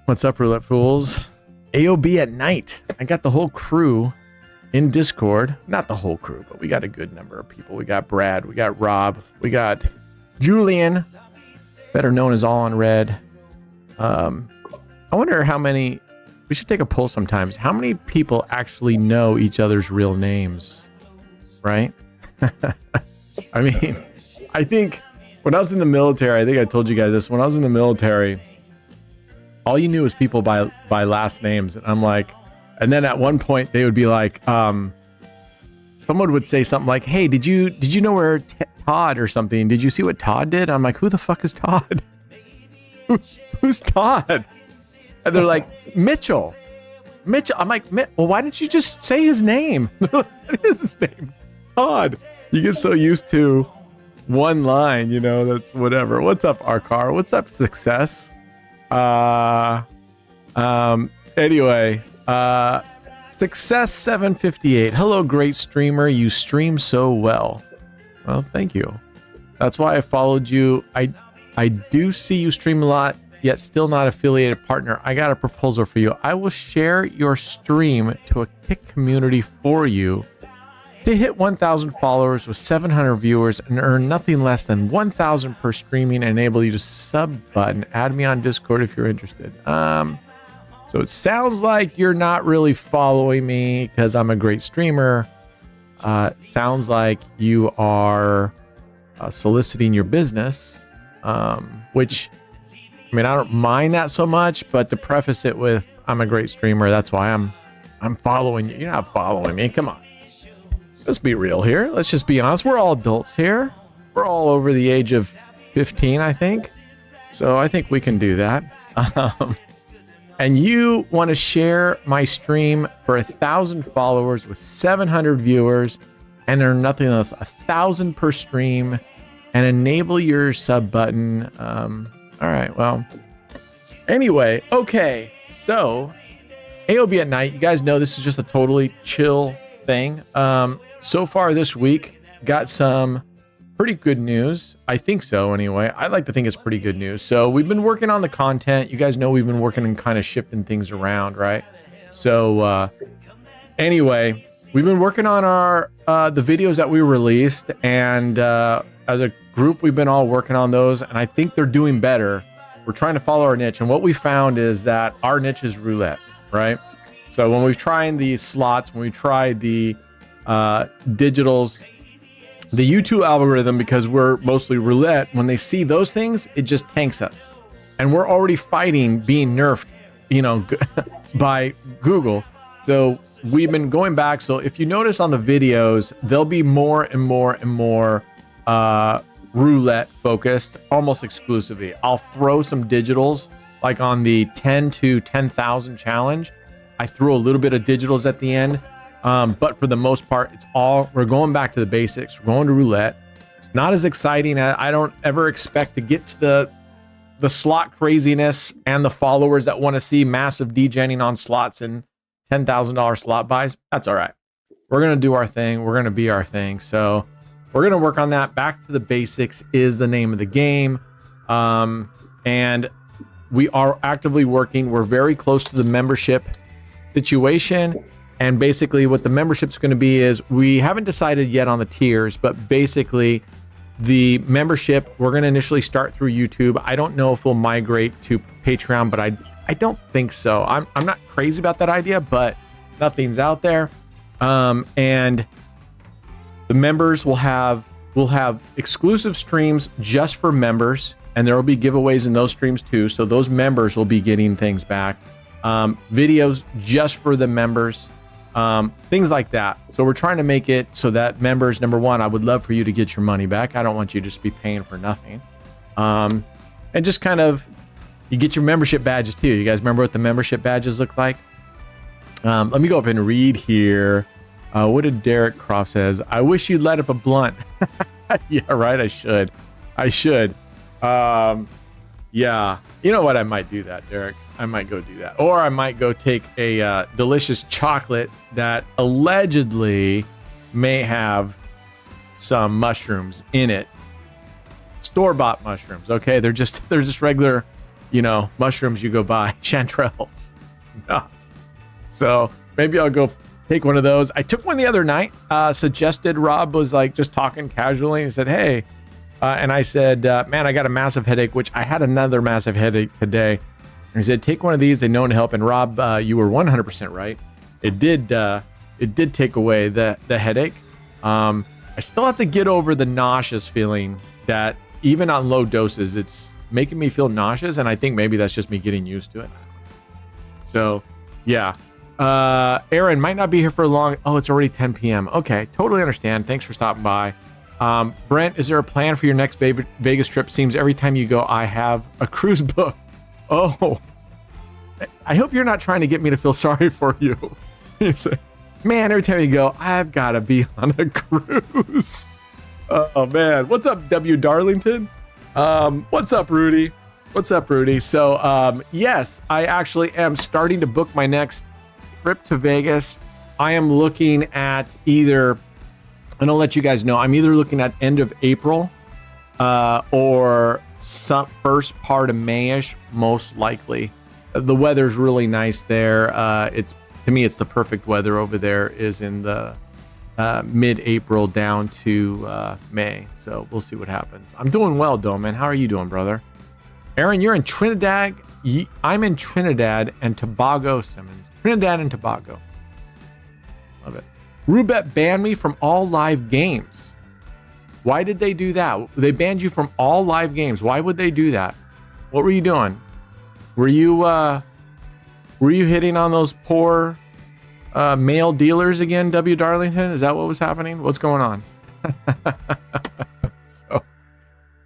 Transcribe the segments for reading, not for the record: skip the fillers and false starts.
What's up, Roulette Fools? AOB at night. I got the whole crew in Discord. Not the whole crew, but we got a good number of people. We got Brad, we got Rob, we got Julian, better known as All on Red. I wonder how many, we should take a poll sometimes. How many people actually know each other's real names, right? I mean, I think when I was in the military, I think I told you guys this. When I was in the military, all you knew was people by last names. And I'm like, and then at one point they would be like, someone would say something like, hey, did you know where Todd or something? Did you see what Todd did? I'm like, who the fuck is Todd? Who's Todd? And they're like, Mitchell. I'm like, well, why didn't you just say his name? What is his name? Todd. You get so used to one line, you know, that's whatever. What's up, Arkar? What's up, Success? Anyway, Success 758. Hello, great streamer. You stream so well. Well, thank you. That's why I followed you. I do see you stream a lot, yet still not affiliated partner. I got a proposal for you. I will share your stream to a Kick community for you to hit 1,000 followers with 700 viewers and earn nothing less than 1,000 per streaming and enable you to sub button. Add me on Discord if you're interested. So it sounds like you're not really following me because I'm a great streamer. Sounds like you are soliciting your business, which, I mean, I don't mind that so much, but to preface it with, I'm a great streamer. That's why I'm following you. You're not following me. Come on. Let's be real here. Let's just be honest. We're all adults here. We're all over the age of 15, I think. So I think we can do that. And you want to share my stream for 1,000 followers with 700 viewers and earn nothing less 1,000 per stream and enable your sub button. All right. Well, anyway. Okay. So AOB at night. You guys know this is just a totally chill thing. So far this week, got some pretty good news. I think so anyway. I like to think it's pretty good news. So we've been working on the content. You guys know we've been working and kind of shifting things around, right? So anyway, we've been working on our the videos that we released, and as a group, we've been all working on those, and I think they're doing better. We're trying to follow our niche, and what we found is that our niche is roulette, right? So when we've tried the slots, when we tried the digitals, the YouTube algorithm, because we're mostly roulette, when they see those things, it just tanks us. And we're already fighting being nerfed, you know, by Google. So we've been going back. So if you notice on the videos, there'll be more and more and more roulette focused, almost exclusively. I'll throw some digitals, like on the 10 to 10,000 challenge. I threw a little bit of digitals at the end. But for the most part, it's all, we're going back to the basics. We're going to roulette. It's not as exciting. I don't ever expect to get to the slot craziness and the followers that want to see massive degenning on slots and $10,000 slot buys. That's all right. We're going to do our thing. We're going to be our thing. So we're going to work on that. Back to the basics is the name of the game. And we are actively working. We're very close to the membership situation. And basically what the membership's going to be is, we haven't decided yet on the tiers, but basically the membership, we're going to initially start through YouTube. I don't know if we'll migrate to Patreon, but I don't think so. I'm not crazy about that idea, but nothing's out there. And the members will have exclusive streams just for members, and there will be giveaways in those streams too. So those members will be getting things back. Videos just for the members. Things like that. So we're trying to make it so that members, number one, I would love for you to get your money back. I don't want you to just be paying for nothing. And just kind of, you get your membership badges too. You guys remember what the membership badges look like? Let me go up and read here. What did Derek Croft says? I wish you'd light up a blunt. Yeah, right. I should. Yeah. You know what? I might do that, Derek. I might go do that. Or I might go take a delicious chocolate that allegedly may have some mushrooms in it. Store-bought mushrooms. Okay. They're just regular, mushrooms you go buy. Chanterelles. Not. So maybe I'll go take one of those. I took one the other night. Suggested Rob was like just talking casually. He said, hey, and I said, man, I got a massive headache, which I had another massive headache today. And he said, take one of these. They know to help. And Rob, you were 100% right. It did take away the headache. I still have to get over the nauseous feeling that even on low doses, it's making me feel nauseous. And I think maybe that's just me getting used to it. So yeah. Aaron might not be here for long. Oh, it's already 10 p.m. Okay. Totally understand. Thanks for stopping by. Brent, is there a plan for your next Vegas trip? Seems every time you go, I have a cruise book. Oh, I hope you're not trying to get me to feel sorry for you. You say, man, every time you go, I've got to be on a cruise. Oh man. What's up, W Darlington? What's up, Rudy? So, yes, I actually am starting to book my next trip to Vegas. I am looking at and I'll let you guys know, I'm either looking at end of April or some first part of Mayish, most likely. The weather's really nice there. To me, it's the perfect weather over there is in the mid-April down to May. So we'll see what happens. I'm doing well, Doman. How are you doing, brother? Aaron, you're in Trinidad. I'm in Trinidad and Tobago, Simmons. Trinidad and Tobago. Love it. Roulette banned me from all live games. Why did they do that? They banned you from all live games. Why would they do that? What were you doing? Were you hitting on those poor male dealers again, W Darlington? Is that what was happening? What's going on? So,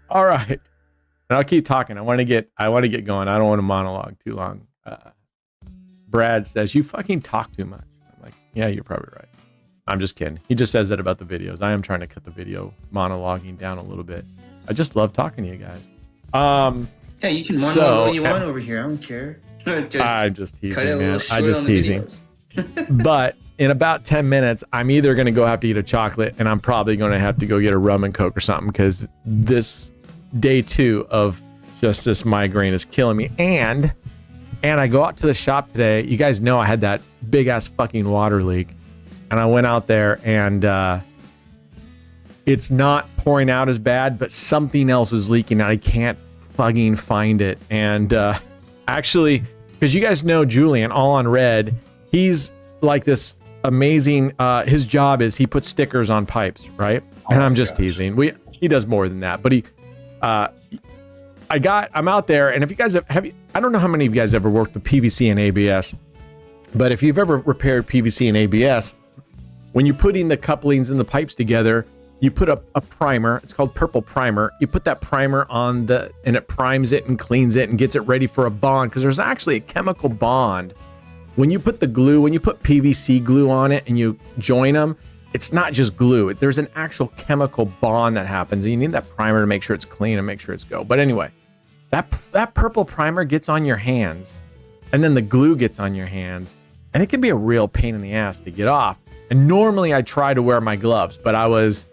all right. And I'll keep talking. I want to get going. I don't want to monologue too long. Brad says, you fucking talk too much. I'm like, yeah, you're probably right. I'm just kidding. He just says that about the videos. I am trying to cut the video monologuing down a little bit. I just love talking to you guys. Yeah, you can monologue all you want over here. I don't care. I'm just teasing, man. I'm just teasing. But in about 10 minutes, I'm either going to have to eat a chocolate and I'm probably going to have to go get a rum and Coke or something because this day 2 of just this migraine is killing me. And I go out to the shop today. You guys know I had that big ass fucking water leak. And I went out there and it's not pouring out as bad, but something else is leaking and I can't fucking find it. And actually, because you guys know Julian, all on red, he's like this amazing, his job is he puts stickers on pipes, right? And I'm just teasing. He does more than that, but I'm out there, and if you guys I don't know how many of you guys ever worked with PVC and ABS, but if you've ever repaired PVC and ABS, when you're putting the couplings and the pipes together, you put a primer. It's called purple primer. You put that primer on and it primes it and cleans it and gets it ready for a bond, because there's actually a chemical bond. When you put PVC glue on it and you join them, it's not just glue. There's an actual chemical bond that happens, and you need that primer to make sure it's clean and make sure it's go. But anyway, that purple primer gets on your hands, and then the glue gets on your hands, and it can be a real pain in the ass to get off. And normally I try to wear my gloves, but I was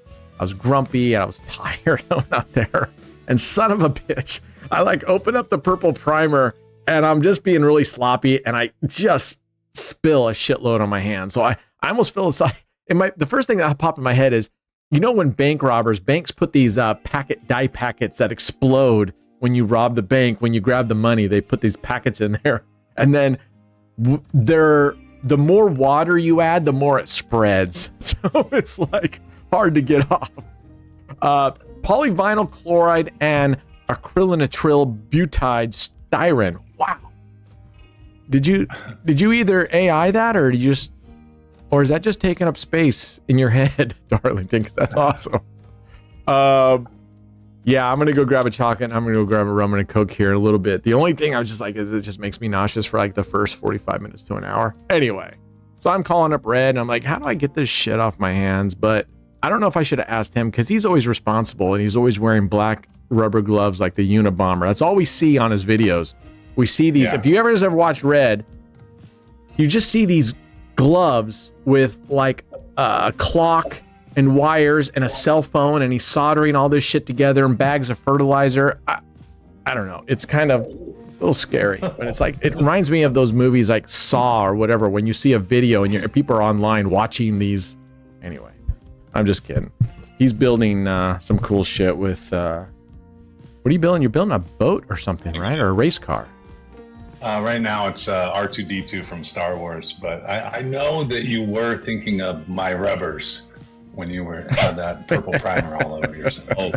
grumpy and I was tired. I went out there, and son of a bitch, I open up the purple primer, and I'm just being really sloppy, and I just spill a shitload on my hand. So I almost feel it's like. The first thing that popped in my head is, when banks put these die packets that explode when you rob the bank, when you grab the money, they put these packets in there, and then the more water you add, the more it spreads. So it's hard to get off. Polyvinyl chloride and acrylonitrile butide styrene. Wow. Did you either AI that, or did you just? Or is that just taking up space in your head, Darlington? Because that's awesome. Yeah, I'm going to go grab a chocolate. I'm going to go grab a rum and a Coke here in a little bit. The only thing I was just is it just makes me nauseous for the first 45 minutes to an hour. Anyway, So I'm calling up Red and I'm like, how do I get this shit off my hands? But I don't know if I should have asked him because he's always responsible and he's always wearing black rubber gloves like the Unabomber. That's all we see on his videos. We see these. If you ever watched Red, you just see these gloves with like a clock and wires and a cell phone, and he's soldering all this shit together and bags of fertilizer. I don't know. It's kind of a little scary, but it's like, it reminds me of those movies like Saw or whatever, when you see a video and people are online watching these. Anyway, I'm just kidding. He's building some cool shit with, what are you building? You're building a boat or something, right? Or a race car? Right now it's R2-D2 from Star Wars, but I know that you were thinking of my rubbers when you had that purple primer all over yourself.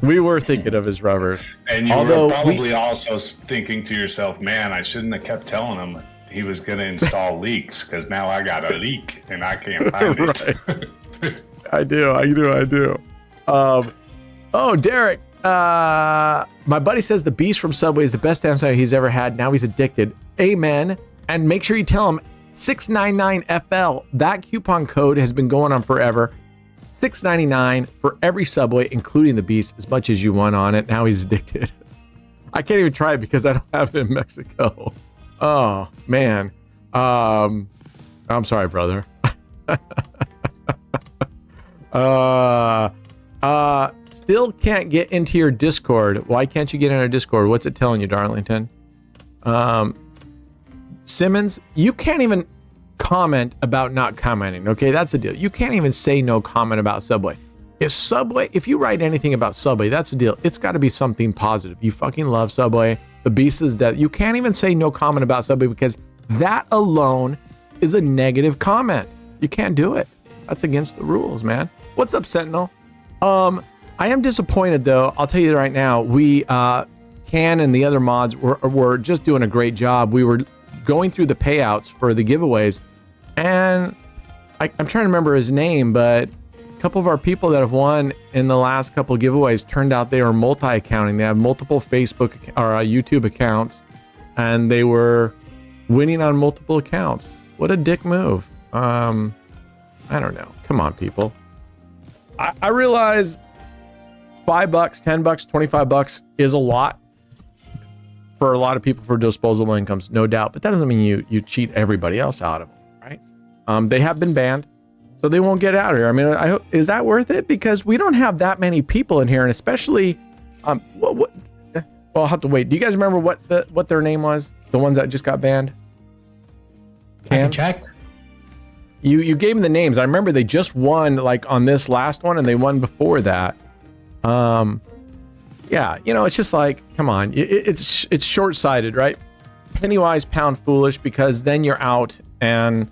We were thinking of his rubbers. And you were probably also thinking to yourself, man, I shouldn't have kept telling him he was going to install leaks, because now I got a leak and I can't find it. I do. Oh, Derek. My buddy says the Beast from Subway is the best hamster he's ever had. Now he's addicted. Amen. And make sure you tell him 699FL. That coupon code has been going on forever. $6.99 for every Subway, including the Beast, as much as you want on it. Now he's addicted. I can't even try it because I don't have it in Mexico. Oh, man. I'm sorry, brother. Still can't get into your Discord. Why can't you get in our Discord? What's it telling you, Darlington? Simmons, you can't even comment about not commenting. Okay, that's the deal. You can't even say no comment about Subway. If you write anything about Subway, that's the deal. It's got to be something positive. You fucking love Subway. The Beast is dead. You can't even say no comment about Subway because that alone is a negative comment. You can't do it. That's against the rules, man. What's up, Sentinel? I am disappointed though. I'll tell you right now. We Can and the other mods were just doing a great job. We were going through the payouts for the giveaways, and I'm trying to remember his name, but a couple of our people that have won in the last couple of giveaways turned out they were multi-accounting. They have multiple Facebook or YouTube accounts, and they were winning on multiple accounts. What a dick move. I don't know. Come on, people. I realize $5, $10, $25 is a lot for a lot of people for disposable incomes, no doubt. But that doesn't mean you cheat everybody else out of them, right? They have been banned, so they won't get out of here. I mean, is that worth it? Because we don't have that many people in here, and especially, well, I'll have to wait. Do you guys remember what their name was? The ones that just got banned? I can check. You gave them the names. I remember they just won like on this last one, and they won before that. Yeah, it's just like, come on, it's short-sighted, right? Penny wise, pound foolish, because then you're out, and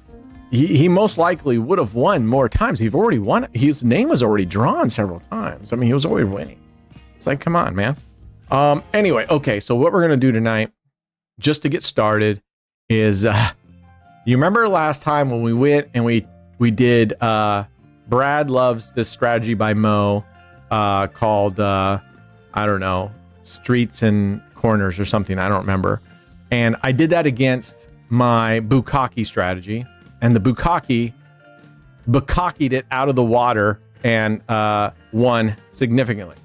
he most likely would have won more times. He've already won. His name was already drawn several times. I mean, he was already winning. It's like, come on, man. Anyway, okay, so what we're gonna do tonight, just to get started, is you remember last time when we went and we did Brad loves this strategy by Mo called I don't know, Streets and Corners or something, I don't remember. And I did that against my Bukaki strategy, and the Bukaki'd it out of the water and won significantly.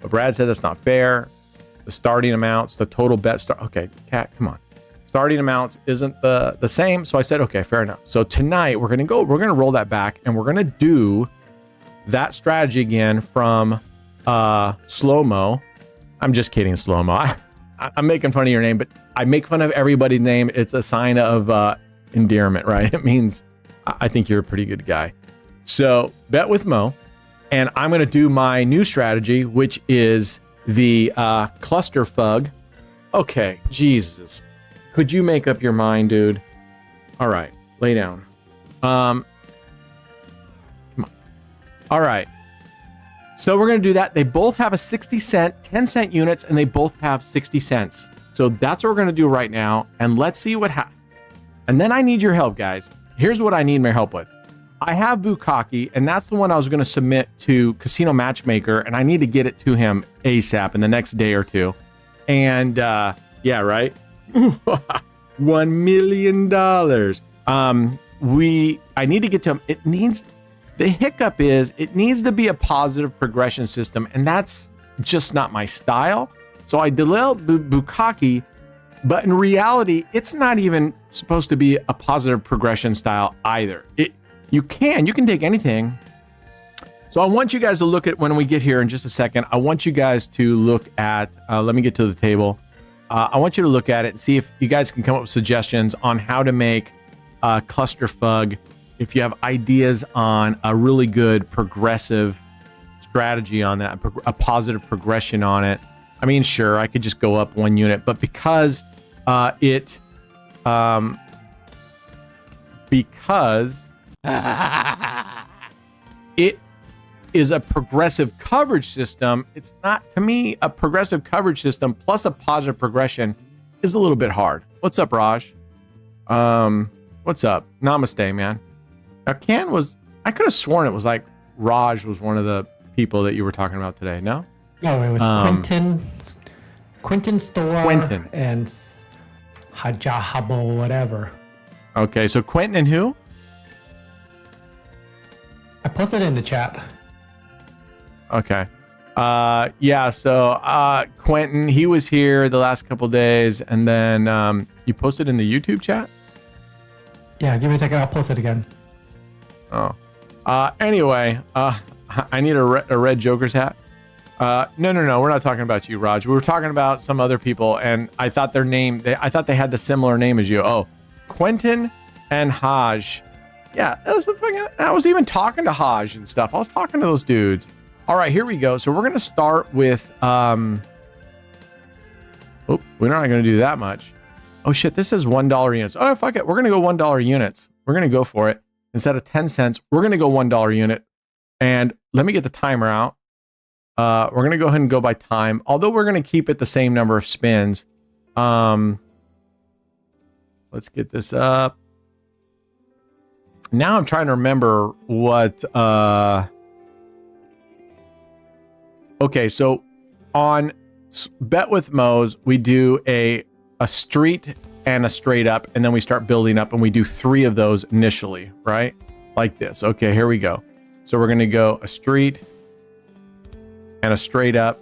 But Brad said that's not fair. The starting amounts, the total bet okay, Cat, come on. Starting amounts isn't the same. So I said, okay, fair enough. So tonight we're gonna roll that back, and we're gonna do that strategy again from Slow-Mo. I'm just kidding, Slow-Mo. I'm making fun of your name, but I make fun of everybody's name. It's a sign of endearment, right? It means I think you're a pretty good guy. So bet with Mo, and I'm gonna do my new strategy, which is the cluster fug. Okay, Jesus. Could you make up your mind, dude? All right, lay down. Come on. All right. So we're going to do that. They both have a 60 cent, 10 cent units, and they both have 60 cents. So that's what we're going to do right now. And let's see what happens. And then I need your help, guys. Here's what I need my help with. I have Bukaki, and that's the one I was going to submit to Casino Matchmaker, and I need to get it to him ASAP in the next day or two. And yeah, right? $1 million. I need to get to the hiccup is it needs to be a positive progression system, and that's just not my style. So I developed Bukaki, but in reality, it's not even supposed to be a positive progression style either. You can take anything. So I want you guys to look at, when we get here in just a second, I want you guys to look at, let me get to the table. I want you to look at it and see if you guys can come up with suggestions on how to make clusterfug. If you have ideas on a really good progressive strategy on that, a positive progression on it. I mean, sure, I could just go up 1 unit, but because it is a progressive coverage system, it's not, to me, a progressive coverage system plus a positive progression is a little bit hard. What's up, Raj? What's up? Namaste, man. Now, I could have sworn it was like Raj was one of the people that you were talking about today, no? No, it was Quentin Store Quentin. and Hajahabo, whatever. Okay, so Quentin and who? I posted it in the chat. Okay. Yeah, so Quentin, he was here the last couple days, and then you posted in the YouTube chat? Yeah, give me a second, I'll post it again. Oh. Anyway, I need a red Joker's hat. No, we're not talking about you, Raj. We were talking about some other people, and I thought I thought they had the similar name as you. Oh, Quentin and Haj. Yeah, I was even talking to Haj and stuff. I was talking to those dudes. All right, here we go. So we're going to start with, we're not going to do that much. Oh shit, this is $1 units. Oh, fuck it. We're going to go $1 units. We're going to go for it. Instead of 10 cents, we're going to go $1 unit. And let me get the timer out. We're going to go ahead and go by time. Although we're going to keep it the same number of spins. Let's get this up. Now I'm trying to remember what, okay, so on Bet with Mo's, we do a street and a straight up, and then we start building up, and we do 3 of those initially, right? Like this. Okay, here we go. So we're going to go a street and a straight up,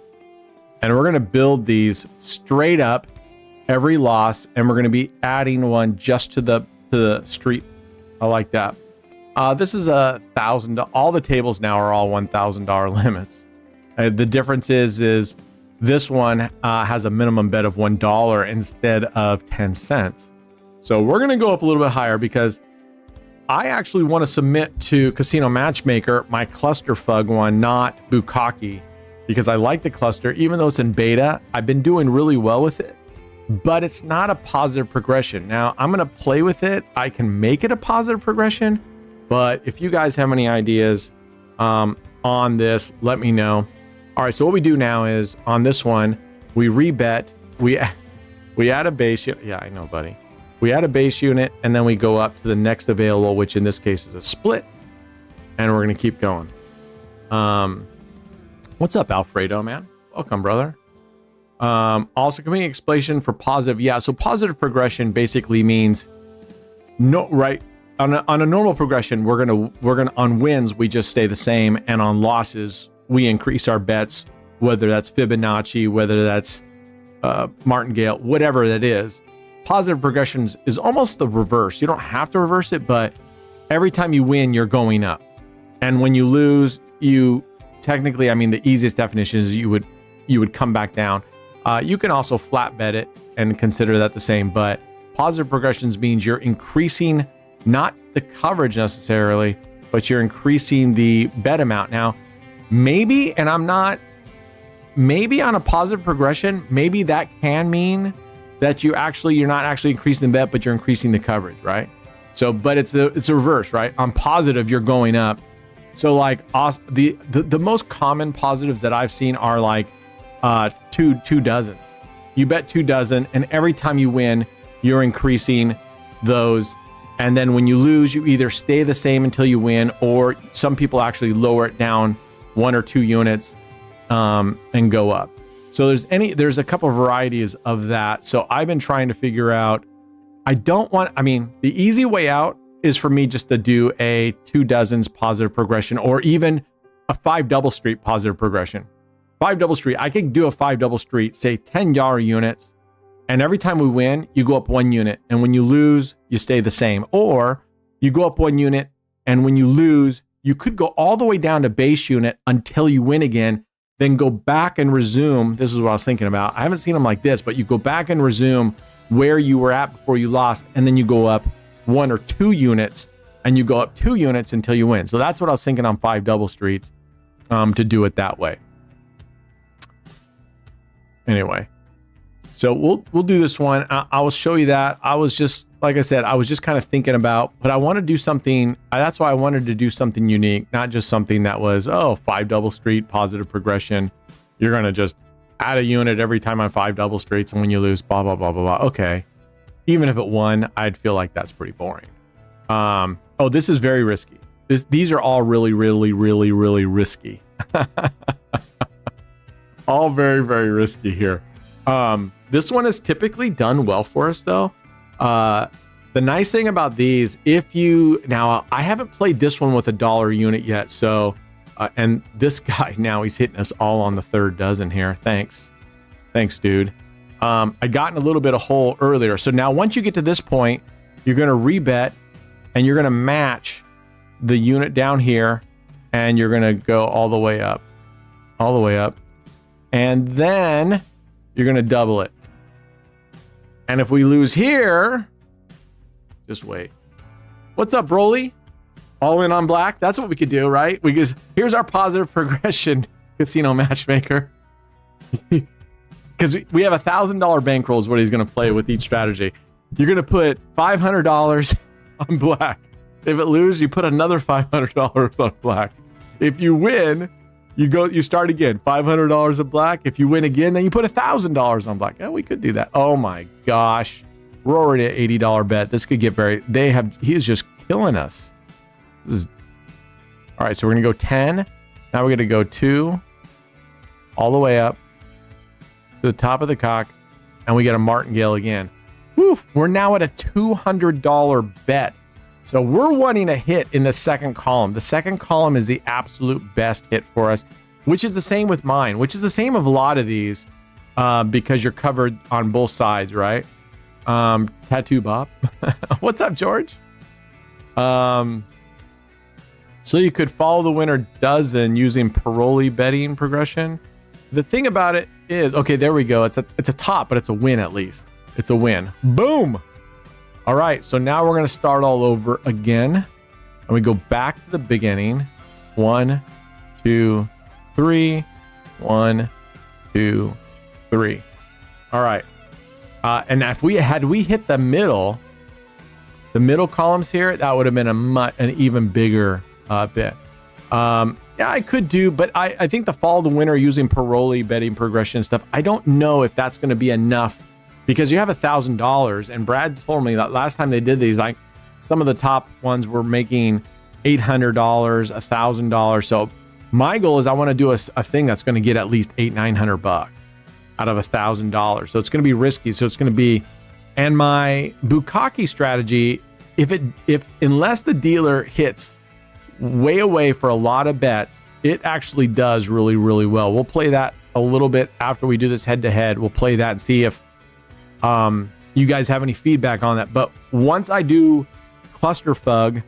and we're going to build these straight up every loss, and we're going to be adding one just to the street. I like that. This is $1,000. All the tables now are all $1,000 limits. The difference is this one has a minimum bet of $1 instead of 10 cents. So we're going to go up a little bit higher because I actually want to submit to Casino Matchmaker my clusterfug one, not Bukaki, because I like the cluster. Even though it's in beta, I've been doing really well with it, but it's not a positive progression. Now I'm going to play with it. I can make it a positive progression, but if you guys have any ideas on this, let me know. All right, so what we do now is on this one, we rebet, we add a base unit. Yeah, I know, buddy. We add a base unit, and then we go up to the next available, which in this case is a split, and we're going to keep going. What's up, Alfredo, man? Welcome, brother. Also, coming explanation for positive. Yeah, so positive progression basically means no, right? On a normal progression, we're gonna on wins we just stay the same, and on losses we increase our bets, whether that's Fibonacci, whether that's martingale, whatever that is. Positive progressions is almost the reverse. You don't have to reverse it, but every time you win, you're going up, and when you lose, you technically, I mean, the easiest definition is you would come back down. You can also flat bet it and consider that the same, but positive progressions means you're increasing not the coverage necessarily, but you're increasing the bet amount. Now, maybe, and I'm not, maybe on a positive progression, maybe that can mean that you're not actually increasing the bet, but you're increasing the coverage, right? So, but it's a reverse, right? On positive, you're going up. So like the most common positives that I've seen are like two dozens. You bet 2 dozen, and every time you win, you're increasing those. And then when you lose, you either stay the same until you win, or some people actually lower it down 1 or 2 units and go up. So there's a couple of varieties of that. So I've been trying to figure out I don't want, I mean, the easy way out is for me just to do a 2 dozens positive progression, or even a 5 double street positive progression. 5 double street, I could do a 5 double street, say 10 Yara units, and every time we win, you go up 1 unit, and when you lose, you stay the same. Or you go up 1 unit, and when you lose, you could go all the way down to base unit until you win again, then go back and resume. This is what I was thinking about. I haven't seen them like this, but you go back and resume where you were at before you lost, and then you go up 1 or 2 units, and you go up 2 units until you win. So that's what I was thinking on 5 double streets, to do it that way. Anyway, so we'll do this one. I will show you that. I was just, like I said, I was just kind of thinking about, but I want to do something. That's why I wanted to do something unique, not just something that was, 5 double street positive progression. You're going to just add a unit every time on 5 double streets, and when you lose, blah, blah, blah, blah, blah. Okay. Even if it won, I'd feel like that's pretty boring. This is very risky. These are all really, really, really, really risky. All very, very risky here. This one is typically done well for us, though. The nice thing about these, now I haven't played this one with a dollar unit yet, so and this guy now, he's hitting us all on the 3rd dozen here. Thanks, dude. I got in a little bit of hole earlier, so now once you get to this point, you're going to rebet, and you're going to match the unit down here, and you're going to go all the way up, and then you're going to double it. And if we lose here, just wait. What's up, Broly? All in on black? That's what we could do, right? Here's our positive progression, casino matchmaker. Because we have $1,000 bankroll is what he's going to play with each strategy. You're going to put $500 on black. If it loses, you put another $500 on black. If you win, you start again. $500 of black. If you win again, then you put $1,000 on black. Yeah, we could do that. Oh my gosh. We're already at $80 bet. This could get he is just killing us. All right, so we're going to go 10. Now we're going to go 2 all the way up to the top of the cock, and we get a martingale again. Woof, we're now at a $200 bet. So we're wanting a hit in the second column. The second column is the absolute best hit for us, which is the same with mine, which is the same of a lot of these, because you're covered on both sides, right? Tattoo Bob. What's up, George? So you could follow the winner dozen using Paroli betting progression. The thing about it is, okay, there we go. It's a top, but it's a win at least. It's a win. Boom. All right, so now we're going to start all over again. And we go back to the beginning. 1, 2, 3. 1, 2, 3. All right. And if we hit the middle columns here, that would have been an even bigger bit. Yeah, I could do, but I think the follow the winner using Paroli betting progression stuff, I don't know if that's going to be enough, because you have $1,000, and Brad told me that last time they did these, like some of the top ones were making $800, $1,000. So my goal is I want to do a thing that's going to get at least $800-900 out of $1,000. So it's going to be risky. So it's going to be, and my Bukaki strategy, unless the dealer hits way away for a lot of bets, it actually does really, really well. We'll play that a little bit after we do this head to head. We'll play that and see if you guys have any feedback on that. But once I do Clusterfug,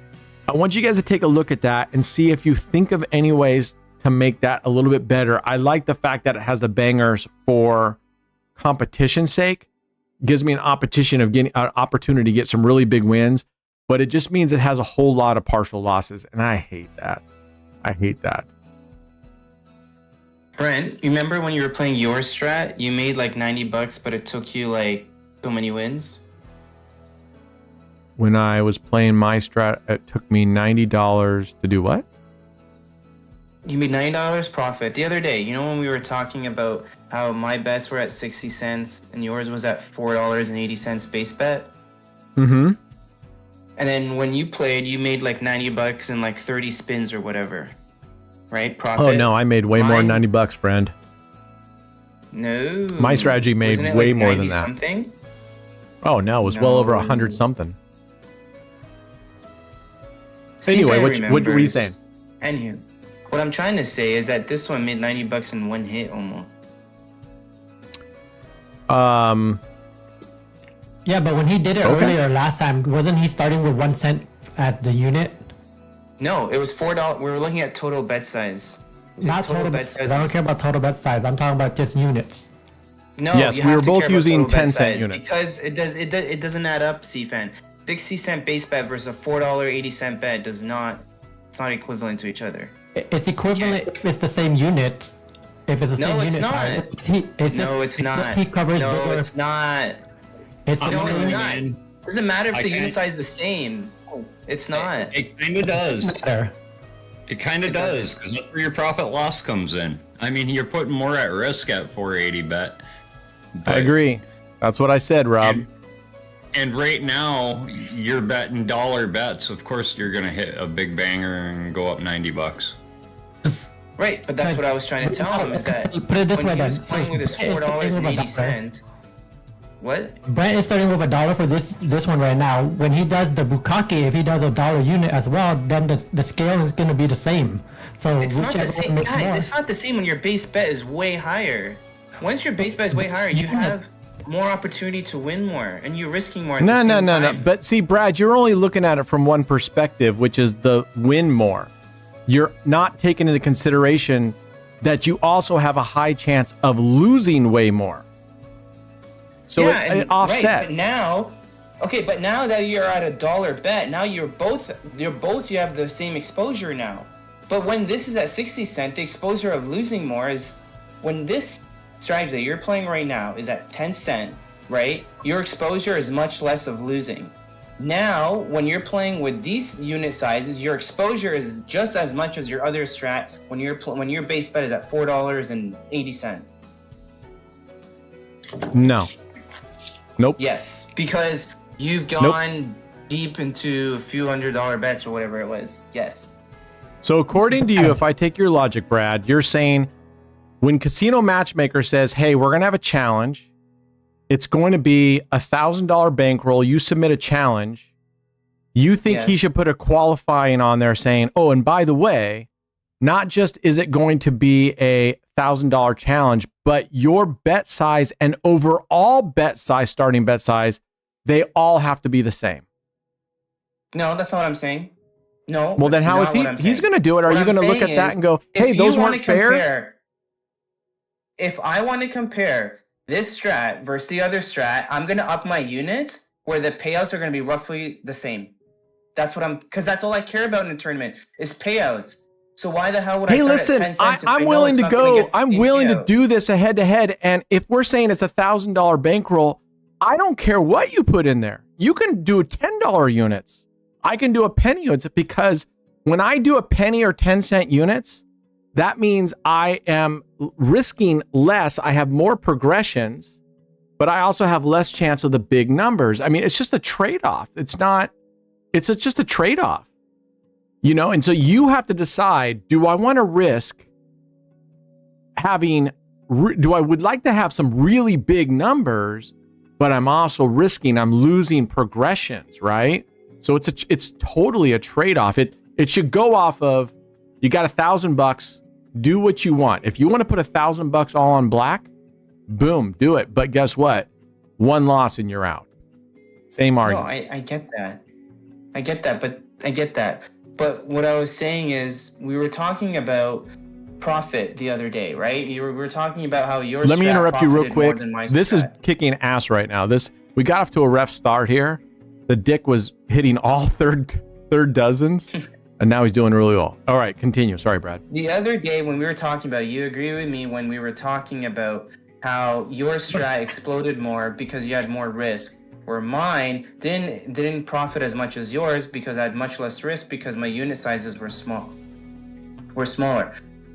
I want you guys to take a look at that and see if you think of any ways to make that a little bit better. I like the fact that it has the bangers for competition's sake. Gives me an opportunity to get some really big wins, but it just means it has a whole lot of partial losses, and I hate that. Brent, you remember when you were playing your strat, you made like $90, but it took you like so many wins? When I was playing my strat, it took me $90 to do what? You made $90 profit the other day. You know when we were talking about how my bets were at 60 cents and yours was at $4.80 base bet? Mm-hmm. And then when you played, you made like $90 and like 30 spins or whatever. Right? Profit. Oh no, I made way more than $90, friend. No. My strategy made way more than that. Something? Oh no, it was well over 100 something. Anyway, what were you saying? Anywho, what I'm trying to say is that this one made $90 in one hit almost. Yeah, but when he did it earlier last time, wasn't he starting with 1 cent at the unit? No, it was $4. We were looking at total bet size. Not total bet size. I don't care about total bet size. I'm talking about just units. No, yes, we were both using 10-cent units because it doesn't add up. CFAN 60-cent base bet versus a $4.80 bet does not. It's not equivalent to each other. It's equivalent if it's the same unit. If it's the same unit size. No, it's not. He covers no, it's not. It's no, it's not. Doesn't matter if the unit size is the same. It's not. It kind of does. There. It kind of does, because that's where your profit loss comes in. I mean, you're putting more at risk at 480 bet. I agree. That's what I said, Rob. And right now, you're betting dollar bets. Of course, you're going to hit a big banger and go up $90. Right, but that's what I was trying to tell him is that put it this way, when he was playing with his $4.80. What? Brent is starting with $1 for this one right now. When he does the Bukaki, if he does $1 unit as well, then the scale is going to be the same. So it's not the same, guys. It's not the same when your base bet is way higher. Once your base bet is way higher, you have more opportunity to win more, and you're risking more. No. But see, Brad, you're only looking at it from one perspective, which is the win more. You're not taking into consideration that you also have a high chance of losing way more. So it offsets. Right, but now that you're at $1 bet, now you have the same exposure now. But when this is at 60 cent, the exposure of losing more is when this strategy that you're playing right now is at 10 cent, right? Your exposure is much less of losing. Now, when you're playing with these unit sizes, your exposure is just as much as your other strat when your base bet is at $4.80. No. Nope. Yes, because you've gone deep into a few $100 bets or whatever it was. Yes. So according to you, if I take your logic, Brad, you're saying when Casino Matchmaker says, hey, we're going to have a challenge, it's going to be $1,000 bankroll, you submit a challenge, you think he should put a qualifying on there saying, oh, and by the way, not just is it going to be a $1,000 challenge, but your bet size and overall bet size, starting bet size, they all have to be the same. No, that's not what I'm saying. No. Well, then how is he? He's going to do it. Are you going to look at that and go, hey, those weren't fair? If I want to compare this strat versus the other strat, I'm going to up my units where the payouts are going to be roughly the same. That's what because that's all I care about in a tournament is payouts. So why the hell would I start at 10 cents I'm willing to go. I'm willing to do this a head-to-head. And if we're saying it's $1,000 bankroll, I don't care what you put in there. You can do $10 units. I can do a penny units because when I do a penny or 10-cent units, that means I am risking less. I have more progressions, but I also have less chance of the big numbers. I mean, it's just a trade-off. It's just a trade-off. You know, and so you have to decide, do I want to risk would like to have some really big numbers, but I'm also I'm losing progressions, right? So it's totally a trade-off. It should go off of, you got $1,000, do what you want. If you want to put $1,000 all on black, boom, do it. But guess what? One loss and you're out. Same argument. No, I get that. But what I was saying is, we were talking about profit the other day, right? We were talking about how your Let me interrupt you real quick. This is kicking ass right now. We got off to a rough start here. The dick was hitting all third dozens, and now he's doing really well. All right, continue. Sorry, Brad. The other day when we were talking about, you agree with me when we were talking about how your strat exploded more because you had more risk. Where mine didn't profit as much as yours because I had much less risk because my unit sizes were smaller.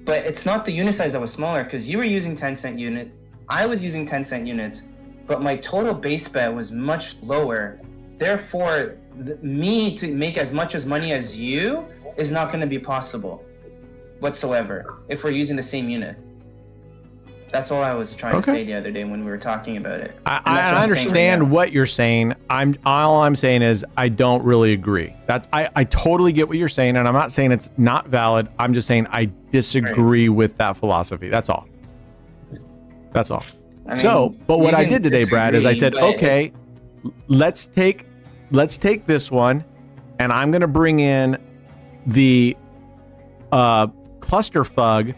But it's not the unit size that was smaller because you were using 10-cent unit, I was using 10-cent units, but my total base bet was much lower. Therefore, me to make as much as money as you is not going to be possible whatsoever if we're using the same unit. That's all I was trying Okay. to say the other day when we were talking about it. I And that's what I'm saying right understand now. what you're saying. All I'm saying is I don't really agree. I totally get what you're saying, and I'm not saying it's not valid. I'm just saying I disagree with that philosophy. That's all. That's all. I So, mean, but what you I can did today, Brad, is I said, disagree, but okay, let's take this one, and I'm going to bring in the cluster fug,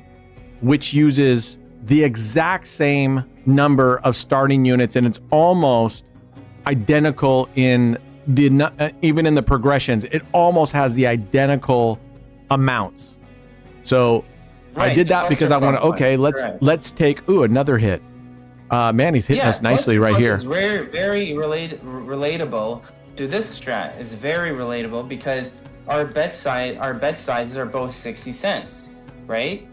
which uses the exact same number of starting units, and it's almost identical in the even in the progressions. It almost has the identical amounts. So I Right, did the that because I cluster want to. fug Okay, one, correct. let's take another hit. Man, he's hitting us nicely right here. Is very relatable to this strat. Is very relatable because our bet sizes are both 60 cents, right?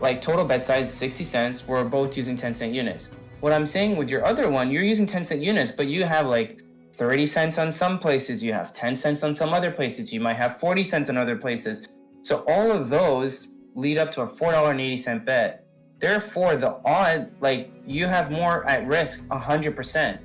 Like total bet size is 60 cents. We're both using 10-cent units. What I'm saying with your other one, you're using 10-cent units, but you have like 30 cents on some places. You have 10 cents on some other places. You might have 40 cents on other places. So all of those lead up to a $4.80 bet. Therefore, the odd, like you have more at risk 100%,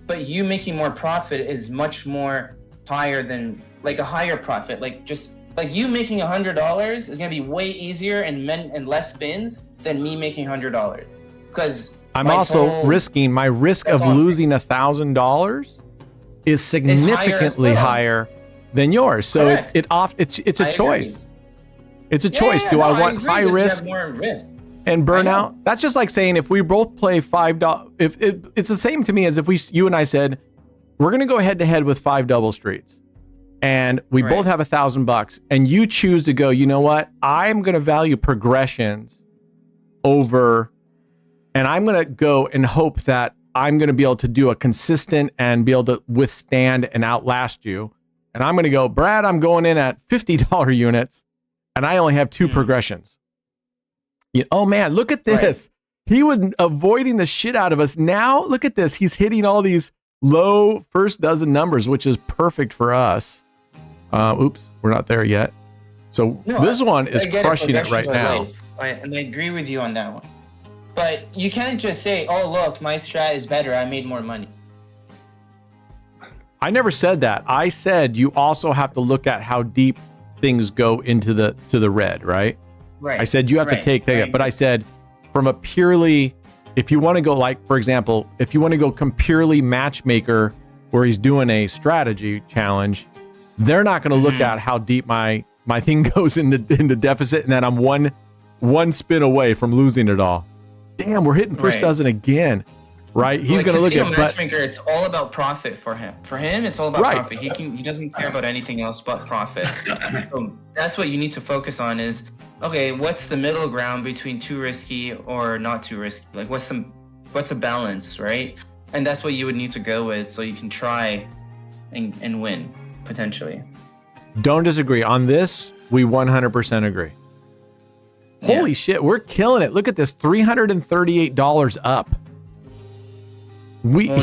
but you making more profit is much more higher than like a higher profit. Like just like you making $100 is gonna be way easier and less spins than me making $100 because I'm also risking my risk of losing $1,000 is significantly higher than yours. So Correct. it's a I choice. agree. It's a choice. Do I want high risk More risk. and burnout? That's just like saying if we both play $5, it's the same to me as if you and I said we're gonna go head to head with 5 double streets, and we both have $1,000, and you choose to go. You know what? I'm gonna value progressions over, and I'm gonna go and hope that I'm gonna be able to do a consistent and be able to withstand and outlast you. And I'm gonna go, Brad. I'm going in at $50 units, and I only have 2 progressions. Oh man, look at this. He was avoiding the shit out of us. Now, look at this. He's hitting all these low first dozen numbers, which is perfect for us. Oops, we're not there yet. So this one is crushing it right now. And I agree with you on that one. But you can't just say, oh, look, my strat is better. I made more money. I never said that. I said you also have to look at how deep things go into the red, right? Right. I said you have to take that, but I said from a purely, if you want to go like, for example, if you want to go purely matchmaker where he's doing a strategy challenge, they're not going to look at how deep my thing goes into deficit, and then I'm one spin away from losing it all. Damn, we're hitting first dozen again, right? He's going to look at matchmaker. It's all about profit for him. For him, it's all about profit. He doesn't care about anything else but profit. So that's what you need to focus on is, okay, what's the middle ground between too risky or not too risky? Like what's a balance, right? And that's what you would need to go with so you can try and win potentially. Don't disagree on this. We 100% agree. Holy shit, we're killing it. Look at this, $338 up.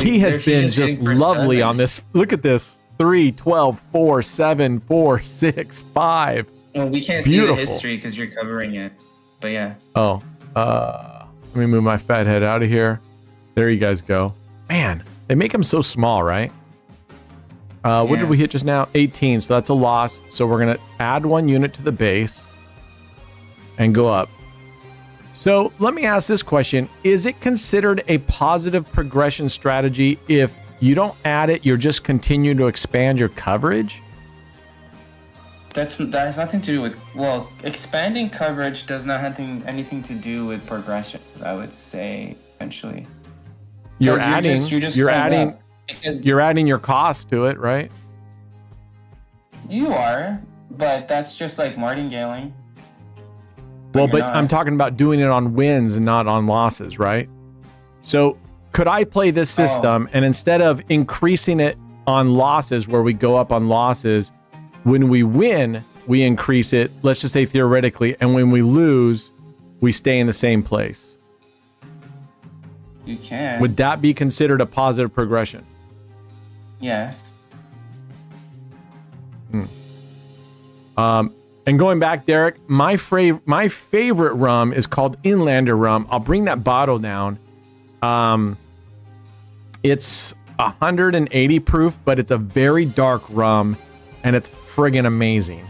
He has been just lovely on this. Look at this. 3, 12, 4, 7, 4, 6, 5. Well, we can't see the history because you're covering it. But yeah. Oh, let me move my fat head out of here. There you guys go. Man, they make them so small, right? What did we hit just now? 18, so that's a loss. So we're going to add 1 unit to the base and go up. So let me ask this question. Is it considered a positive progression strategy if you don't add it, you're just continue to expand your coverage? That has nothing to do with, well, expanding coverage does not have anything to do with progressions, I would say, eventually. You're adding your cost to it, right? You are, but that's just like martingaling. Well, but I'm talking about doing it on wins and not on losses, right? So could I play this system and instead of increasing it on losses where we go up on losses, when we win, we increase it, let's just say theoretically, and when we lose, we stay in the same place? You can. Would that be considered a positive progression? Yes. And going back, Derek, my favorite rum is called Inlander rum. I'll bring that bottle down. It's 180 proof, but it's a very dark rum, and it's friggin' amazing.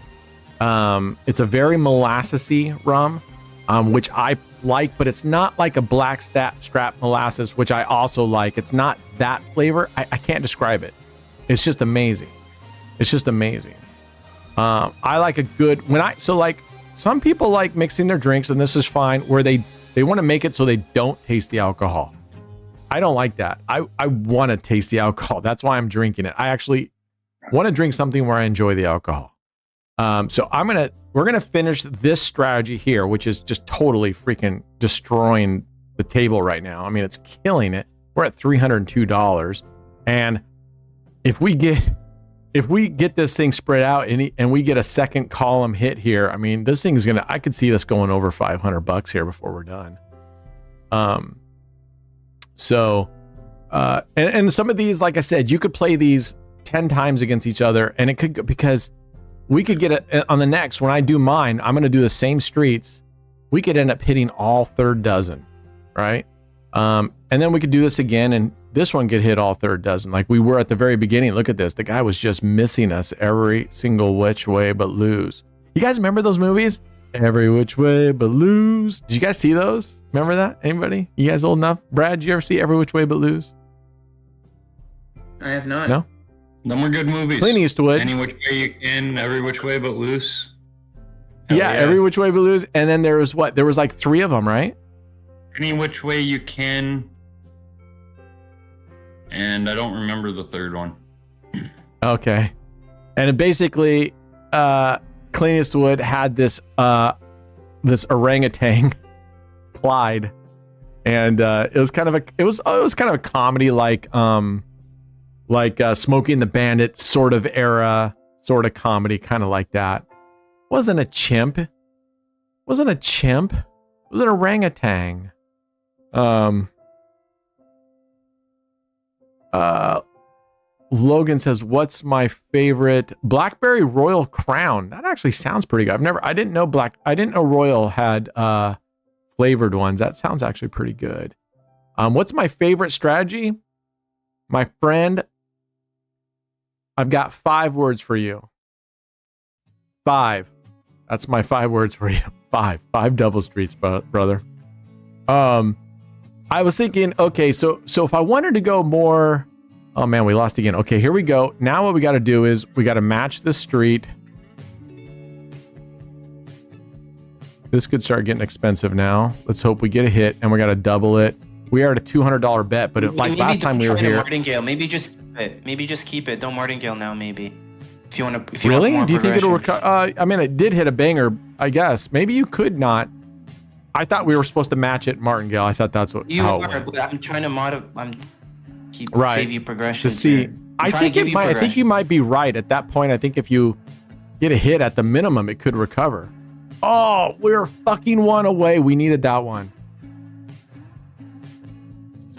It's a very molassesy rum, which I like, but it's not like a black strap molasses, which I also like. It's not that flavor. I can't describe it. It's just amazing. It's just amazing. I like a good some people like mixing their drinks, and this is fine, where they want to make it so they don't taste the alcohol. I don't like that. I want to taste the alcohol. That's why I'm drinking it. I actually want to drink something where I enjoy the alcohol. So we're gonna finish this strategy here, which is just totally freaking destroying the table right now. I mean, it's killing it. We're at $302, and if we get this thing spread out and we get a second column hit here, I mean, this thing is I could see this going over $500 here before we're done. And some of these, like I said, you could play these 10 times against each other, and it could, because we could get it on the next, when I do mine, I'm going to do the same streets. We could end up hitting all third dozen, right? And then we could do this again, and this one could hit all third dozen, like we were at the very beginning. Look at this. The guy was just missing us every single which way but lose. You guys remember those movies? Every which way but lose. Did you guys see those? Remember that? Anybody? You guys old enough? Brad, did you ever see Every Which Way But Lose? I have not. No? Them were good movies. Clint Eastwood. Any which way you can, every which way but loose. Yeah, Every Which Way But Lose. And then there was what? There was like 3 of them, right? Any which way you can. And I don't remember the third one. Okay. And it basically, Clint Eastwood had this orangutan, Clyde, and it was kind of a comedy, like Smokey and the Bandit sort of era, sort of comedy, kind of like that. Wasn't a chimp. Was an orangutan. Logan says, what's my favorite? Blackberry Royal Crown. That actually sounds pretty good. I didn't know Royal had flavored ones. That sounds actually pretty good. What's my favorite strategy? My friend, I've got 5 words for you. 5. That's my 5 words for you. 5 double streets, brother. I was thinking, okay, so if I wanted to go more, oh man, we lost again. Okay, here we go. Now what we got to do is we got to match the street. This could start getting expensive now. Let's hope we get a hit, and we got to double it. We are at a $200 bet, but like last time we were here. Martingale. Maybe just keep it. Don't Martingale now. Maybe if you want to. Really? Do you think it'll recover? I mean, it did hit a banger, I guess. Maybe you could not. I thought we were supposed to match it, Martingale. I thought that's what. You are. But I'm trying to save you progression to see. I think you might be right at that point. I think if you get a hit at the minimum, it could recover. Oh, we're fucking 1 away. We needed that one.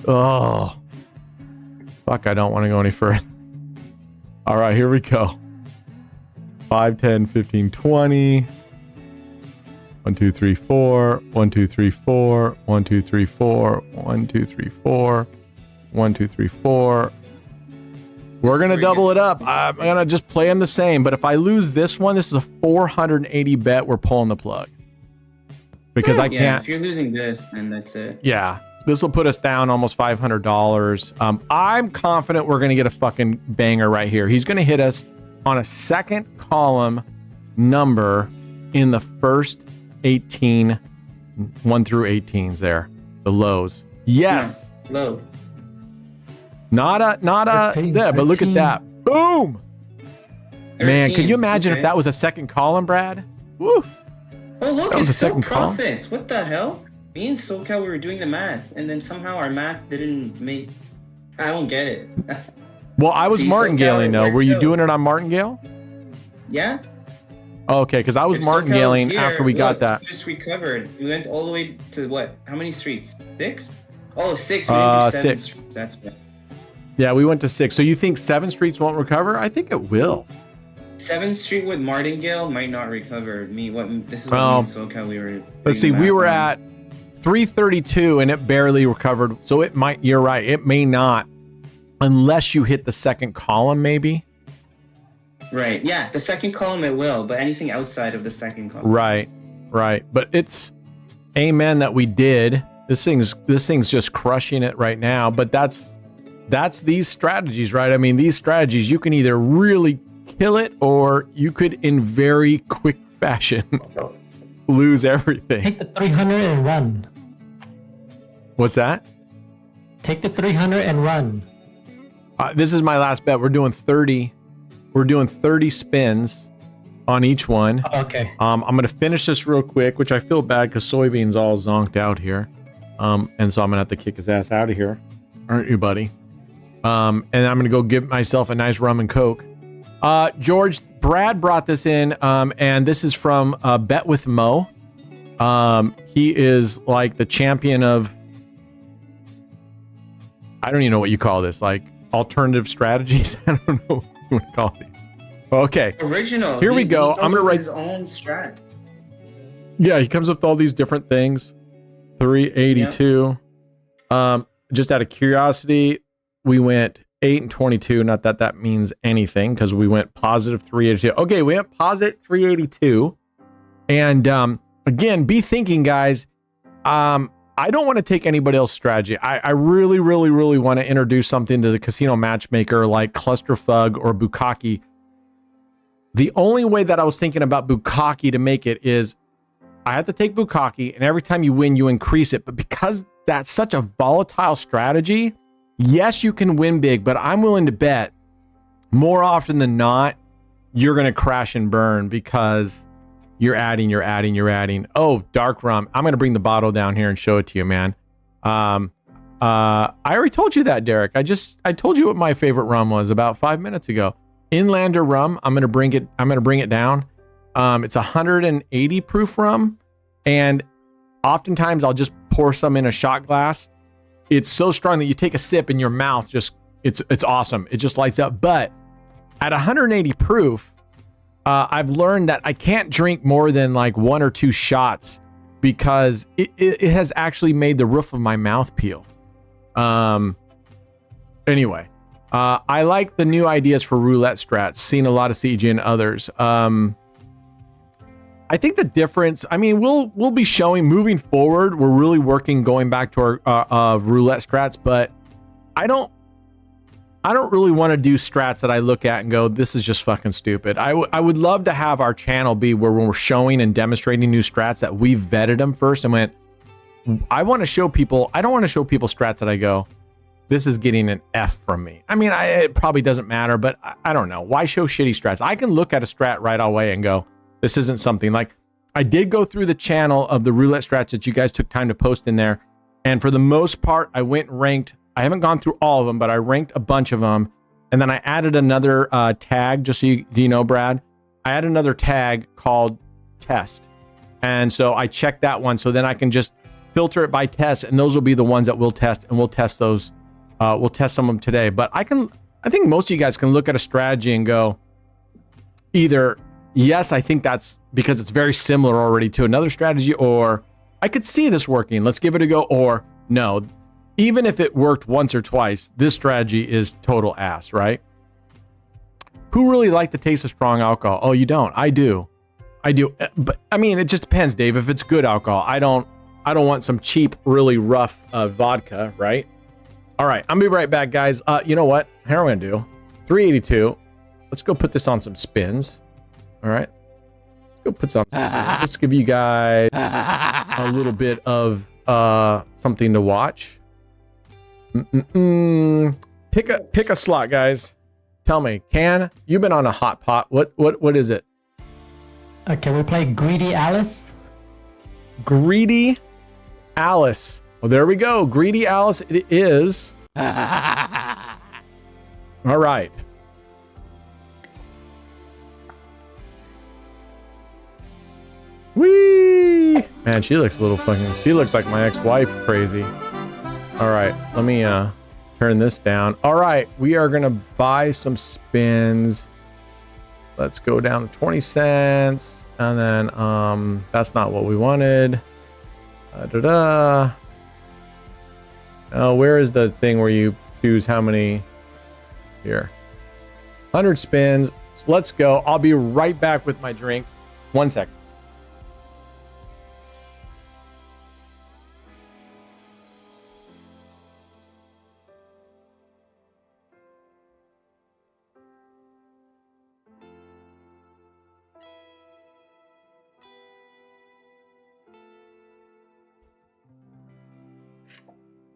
Oh, fuck! I don't want to go any further. All right, here we go. 5, 10, 15, 20. 1, 2, 3, 4. 1, 2, 3, 4. 1, 2, 3, 4. 1, 2, 3, 4. 1, 2, 3, 4. We're gonna double it up. I'm gonna just play them the same. But if I lose this one, this is a 480 bet. We're pulling the plug because I can't. If you're losing this, then that's it. Yeah, this will put us down almost $500. I'm confident we're gonna get a fucking banger right here. He's gonna hit us on a second column number in the first 18, 1 through 18s. There, the lows. Yes, yeah, low. Not a there, but look at that. Boom! 13, man, can you imagine if that was a second column, Brad? Woo! Oh, look, that was it's a second column. Profits. What the hell? Me and SoCal, we were doing the math, and then somehow our math didn't make. I don't get it. Well, I was martingaling though. Were you doing it on martingale? Yeah. Oh, okay, because I was martingaling after we got that. We just recovered. We went all the way to what? How many streets? 6? Oh, 6. 6. Streets. That's right. Yeah, we went to 6. So you think 7 streets won't recover? I think it will. 7th Street with Martingale might not recover. This is what Oh. me and SoCal we were. Let's see. doing the We were math at 332 and it barely recovered. So it might. You're right. It may not, unless you hit the second column, maybe. on. Right. Yeah, the second column it will, but anything outside of the second column. Right. But it's amen that we did. This thing's just crushing it right now. But that's these strategies, right? I mean, these strategies, you can either really kill it or you could, in very quick fashion, lose everything. Take the 300 and run. What's that? Take the 300 and run. This is my last bet. We're doing 30. We're doing 30 spins on each one. Okay. I'm going to finish this real quick, which I feel bad because Soybean's all zonked out here. And so I'm going to have to kick his ass out of here. Aren't you, buddy? And I'm going to go give myself a nice rum and Coke. George, Brad brought this in, and this is from Bet with Mo. He is like the champion of, I don't even know what you call this, like alternative strategies. I don't know what you want to call these. Okay. Original. Here we go. He I'm going to write his own strat. Yeah, he comes up with all these different things. 382. Just out of curiosity, we went 8 and 22. Not that that means anything because we went positive 382. Okay, we went positive 382. And again, be thinking, guys. I don't want to take anybody else's strategy. I really, really, really want to introduce something to the casino matchmaker like Clusterfug or Bukaki. The only way that I was thinking about Bukaki to make it is I have to take Bukaki, and every time you win, you increase it. But because that's such a volatile strategy, yes, you can win big, but I'm willing to bet more often than not, you're going to crash and burn because you're adding. Oh, dark rum. I'm going to bring the bottle down here and show it to you, man. I already told you that, Derek. I told you what my favorite rum was about 5 minutes ago. Inlander rum. I'm going to bring it down. It's 180 proof rum, and oftentimes I'll just pour some in a shot glass. It's so strong that you take a sip and your mouth it's awesome. It just lights up. But at 180 proof, I've learned that I can't drink more than like 1 or 2 shots because it has actually made the roof of my mouth peel. Anyway, I like the new ideas for roulette strats. Seen a lot of CG and others. I think the difference, I mean, we'll be showing moving forward. We're really working going back to our roulette strats, but I don't really want to do strats that I look at and go, this is just fucking stupid. I would love to have our channel be where when we're showing and demonstrating new strats that we've vetted them first and went, I want to show people, I don't want to show people strats that I go, this is getting an F from me. I mean, it probably doesn't matter, but I don't know. Why show shitty strats? I can look at a strat right away and go, this isn't something. Like, I did go through the channel of the roulette strats that you guys took time to post in there. And for the most part, I went and ranked. I haven't gone through all of them, but I ranked a bunch of them. And then I added another tag, just so you know, Brad. I added another tag called test. And so I checked that one. So then I can just filter it by test. And those will be the ones that we'll test. And we'll test those. We'll test some of them today. But I think most of you guys can look at a strategy and go, either, yes, I think that's because it's very similar already to another strategy, or I could see this working. Let's give it a go. Or no, even if it worked once or twice, this strategy is total ass, right? Who really liked the taste of strong alcohol? Oh, you don't? I do. But I mean, it just depends, Dave. If it's good alcohol, I don't want some cheap, really rough vodka, right? All right, I'm gonna be right back, guys. You know what? How are we gonna do? 382. Let's go put this on some spins. All right, let's go put some spins. Let's give you guys a little bit of something to watch. Pick a slot, guys. Tell me, you've been on a hot pot. What is it? Can we play Greedy Alice? Greedy Alice. Well, there we go. Greedy Alice it is. All right. Whee! Man, she looks a little fucking... She looks like my ex-wife crazy. All right. Let me turn this down. All right. We are going to buy some spins. Let's go down to 20 cents. And then that's not what we wanted. Where is the thing where you choose how many? Here. 100 spins. So let's go. I'll be right back with my drink. 1 second.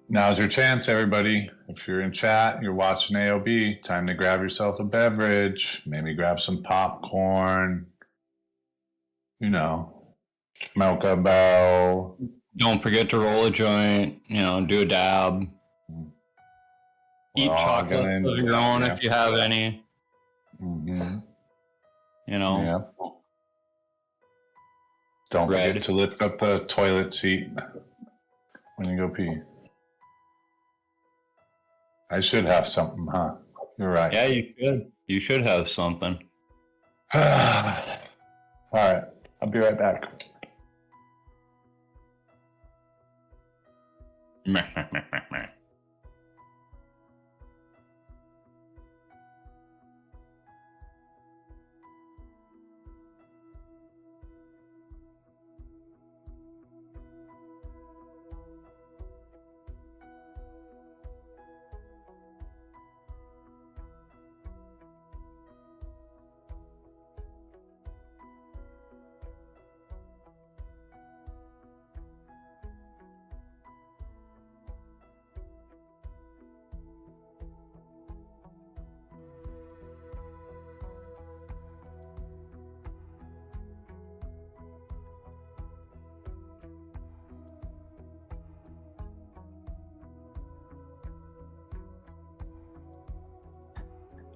Now's your chance, everybody. If you're in chat, you're watching AOB, time to grab yourself a beverage. Maybe grab some popcorn. You know, smoke a bow. Don't forget to roll a joint. Do a dab. Eat chocolate of your own if you have any. Mm-hmm. Yeah. Don't Red. forget to lift up the toilet seat when you go pee. I should have something, huh? You're right. Yeah, you should. You should have something. All right. I'll be right back.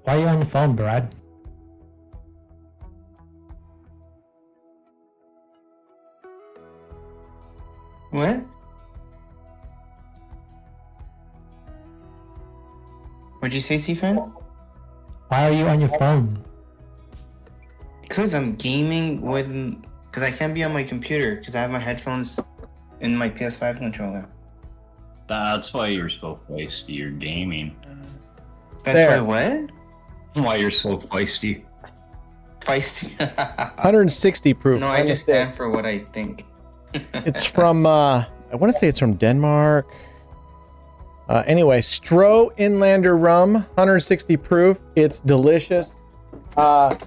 Why are you on the phone, Brad? What? What'd you say, Stephen? Why are you on your phone? Because I'm gaming with... Because I can't be on my computer, because I have my headphones in my PS5 controller. That's why you're so feisty. You're gaming. That's There. why what? Why you're so feisty. Feisty. 160 proof. No, I just stand for what I think. It's from, I want to say it's from Denmark. Anyway, Stroh Inlander rum, 160 proof. It's delicious. For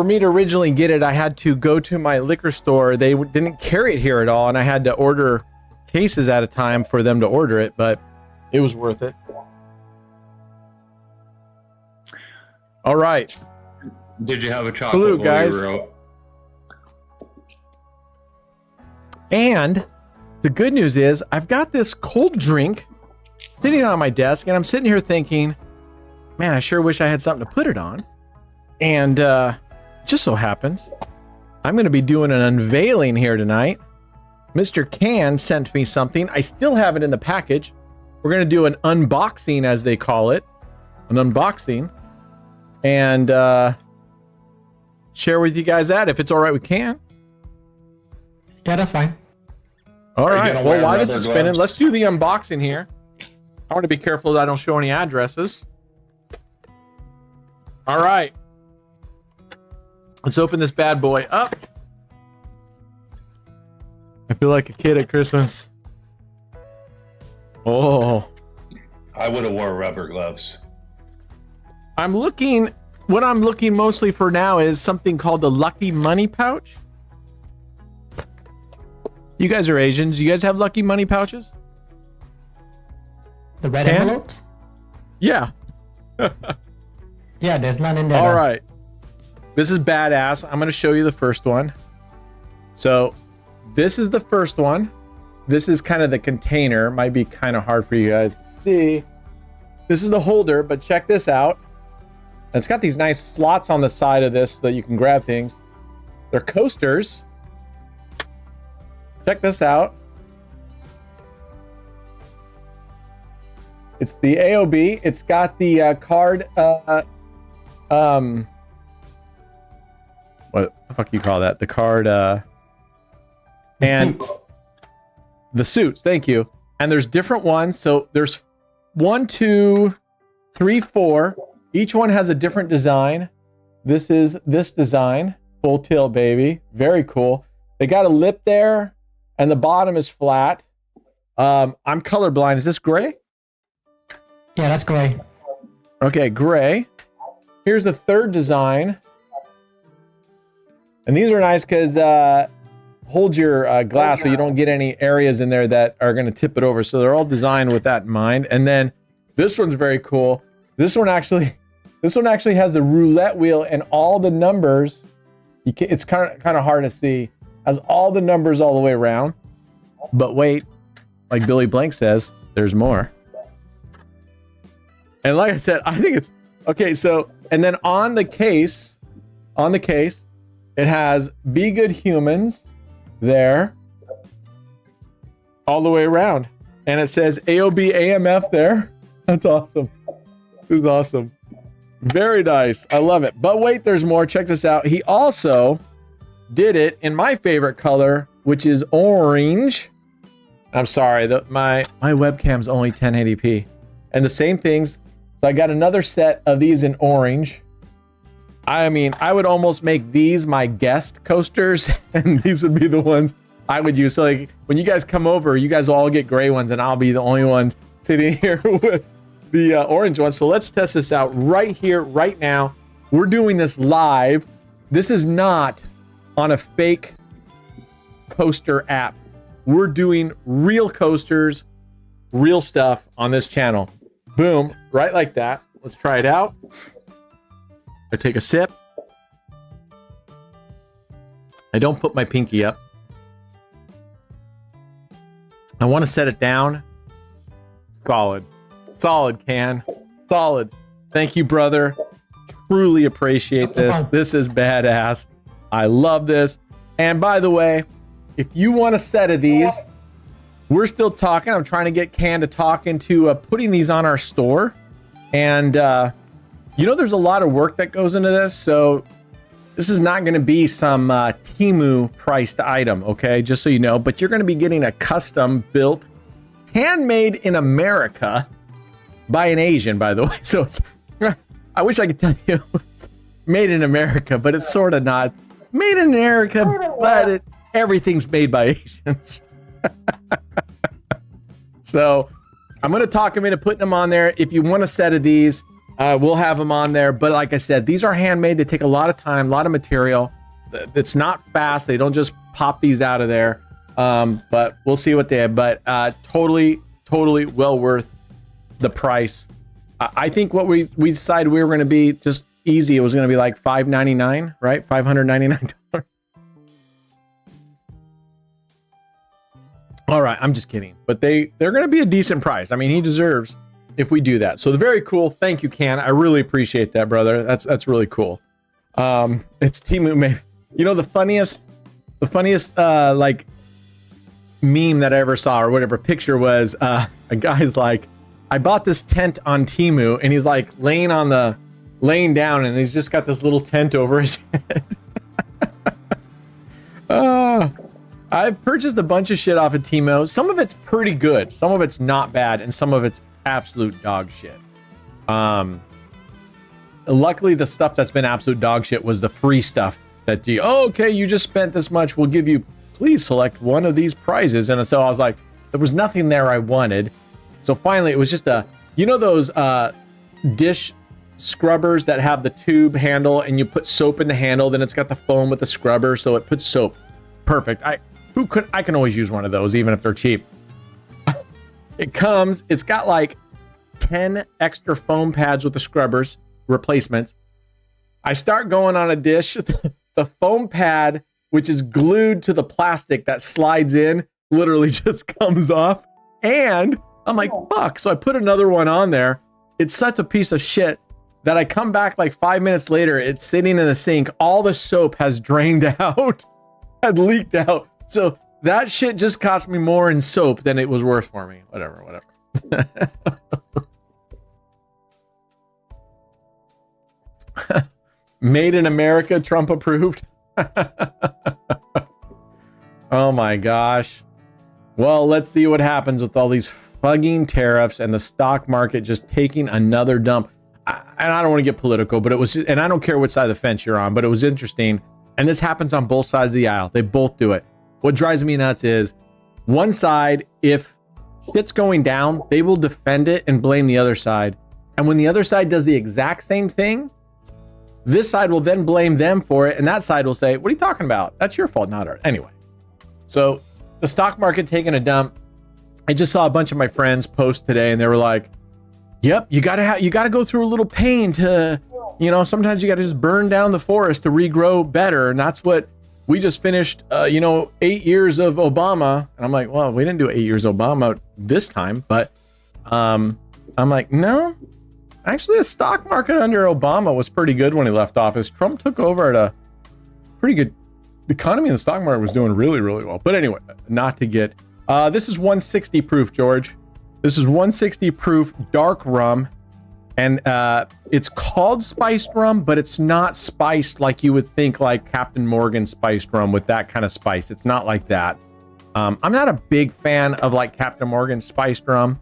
me to originally get it, I had to go to my liquor store. They didn't carry it here at all, and I had to order cases at a time for them to order it, but it was worth it. All right. Did you have a chocolate Salute, while you guys. were out? And the good news is I've got this cold drink sitting on my desk, and I'm sitting here thinking, man, I sure wish I had something to put it on. And just so happens, I'm going to be doing an unveiling here tonight. Mr. Can sent me something. I still have it in the package. We're going to do an unboxing, as they call it. An unboxing. And share with you guys that, if it's all right with Can. Yeah, that's fine. All Are you right. gonna Well, wear while this rubber is spinning, gloves? let's do the unboxing here. I want to be careful that I don't show any addresses. All right. Let's open this bad boy up. I feel like a kid at Christmas. Oh. I would have wore rubber gloves. What I'm looking mostly for now is something called the Lucky Money Pouch. You guys are Asians. You guys have Lucky Money Pouches? The red Can? envelopes? Yeah. Yeah, there's none in there. All though. right. This is badass. I'm going to show you the first one. So this is the first one. This is kind of the container. Might be kind of hard for you guys to see. This is the holder, but check this out. It's got these nice slots on the side of this so that you can grab things. They're coasters. Check this out. It's the AOB. It's got the card what the fuck you call that? The card, and Suits. the suits. Thank you. And there's different ones. So there's 1, 2, 3, 4. Each one has a different design. This is this design, full tilt, baby. Very cool. They got a lip there, and the bottom is flat. I'm colorblind. Is this gray? Yeah, that's gray. Okay, gray. Here's the third design. And these are nice because hold your glass so you don't get any areas in there that are going to tip it over. So they're all designed with that in mind. And then this one's very cool. This one actually has the roulette wheel and all the numbers. It's kind of hard to see. Has all the numbers all the way around. But wait, like Billy Blank says, there's more. And like I said, I think it's okay. So, and then on the case, it has Be Good Humans there all the way around. And it says AOB AMF there. That's awesome. This is awesome. Very nice. I love it. But wait, there's more. Check this out. He also did it in my favorite color, which is orange. I'm sorry, my webcam's only 1080p. And the same things. So I got another set of these in orange. I mean, I would almost make these my guest coasters, and these would be the ones I would use. So like when you guys come over, you guys will all get gray ones, and I'll be the only one sitting here with the orange ones. So let's test this out right here, right now. We're doing this live. This is not on a fake coaster app. We're doing real coasters, real stuff on this channel. Boom, right like that. Let's try it out. I take a sip. I don't put my pinky up. I want to set it down. Solid. Solid, Can. Solid. Thank you, brother. Truly appreciate this. This is badass. I love this. And by the way, if you want a set of these, we're still talking. I'm trying to get Can to talk into putting these on our store. And, there's a lot of work that goes into this. So this is not going to be some Temu priced item, okay? Just so you know. But you're going to be getting a custom built, handmade in America by an Asian, by the way. So it's, I wish I could tell you it's made in America, but it's sort of not made in America, but everything's made by Asians. So I'm going to talk him into putting them on there. If you want a set of these, we'll have them on there. But like I said, these are handmade. They take a lot of time, a lot of material. It's not fast. They don't just pop these out of there. But we'll see what they have. But totally well worth the price. I think what we decided we were going to be just easy. It was going to be like $599, right? $599. All right, I'm just kidding. But they're going to be a decent price. I mean, he deserves if we do that. So the very cool. Thank you, Can. I really appreciate that, brother. That's really cool. It's Temu, maybe. You know, the funniest like meme that I ever saw or whatever picture was a guy's like, I bought this tent on Temu, and he's like laying down, and he's just got this little tent over his head. I've purchased a bunch of shit off of Temu. Some of it's pretty good, some of it's not bad, and some of it's absolute dog shit. Luckily, the stuff that's been absolute dog shit was the free stuff that okay, you just spent this much, we'll give you, please select one of these prizes. And so I was like, there was nothing there I wanted. So finally, it was just those dish scrubbers that have the tube handle, and you put soap in the handle, then it's got the foam with the scrubber, so it puts soap. Perfect. I can always use one of those, even if they're cheap. It's got like 10 extra foam pads with the scrubbers, replacements. I start going on a dish. The foam pad, which is glued to the plastic that slides in, literally just comes off. And I'm like, fuck. So I put another one on there. It's such a piece of shit that I come back like 5 minutes later. It's sitting in the sink. All the soap has drained out, had leaked out. So that shit just cost me more in soap than it was worth for me. Whatever. Made in America, Trump approved. Oh my gosh. Well, let's see what happens with all these fucking tariffs and the stock market just taking another dump. And I don't want to get political, but it was, and I don't care which side of the fence you're on, but it was interesting. And this happens on both sides of the aisle. They both do it. What drives me nuts is one side, if shit's going down, they will defend it and blame the other side. And when the other side does the exact same thing, this side will then blame them for it. And that side will say, what are you talking about? That's your fault, not ours. Anyway, so the stock market taking a dump. I just saw a bunch of my friends post today and they were like, yep, you gotta go through a little pain to, sometimes you gotta just burn down the forest to regrow better. And that's what we just finished, 8 years of Obama. And I'm like, well, we didn't do 8 years of Obama this time, but I'm like, no, actually the stock market under Obama was pretty good when he left office. Trump took over at a pretty good, the economy and the stock market was doing really, really well. But anyway, not to get, this is 160 proof, George. This is 160 proof dark rum, and it's called spiced rum, but it's not spiced like you would think, like Captain Morgan spiced rum with that kind of spice. It's not like that. I'm not a big fan of like Captain Morgan spiced rum.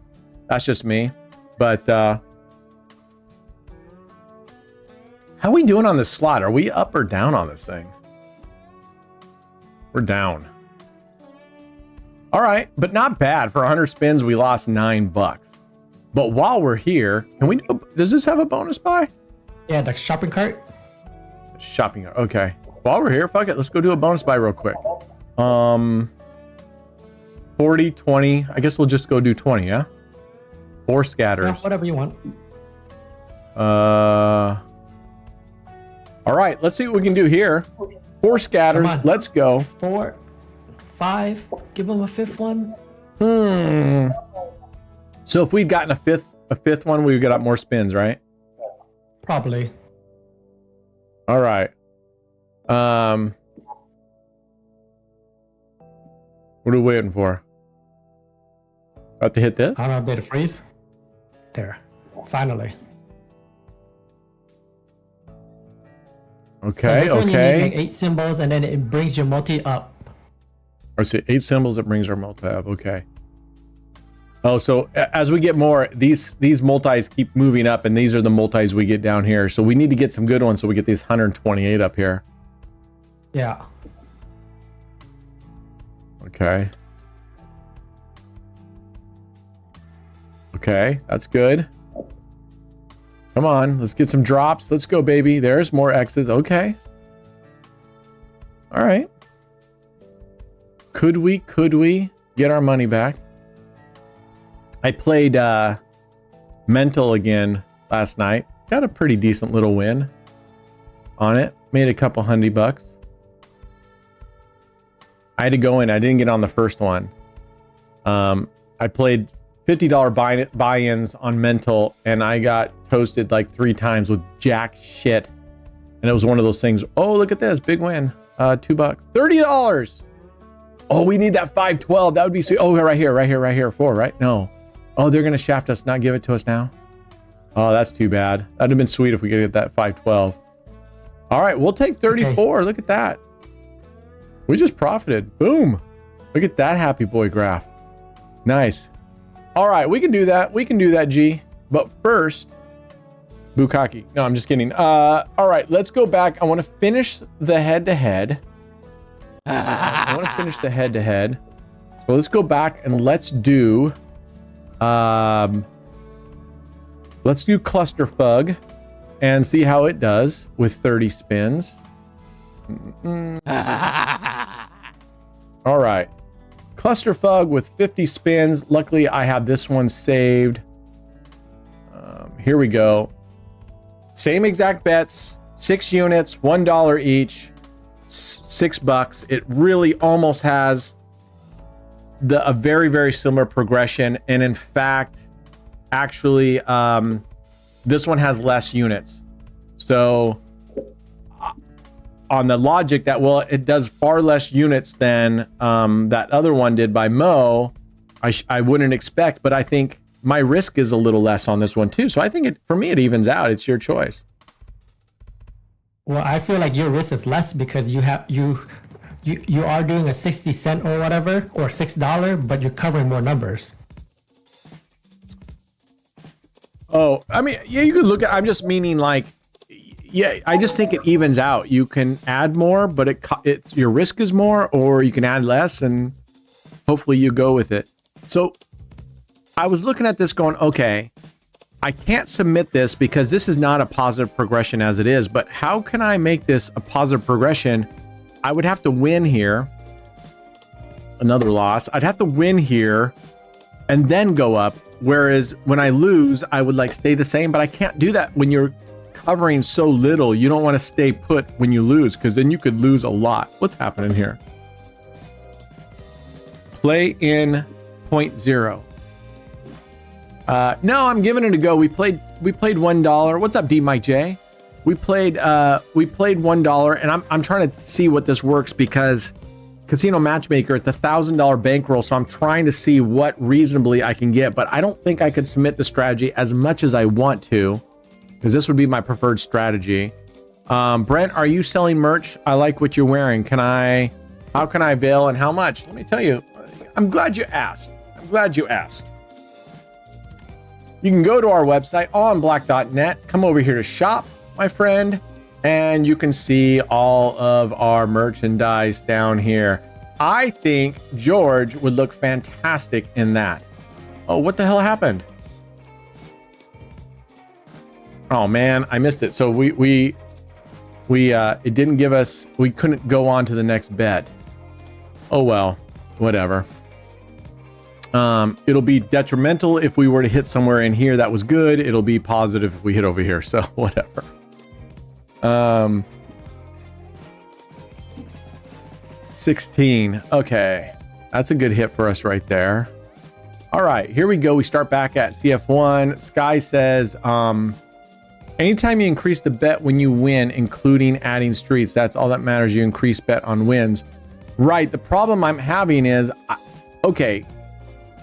That's just me. But how are we doing on this slot? Are we up or down on this thing? We're down. All right, but not bad. For 100 spins, we lost $9. But while we're here, can we do does this have a bonus buy? Yeah, the shopping cart. Shopping cart. Okay. While we're here, fuck it. Let's go do a bonus buy real quick. 40, 20. I guess we'll just go do 20, yeah? 4 scatters. Yeah, whatever you want. All right, let's see what we can do here. 4 scatters. Let's go. 4, 5. Give them a 5th one. So if we'd gotten a fifth one, we would get up more spins, right? Probably. All right. What are we waiting for? About to hit this? I don't know, a bit of freeze. There. Finally. Okay, so this one you okay. need like 8 symbols and then it brings your multi up. I see 8 symbols, it brings our multi up. Okay. Oh, so as we get more, these multis keep moving up, and these are the multis we get down here. So we need to get some good ones so we get these 128 up here. Yeah. Okay. Okay, that's good. Come on, let's get some drops. Let's go, baby. There's more X's. Okay. All right. Could we get our money back? I played Mental again last night. Got a pretty decent little win on it. Made a couple $100. I had to go in. I didn't get on the first one. I played $50 buy-ins on Mental, and I got toasted like 3 times with jack shit. And it was one of those things. Oh, look at this. Big win. $2. $30. Oh, we need that 512. That would be sweet. Oh, right here. 4, right? No. Oh, they're going to shaft us, not give it to us now. Oh, that's too bad. That'd have been sweet if we could get that 512. All right, we'll take 34. Okay. Look at that. We just profited. Boom. Look at that happy boy graph. Nice. All right, we can do that. We can do that, G. But first, Bukaki. No, I'm just kidding. All right, let's go back. I want to finish the head-to-head. I want to finish the head-to-head. So let's go back and let's do Clusterfug and see how it does with 30 spins. All right. Clusterfug with 50 spins. Luckily, I have this one saved. Here we go. Same exact bets. 6 units, $1 each, $6. It really almost has a very, very similar progression. And in fact, actually, this one has less units. So on the logic that, well, it does far less units than that other one did by Mo, I wouldn't expect, but I think my risk is a little less on this one too. So I think for me, it evens out. It's your choice. Well, I feel like your risk is less because you are doing a 60 cent or whatever, or $6, but you're covering more numbers. Oh, I mean, yeah, you could look at. I'm just meaning like, yeah, I just think it evens out. You can add more, but it's your risk is more, or you can add less, and hopefully you go with it. So I was looking at this going, okay, I can't submit this because this is not a positive progression as it is, but how can I make this a positive progression? I would have to win here. Another loss. I'd have to win here and then go up. Whereas when I lose, I would like stay the same, but I can't do that when you're covering so little. You don't want to stay put when you lose because then you could lose a lot. What's happening here? Play in 0.0. No, I'm giving it a go. We played $1. What's up, D Mike J? We played $1, and I'm trying to see what this works because Casino Matchmaker, it's $1,000 bankroll, so I'm trying to see what reasonably I can get, but I don't think I could submit the strategy as much as I want to, because this would be my preferred strategy. Brent, are you selling merch? I like what you're wearing. How can I avail and how much? Let me tell you, I'm glad you asked. You can go to our website onblack.net, come over here to shop, my friend, and you can see all of our merchandise down here. I think George would look fantastic in that. Oh, what the hell happened? Oh man, I missed it. So we it didn't give us, we couldn't go on to the next bet. Oh well, whatever. It'll be detrimental if we were to hit somewhere in here that was good. It'll be positive if we hit over here. So whatever. 16. Okay. That's a good hit for us right there. All right, here we go. We start back at CF1. Sky says, anytime you increase the bet when you win, including adding streets, that's all that matters. You increase bet on wins. Right. The problem I'm having is, okay,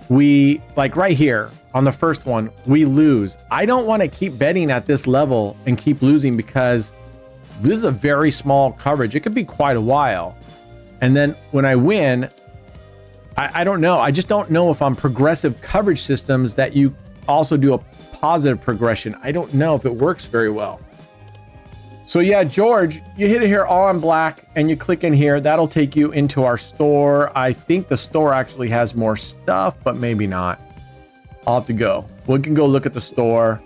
we like right here on the first one, we lose. I don't want to keep betting at this level and keep losing because this is a very small coverage. It could be quite a while. And then when I win, I don't know. I just don't know if on progressive coverage systems that you also do a positive progression. I don't know if it works very well. So yeah, George, you hit it here all on black and you click in here. That'll take you into our store. I think the store actually has more stuff, but maybe not. I'll have to go. We can go look at the store.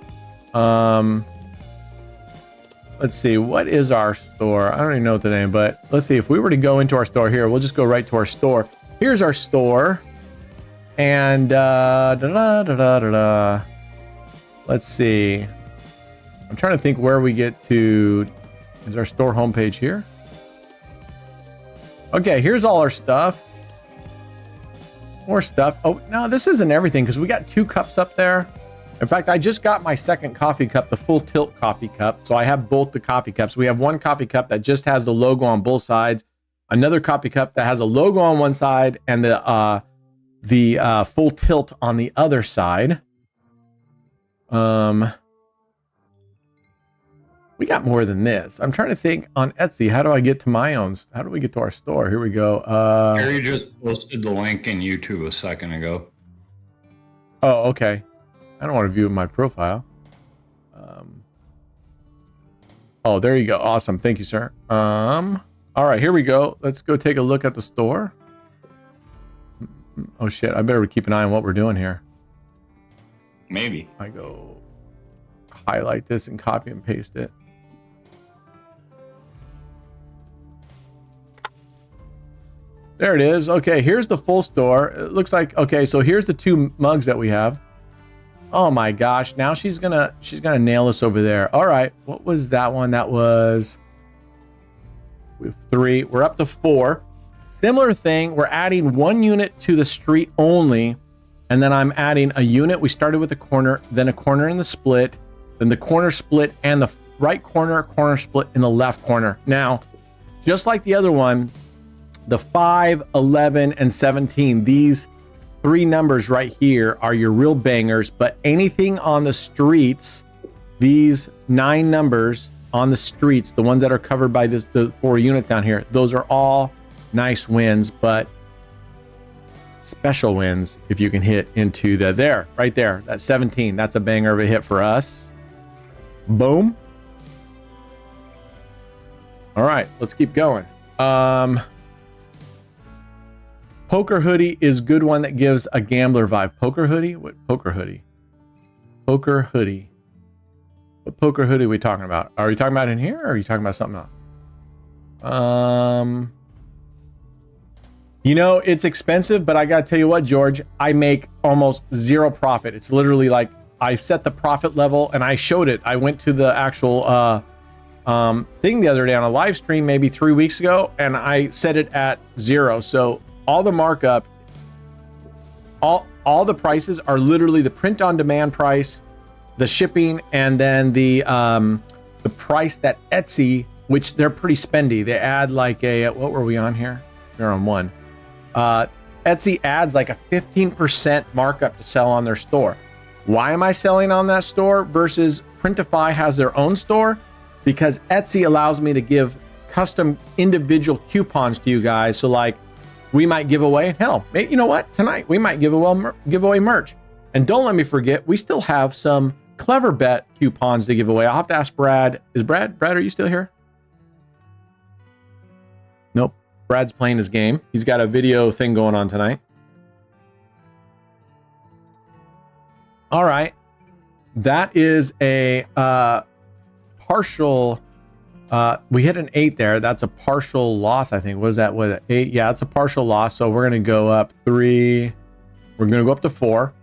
Let's see, what is our store? I don't even know the name, but let's see. If we were to go into our store here, we'll just go right to our store. Here's our store. And let's see. I'm trying to think where we get to. Is our store homepage here? Okay, here's all our stuff. More stuff. Oh, no, this isn't everything because we got 2 cups up there. In fact, I just got my second coffee cup, the full tilt coffee cup. So I have both the coffee cups. We have one coffee cup that just has the logo on both sides. Another coffee cup that has a logo on one side and the full tilt on the other side. We got more than this. I'm trying to think on Etsy. How do I get to my own? How do we get to our store? Here we go. Harry just posted the link in YouTube a second ago. Oh, okay. I don't want to view my profile. Oh, there you go. Awesome. Thank you, sir. All right, here we go. Let's go take a look at the store. Oh shit, I better keep an eye on what we're doing here. Maybe. I go highlight this and copy and paste it. There it is. Okay, here's the full store. It looks like, okay, so here's the 2 mugs that we have. Oh my gosh, now she's gonna nail us over there. All right, what was that one? That was, we have 3. We're up to 4. Similar thing, we're adding 1 unit to the street only, and then I'm adding a unit. We started with a corner, then a corner in the split, then the corner split and the right corner split in the left corner. Now, just like the other one, the 5, 11, and 17, these 3 numbers right here are your real bangers, but anything on the streets, these 9 numbers on the streets, the ones that are covered by the 4 units down here, those are all nice wins, but special wins if you can hit into the right there, that 17. That's a banger of a hit for us. Boom. All right, let's keep going. Poker hoodie is good one that gives a gambler vibe. Poker hoodie? What poker hoodie? Poker hoodie. What poker hoodie are we talking about? Are we talking about in here or are you talking about something else? You know, it's expensive, but I gotta tell you what, George, I make almost zero profit. It's literally like I set the profit level and I showed it. I went to the actual thing the other day on a live stream maybe 3 weeks ago, and I set it at 0. So all the markup, all the prices are literally the print on demand price, the shipping, and then the price that Etsy, which they're pretty spendy. They add like a, what were we on here? We're on 1. Etsy adds like a 15% markup to sell on their store. Why am I selling on that store versus Printify has their own store? Because Etsy allows me to give custom individual coupons to you guys. So like we might give away, hell, maybe, you know what? Tonight we might give away merch. And don't let me forget, we still have some Clever Bet coupons to give away. I'll have to ask Brad. Brad, are you still here? Nope. Brad's playing his game. He's got a video thing going on tonight. All right. That is a partial. We hit an 8 there. That's a partial loss, I think. What is that? What, 8? Yeah, it's a partial loss. So we're going to go up 3. We're going to go up to 4.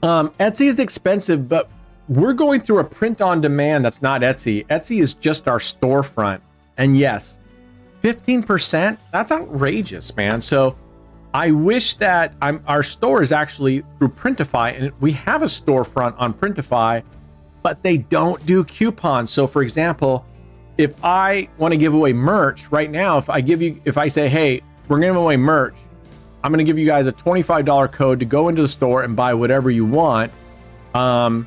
Etsy is expensive, but we're going through a print on demand that's not Etsy. Etsy is just our storefront. And yes, 15%, that's outrageous, man. So I wish that our store is actually through Printify, and we have a storefront on Printify, but they don't do coupons. So for example, if I want to give away merch right now, if I say, hey, we're giving away merch, I'm going to give you guys a $25 code to go into the store and buy whatever you want. I'd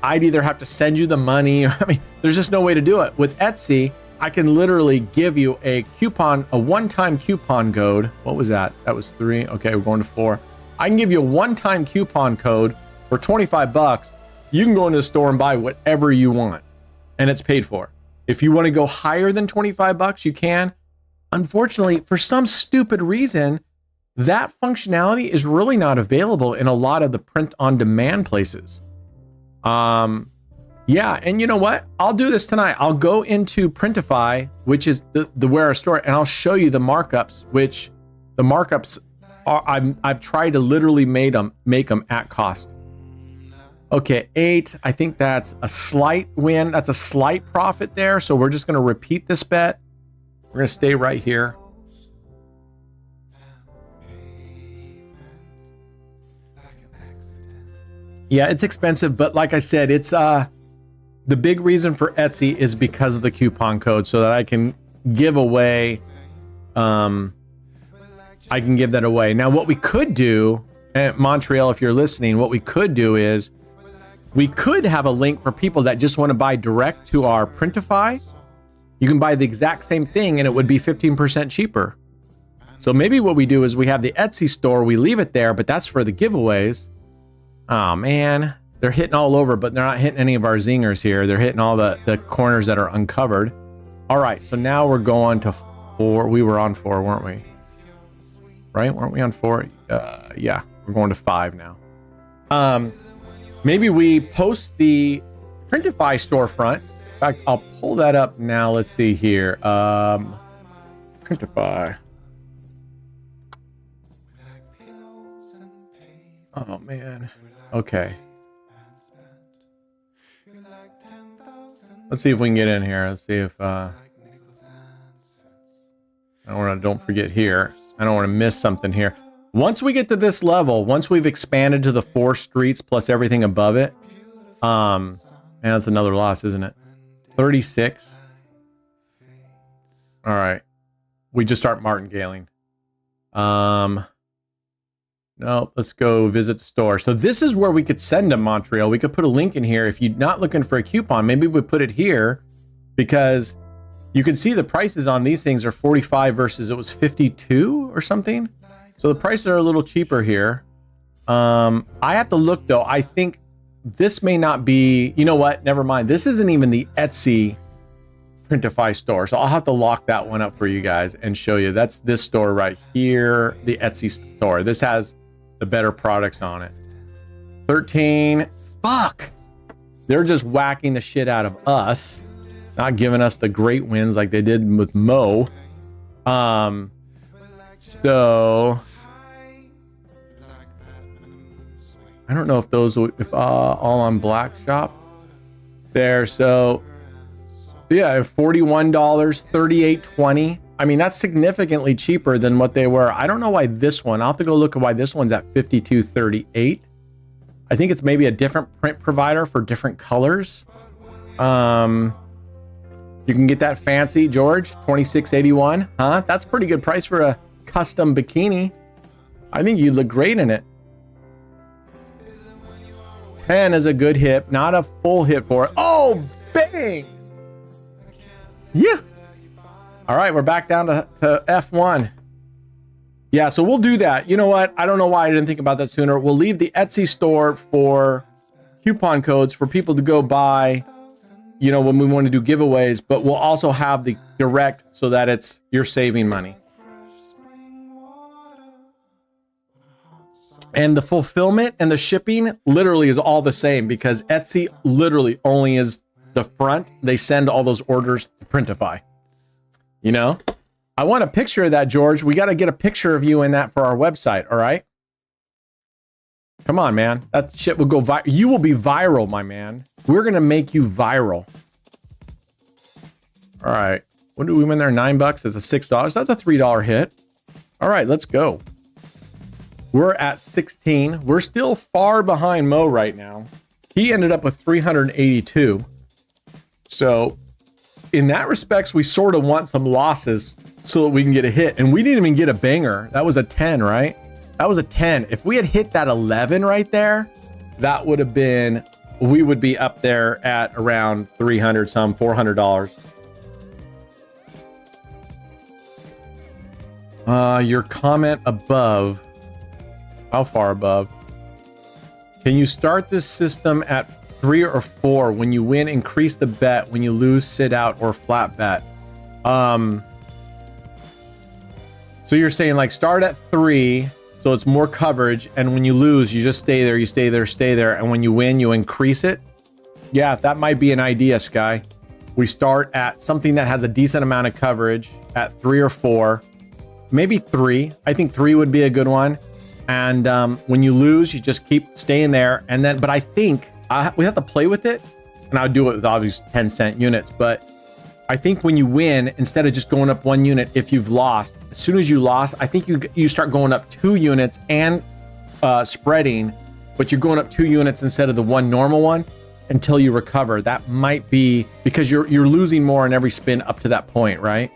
either have to send you the money, or, I mean, there's just no way to do it. With Etsy, I can literally give you a coupon, a one-time coupon code. What was that? That was 3. Okay, we're going to 4. I can give you a one-time coupon code for $25. You can go into the store and buy whatever you want, and it's paid for. If you want to go higher than $25, you can. Unfortunately, for some stupid reason, that functionality is really not available in a lot of the print-on-demand places. Yeah, and you know what? I'll do this tonight. I'll go into Printify, which is the where our store, and I'll show you the markups, which the markups are, I've tried to literally make them at cost. Okay, 8. I think that's a slight win. That's a slight profit there. So we're just going to repeat this bet. We're going to stay right here. Yeah, it's expensive, but like I said, it's the big reason for Etsy is because of the coupon code, so that I can give away. I can give that away. Now, what we could do at Montreal, if you're listening, what we could do is we could have a link for people that just want to buy direct to our Printify. You can buy the exact same thing and it would be 15% cheaper. So maybe what we do is we have the Etsy store, we leave it there, but that's for the giveaways. Oh man, they're hitting all over, but they're not hitting any of our zingers here. They're hitting all the corners that are uncovered. All right, so now we're going to 4. We were on 4, weren't we? Right, weren't we on 4? Yeah, we're going to 5 now. Maybe we post the Printify storefront. In fact, I'll pull that up now. Let's see here. Printify. Oh man. Okay. Let's see if we can get in here. Let's see if don't forget here. I don't want to miss something here. Once we get to this level, once we've expanded to the 4 streets plus everything above it, and that's another loss, isn't it? 36. All right. We just start martingaling. No, let's go visit store. So this is where we could send them Montreal. We could put a link in here. If you're not looking for a coupon, maybe we put it here because you can see the prices on these things are 45 versus it was 52 or something. So the prices are a little cheaper here. I have to look though. I think this may not be, you know what? Never mind. This isn't even the Etsy Printify store. So I'll have to lock that one up for you guys and show you. That's this store right here, the Etsy store. This has the better products on it. 13. Fuck. They're just whacking the shit out of us. Not giving us the great wins like they did with Mo. So I don't know if those if all on Black Shop there. So yeah, $41, $38.20. I mean, that's significantly cheaper than what they were. I don't know why this one. I'll have to go look at why this one's at $52.38. I think it's maybe a different print provider for different colors. You can get that fancy, George, $26.81. Huh? That's a pretty good price for a custom bikini. I think you look great in it. 10 is a good hit, not a full hit for it. Oh, bang! Yeah. All right, we're back down to F1. Yeah, so we'll do that. You know what? I don't know why I didn't think about that sooner. We'll leave the Etsy store for coupon codes for people to go buy, you know, when we want to do giveaways, but we'll also have the direct so that you're saving money. And the fulfillment and the shipping literally is all the same because Etsy literally only is the front. They send all those orders to Printify. You know? I want a picture of that, George. We got to get a picture of you in that for our website, all right? Come on, man. That shit will go viral. You will be viral, my man. We're going to make you viral. All right. What do we win there? $9. It's a $6. That's a $3 hit. All right, let's go. We're at 16. We're still far behind Mo right now. He ended up with 382. So in that respects, we sort of want some losses so that we can get a hit. And we didn't even get a banger. That was a 10, right? That was a 10. If we had hit that 11 right there, that would have been, we would be up there at around 300 some, $400. Your comment above, how far above? Can you start this system at 3 or 4? When you win, increase the bet. When you lose, sit out or flat bet. So you're saying like start at 3, so it's more coverage, and when you lose, you just stay there, you stay there, stay there, and when you win, you increase it. Yeah, that might be an idea, Sky. We start at something that has a decent amount of coverage at 3 or 4, maybe 3. I think 3 would be a good one. And when you lose, you just keep staying there. And then, but I think we have to play with it, and I would do it with obviously 10-cent units. But I think when you win, instead of just going up 1 unit, if you've lost, as soon as you lost, I think you start going up 2 units and spreading, but you're going up 2 units instead of the 1 normal one until you recover. That might be because you're losing more in every spin up to that point, right?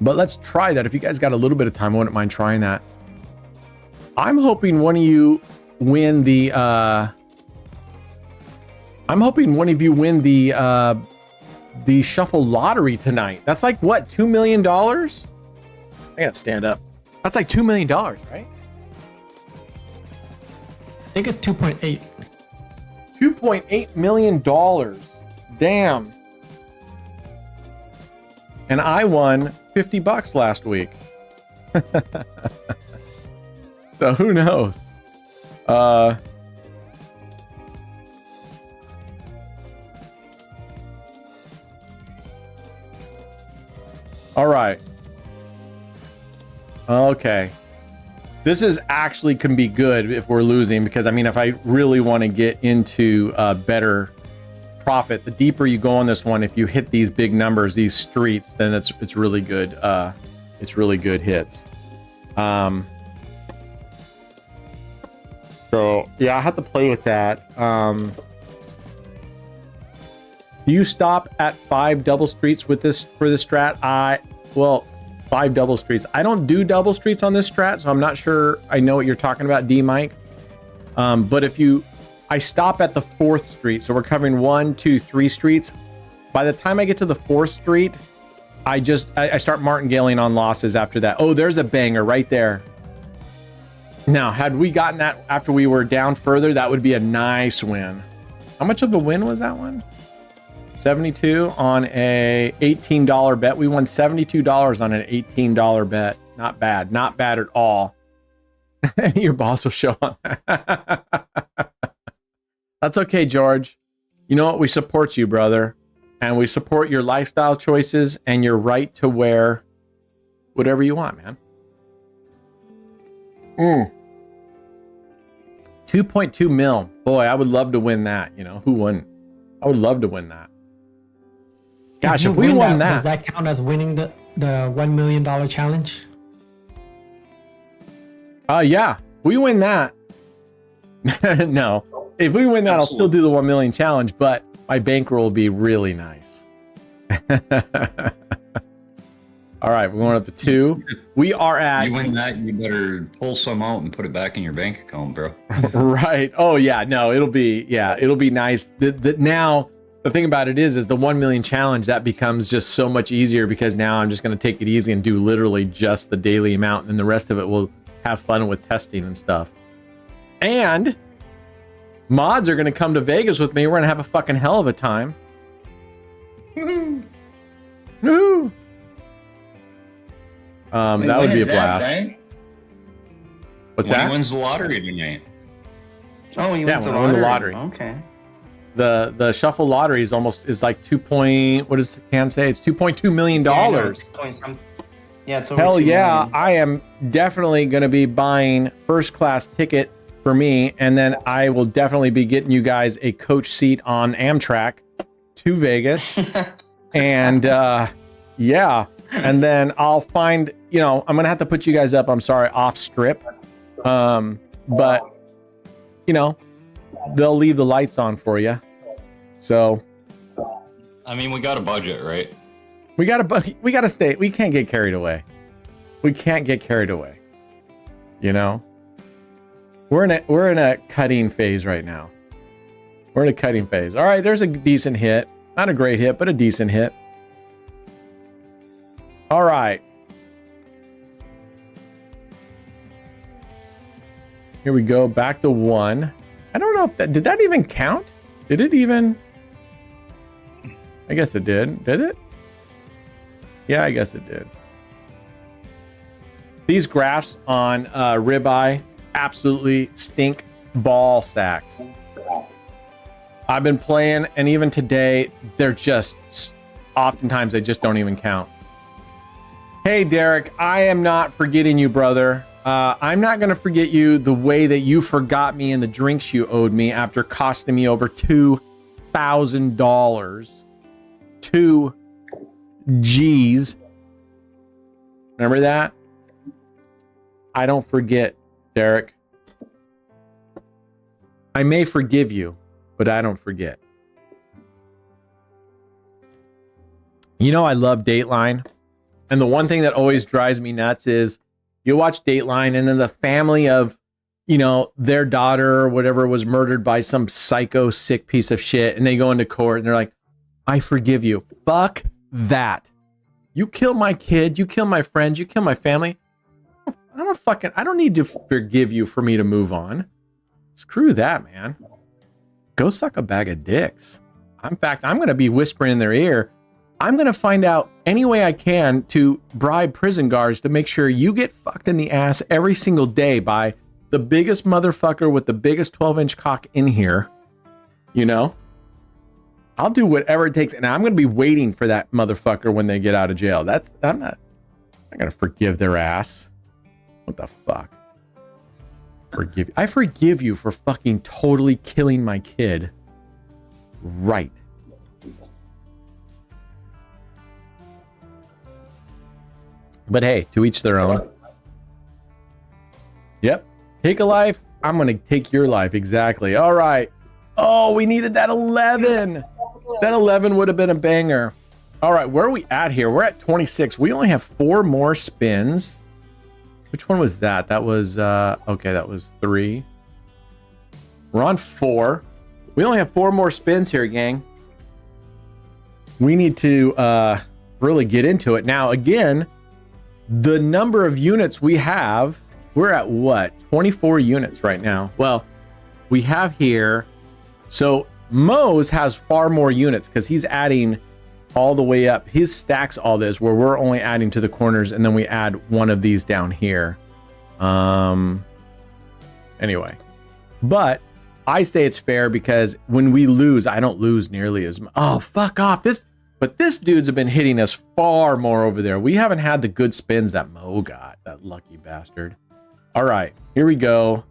But let's try that. If you guys got a little bit of time, I wouldn't mind trying that. I'm hoping one of you win the shuffle lottery tonight. That's like what, $2 million? I gotta stand up. That's like $2 million, right? I think it's 2.8. $2.8 million. Damn. And I won $50 last week. So who knows? All right. Okay. This is actually can be good if we're losing, because I mean, if I really want to get into better profit, the deeper you go on this one, if you hit these big numbers, these streets, then it's really good. It's really good hits. So yeah, I have to play with that. Do you stop at 5 double streets with this for this strat? Well, 5 double streets. I don't do double streets on this strat, so I'm not sure I know what you're talking about, D Mike. But I stop at the 4th street, so we're covering 1, 2, 3 streets. By the time I get to the 4th street, I start martingaling on losses after that. Oh, there's a banger right there. Now, had we gotten that after we were down further, that would be a nice win. How much of a win was that one? 72 on a $18 bet. We won $72 on an $18 bet. Not bad. Not bad at all. Your boss will show on that. That's okay, George. You know what? We support you, brother. And we support your lifestyle choices and your right to wear whatever you want, man. 2.2 mil. Boy, I would love to win that. You know, who wouldn't? I would love to win that. Gosh, if we won that. Does that count as winning the $1 million challenge? Yeah. We win that. No. If we win that, I'll still do the 1 million challenge, but my bankroll will be really nice. All right, we're going up to 2. We are at... You win that, you better pull some out and put it back in your bank account, bro. Right. Oh, yeah. No, it'll be nice. Now, the thing about it is the 1 million challenge, that becomes just so much easier because now I'm just going to take it easy and do literally just the daily amount, and the rest of it will have fun with testing and stuff. And mods are going to come to Vegas with me. We're going to have a fucking hell of a time. Woo! That would be a blast. Right? What's When that? he wins the lottery tonight. Oh, he wins when the I win the lottery. lottery. Okay. The shuffle lottery is like 2 point. What does the can say? It's $2.2 million. Yeah, it's over Hell 2 yeah! million. I am definitely going to be buying first class ticket for me, and then I will definitely be getting you guys a coach seat on Amtrak to Vegas, and yeah, and then I'll find. You know, I'm gonna have to put you guys up. I'm sorry, off strip, but you know, they'll leave the lights on for you. So, I mean, we got a budget, right? we gotta stay. We can't get carried away. We can't get carried away. You know, we're in a cutting phase right now. We're in a cutting phase. All right, there's a decent hit. Not a great hit, but a decent hit. All right. Here we go. Back to 1. I don't know if did that even count? Did it even? I guess it did. Did it? Yeah, I guess it did. These graphs on ribeye absolutely stink ball sacks. I've been playing, and even today, they're just oftentimes they just don't even count. Hey, Derek, I am not forgetting you, brother. I'm not going to forget you the way that you forgot me and the drinks you owed me after costing me over $2,000. 2 G's. Remember that? I don't forget, Derek. I may forgive you, but I don't forget. You know, I love Dateline. And the one thing that always drives me nuts is you watch Dateline and then the family of, you know, their daughter or whatever was murdered by some psycho sick piece of shit. And they go into court and they're like, I forgive you. Fuck that. You kill my kid. You kill my friends. You kill my family. I don't need to forgive you for me to move on. Screw that, man. Go suck a bag of dicks. In fact, I'm going to be whispering in their ear. I'm going to find out any way I can to bribe prison guards to make sure you get fucked in the ass every single day by the biggest motherfucker with the biggest 12-inch cock in here. You know? I'll do whatever it takes. And I'm going to be waiting for that motherfucker when they get out of jail. I'm not going to forgive their ass. What the fuck? I forgive you for fucking totally killing my kid. Right. But hey, to each their own. Yep. Take a life. I'm going to take your life. Exactly. All right. Oh, we needed that 11. That 11 would have been a banger. All right, where are we at here? We're at 26. We only have 4 more spins. Which one was that? That was, okay, that was 3. We're on 4. We only have 4 more spins here, gang. We need to really get into it. Now, again, the number of units we have, we're at what? 24 units right now. Well, we have here, so Moe's has far more units because he's adding all the way up. His stacks all this, where we're only adding to the corners, and then we add one of these down here. Anyway, but I say it's fair because when we lose, I don't lose nearly as much. Oh, fuck off. But this dude's have been hitting us far more over there. We haven't had the good spins that Mo got, that lucky bastard. All right, here we go.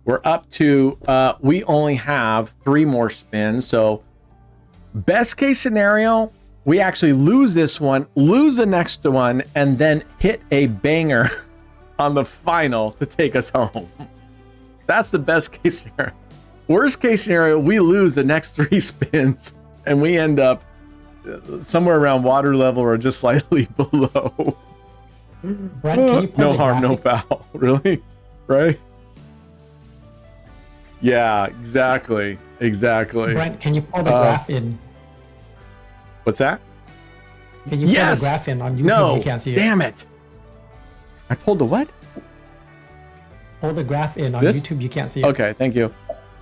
We're up to, we only have 3 more spins. So best case scenario, we actually lose this one, lose the next one, and then hit a banger on the final to take us home. That's the best case scenario. Worst case scenario, we lose the next 3 spins and we end up somewhere around water level or just slightly below. Brent, can you pull No the harm, no graphic? foul. Really? Right? Yeah, exactly. Brent, can you pull the graph in? What's that? Can you pull the graph in on YouTube? No. You can't see it. Damn it. I pulled the what? Pull the graph in on This? YouTube. You can't see it. Okay, thank you.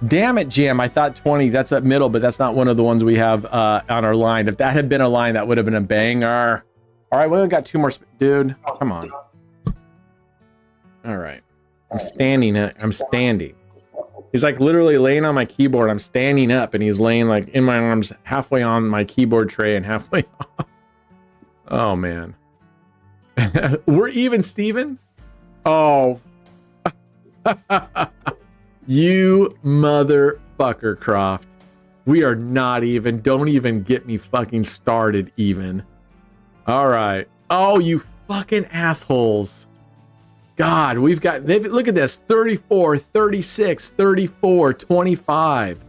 Damn it, Jam. I thought 20. That's at middle, but that's not one of the ones we have on our line. If that had been a line, that would have been a banger. All right, we only got 2 more. Dude, come on. All right. I'm standing. He's like literally laying on my keyboard. I'm standing up and he's laying like in my arms halfway on my keyboard tray and halfway off. Oh, man. We're even, Steven? Oh. You motherfucker, Croft. We are not even. Don't even get me fucking started even. All right. Oh, you fucking assholes. God, we've got, look at this. 34, 36, 34, 25.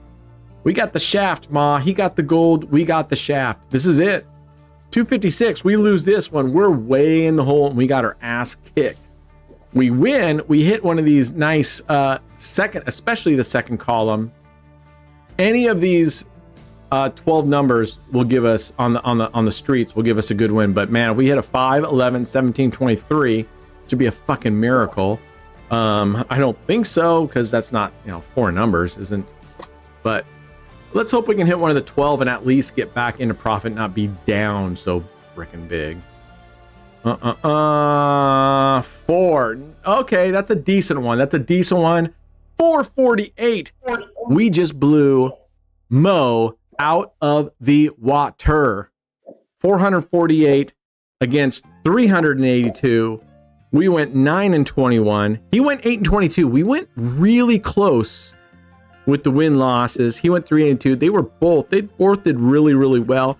We got the shaft, Ma. He got the gold. We got the shaft. This is it. 256. We lose this one. We're way in the hole and we got our ass kicked. We win, we hit one of these nice second, especially the second column. Any of these 12 numbers will give us on the streets will give us a good win. But man, if we hit a 5, 11, 17, 23, it should be a fucking miracle. I don't think so because that's not 4 numbers, isn't. But let's hope we can hit one of the 12 and at least get back into profit, not be down so freaking big. 4. Okay, that's a decent one. 448. We just blew Mo out of the water. 448 against 382. We went 9 and 21. He went 8 and 22. We went really close with the win losses. He went 3 and 2. They both did really, really well,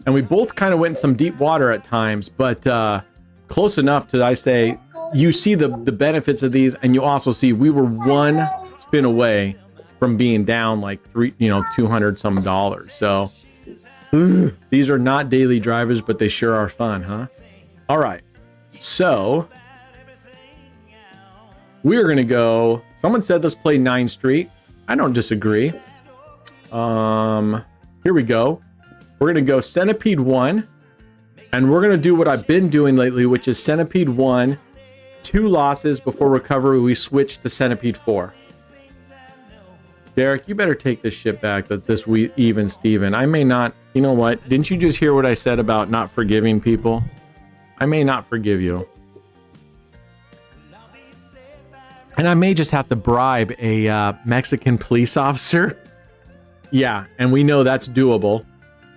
and we both kind of went in some deep water at times, but close enough to, I say, you see the benefits of these, and you also see we were 1 spin away from being down like $200 some. So these are not daily drivers, but they sure are fun, huh? All right, so we're gonna go. Someone said let's play 9th Street. I don't disagree. Here we go. We're going to go Centipede 1, and we're going to do what I've been doing lately, which is Centipede 1, 2 losses before recovery. We switch to Centipede 4. Derek, you better take this shit back that this even Steven. I may not, you know what? Didn't you just hear what I said about not forgiving people? I may not forgive you. And I may just have to bribe a Mexican police officer. Yeah, and we know that's doable.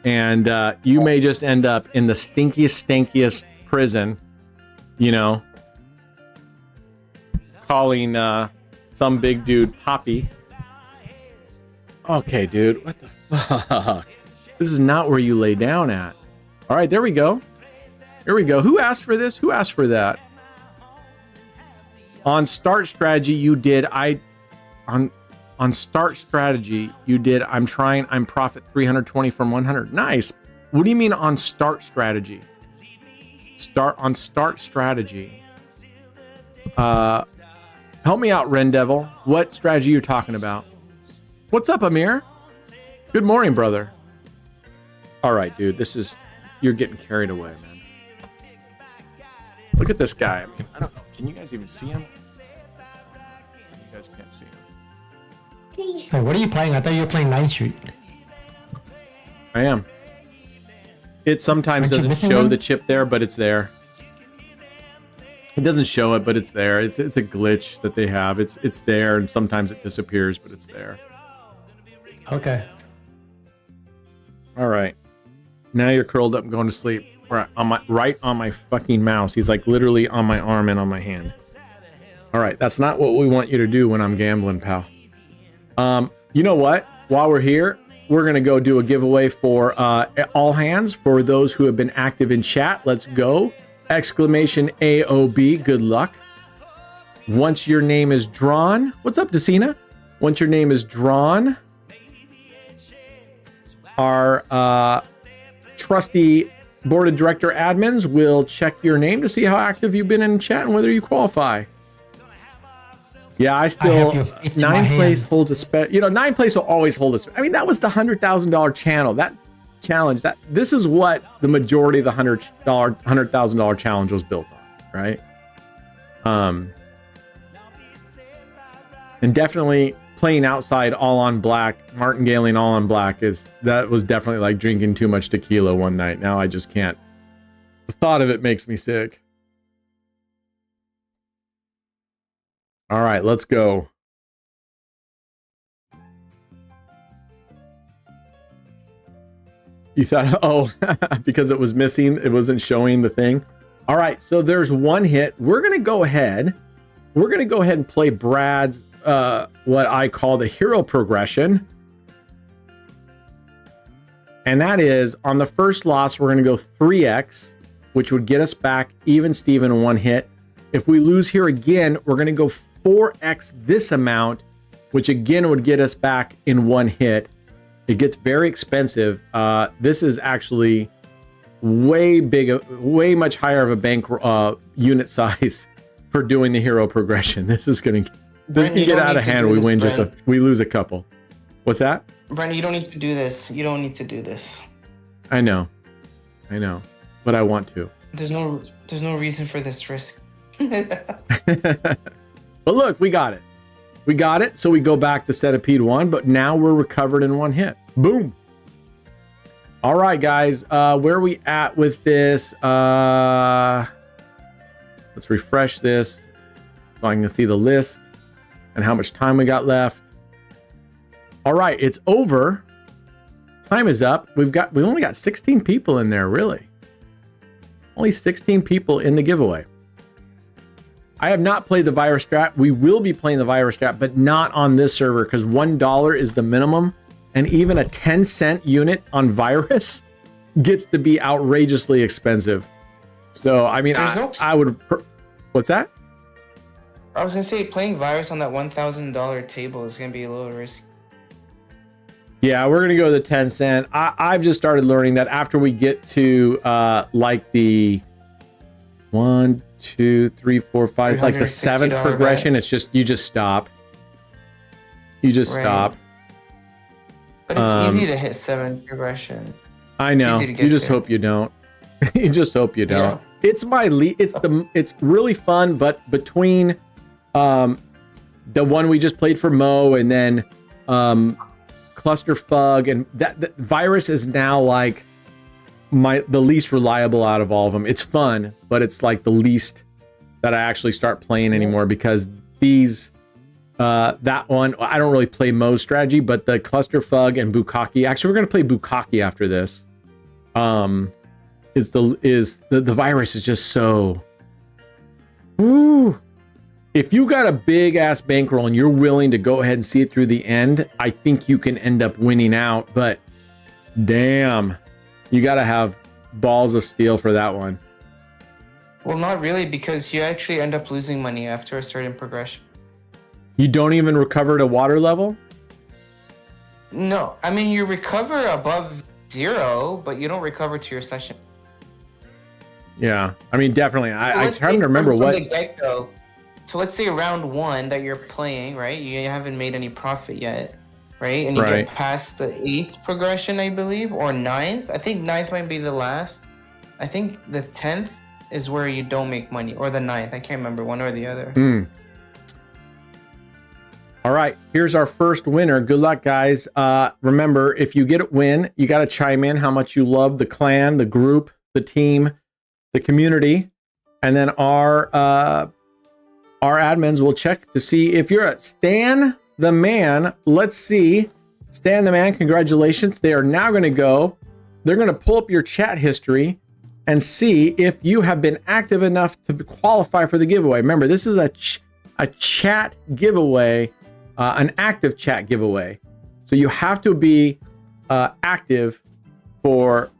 And you may just end up in the stinkiest prison, calling some big dude Poppy. Okay, dude, what the fuck? This is not where you lay down at. All right, there we go. Here we go. Who asked for this? Who asked for that? On start strategy, you did. On start strategy, you did. I'm profit 320 from 100. Nice. What do you mean on start strategy? Start strategy. Help me out, Ren Devil. What strategy you're talking about? What's up, Amir? Good morning, brother. All right, dude. You're getting carried away, man. Look at this guy. I mean, I don't know. Can you guys even see him? You guys can't see him. So what are you playing? I thought you were playing 9th Street. I am. It sometimes doesn't show the chip there, but it's there. It doesn't show it, but it's there. It's a glitch that they have. It's there, and sometimes it disappears, but it's there. Okay. All right. Now you're curled up and going to sleep. Right on my fucking mouse. He's like literally on my arm and on my hand. All right. That's not what we want you to do when I'm gambling, pal. You know what? While we're here, we're going to go do a giveaway for all hands for those who have been active in chat. Let's go. Exclamation AOB. Good luck. Once your name is drawn. What's up, Decina? Once your name is drawn, our trusty board of director admins will check your name to see how active you've been in chat and whether you qualify. Yeah, I still 9th place holds a 9th place will always hold a I mean, that was the $100,000 channel. That challenge, this is what the majority of the $100,000 challenge was built on, right? And definitely playing outside all on black, martingaling all on black that was definitely like drinking too much tequila one night. Now I just can't. The thought of it makes me sick. All right, let's go. You thought, oh, because it was missing, it wasn't showing the thing. All right, so there's one hit. We're gonna go ahead and play Brad's what I call the hero progression. And that is on the first loss, we're gonna go 3x, which would get us back even Steven in one hit. If we lose here again, we're gonna go 4x this amount, which again would get us back in one hit. It gets very expensive. This is actually way much higher of a bank unit size for doing the hero progression. This can get out of hand. We lose a couple. What's that? Brandon, you don't need to do this. You don't need to do this. I know, but I want to. There's no reason for this risk. But look, we got it. So we go back to Centipede 1, but now we're recovered in one hit. Boom. All right, guys. Where are we at with this? Let's refresh this so I can see the list and how much time we got left. All right, it's over. Time is up. We only got 16 people in there, really. Only 16 people in the giveaway. I have not played the virus strat. We will be playing the virus strat, but not on this server because $1 is the minimum. And even a 10-cent unit on virus gets to be outrageously expensive. So, I mean, I would... What's that? I was going to say, playing virus on that $1,000 table is going to be a little risky. Yeah, we're going to go to the 10 cent. I've just started learning that after we get to like the 1, 2, 3, 4, 5, it's like the 7th progression. Bet. It's you just stop. You just stop. But it's easy to hit 7th progression. I know. You just hope you don't. You just hope you don't. Yeah. It's it's really fun, but between the one we just played for Mo and then Clusterfug and that virus is now like the least reliable out of all of them. It's fun, but it's like the least that I actually start playing anymore because these that one I don't really play Mo's strategy, but the Clusterfug and Bukaki. Actually, we're gonna play Bukaki after this. The virus is just so. Woo. If you got a big ass bankroll and you're willing to go ahead and see it through the end, I think you can end up winning out. But damn, you got to have balls of steel for that one. Well, not really, because you actually end up losing money after a certain progression. You don't even recover to water level? No, I mean you recover above 0, but you don't recover to your session. Yeah, I mean, definitely. I'm Let's trying say to remember from what. the get-go. So let's say round 1 that you're playing, right? You haven't made any profit yet, right? And you Right. get past the 8th progression, I believe, or 9th. I think 9th might be the last. I think the 10th is where you don't make money, or the 9th. I can't remember, one or the other. All right, here's our first winner. Good luck, guys. Remember, if you get a win, you got to chime in how much you love the clan, the group, the team, the community, and then our admins will check to see if you're a Stan the Man. Let's see. Stan the Man, congratulations. They are now going to go. They're going to pull up your chat history and see if you have been active enough to qualify for the giveaway. Remember, this is a chat giveaway, an active chat giveaway. So you have to be active for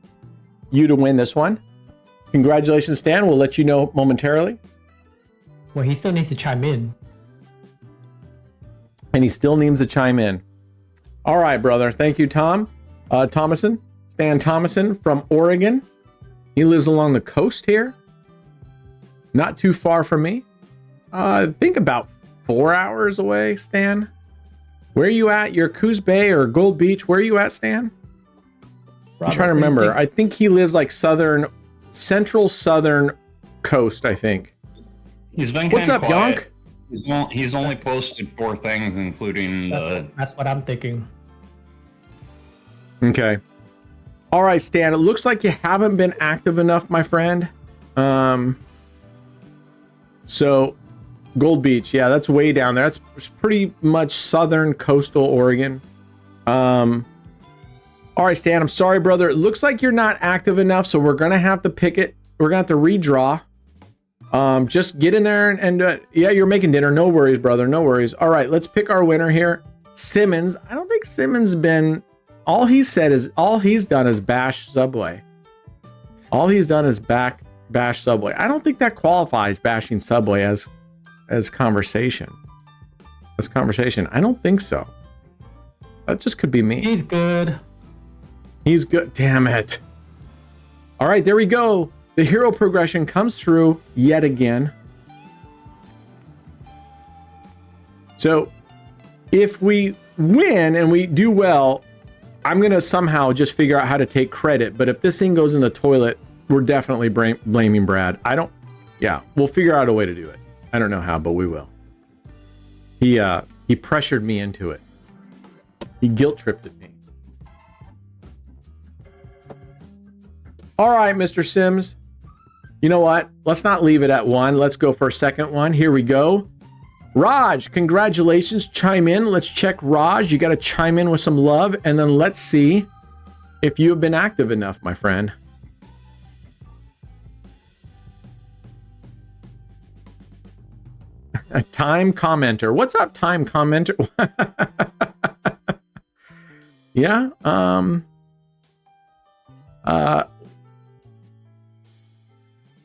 you to win this one. Congratulations, Stan. We'll let you know momentarily. Well, he still needs to chime in. And he still needs to chime in. All right, brother. Thank you, Tom. Thomason, Stan Thomason from Oregon. He lives along the coast here. Not too far from me. I think about 4 hours away, Stan. Where are you at? You're Coos Bay or Gold Beach? Where are you at, Stan? I'm trying to remember. I think he lives like central southern coast, I think. He's been What's up, quiet. Yonk? He's only posted 4 things, including the. That's what I'm thinking. Okay. All right, Stan. It looks like you haven't been active enough, my friend. So, Gold Beach, yeah, that's way down there. That's pretty much southern coastal Oregon. All right, Stan. I'm sorry, brother. It looks like you're not active enough, so we're gonna have to pick it. We're gonna have to redraw. Just get in there and yeah, you're making dinner. No worries, brother. No worries. All right, let's pick our winner here. Simmons. I don't think Simmons been. All he's done is bash Subway. All he's done is bash Subway. I don't think that qualifies bashing Subway as conversation. As conversation. I don't think so. That just could be me. He's good. He's good. Damn it. All right, there we go. The hero progression comes through yet again. So if we win and we do well, I'm going to somehow just figure out how to take credit. But if this thing goes in the toilet, we're definitely blaming Brad. We'll figure out a way to do it. I don't know how, but we will. He pressured me into it. He guilt tripped at me. All right, Mr. Sims. You know what? Let's not leave it at 1. Let's go for a second one. Here we go. Raj, congratulations. Chime in. Let's check Raj. You got to chime in with some love, and then let's see if you have been active enough, my friend. A time commenter. What's up, time commenter? Yeah.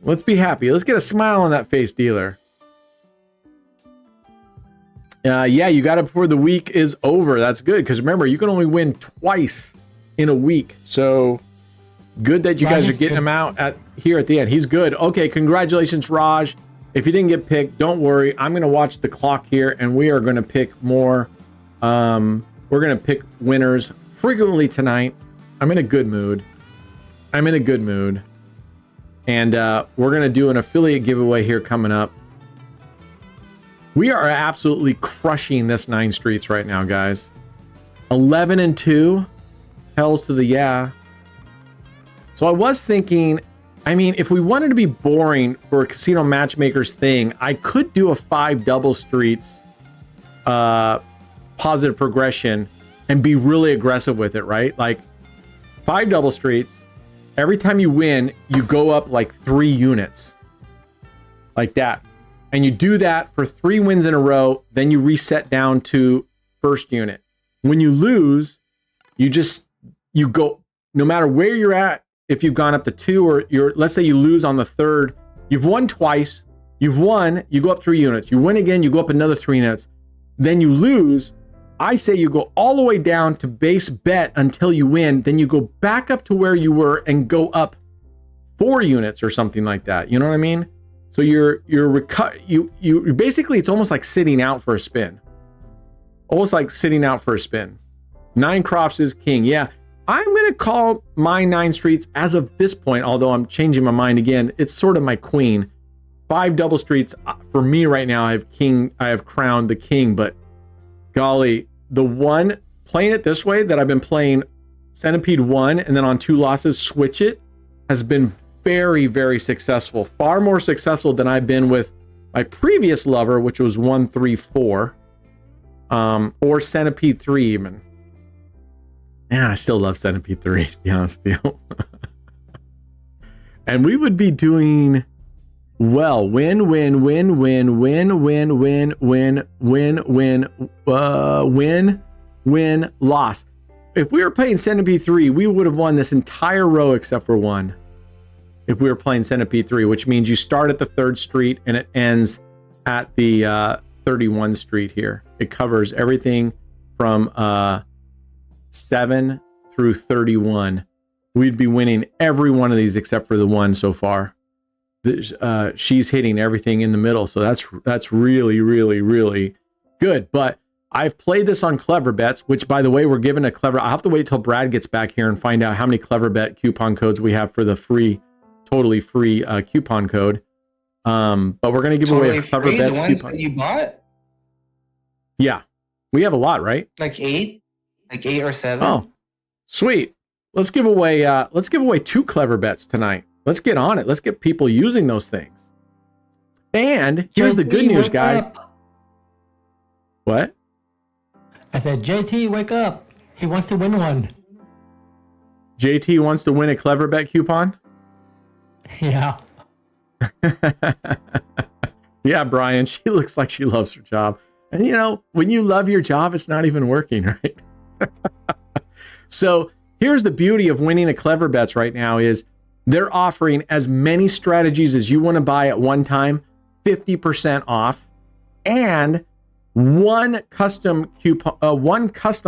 Let's be happy. Let's get a smile on that face, dealer. Yeah, you got it before the week is over. That's good, because remember, you can only win twice in a week. So good that you guys are getting him out here at the end. He's good. Okay, congratulations, Raj. If you didn't get picked, don't worry. I'm going to watch the clock here, and we are going to pick more. We're going to pick winners frequently tonight. I'm in a good mood. And we're going to do an affiliate giveaway here coming up. We are absolutely crushing this 9 Streets right now, guys. 11-2. Hells to the yeah. So I was thinking, I mean, if we wanted to be boring for a casino matchmaker's thing, I could do a 5 double streets positive progression and be really aggressive with it, right? Like 5 double streets. Every time you win, you go up like 3 units. Like that. And you do that for 3 wins in a row, then you reset down to first unit. When you lose, you go, no matter where you're at, if you've gone up to 2 or let's say you lose on the 3rd, you've won twice, you go up 3 units. You win again, you go up another 3 units. Then you lose, I say you go all the way down to base bet until you win. Then you go back up to where you were and go up 4 units or something like that. You know what I mean? So you're basically, it's almost like sitting out for a spin. Almost like sitting out for a spin. 9 crofts is king. Yeah, I'm going to call my 9 streets as of this point, although I'm changing my mind again. It's sort of my queen. 5 double streets for me right now. I have crowned the king, but golly, the one playing it this way that I've been playing Centipede 1 and then on 2 losses switch it has been very, very successful. Far more successful than I've been with my previous lover, which was 1, 3, 4. Or Centipede 3 even. Yeah, I still love Centipede 3, to be honest with you. And we would be doing well. Win, win, win, win, win, win, win, win, win, win, win, loss. If we were playing Centipede 3, we would have won this entire row except for 1. If we were playing Centipede 3, which means you start at the 3rd street and it ends at the 31 street here. It covers everything from 7 through 31. We'd be winning every one of these except for the 1 so far. She's hitting everything in the middle, so that's really, really, really good. But I've played this on Clever Bets, which, by the way, we're given a Clever. I'll have to wait till Brad gets back here and find out how many Clever Bet coupon codes we have for the free, totally free coupon code. But we're going to give away a Clever Bets coupon. That you bought? Yeah, we have a lot, right? Like 8 or 7. Oh, sweet. Let's give away 2 Clever Bets tonight. Let's get on it. Let's get people using those things. And here's the good news, guys. What? I said, JT, wake up. He wants to win one. JT wants to win a Clever Bet coupon? Yeah. Yeah, Brian, she looks like she loves her job. And you know, when you love your job, it's not even working, right? So here's the beauty of winning a Clever Bets right now is they're offering as many strategies as you want to buy at one time, 50% off, and one custom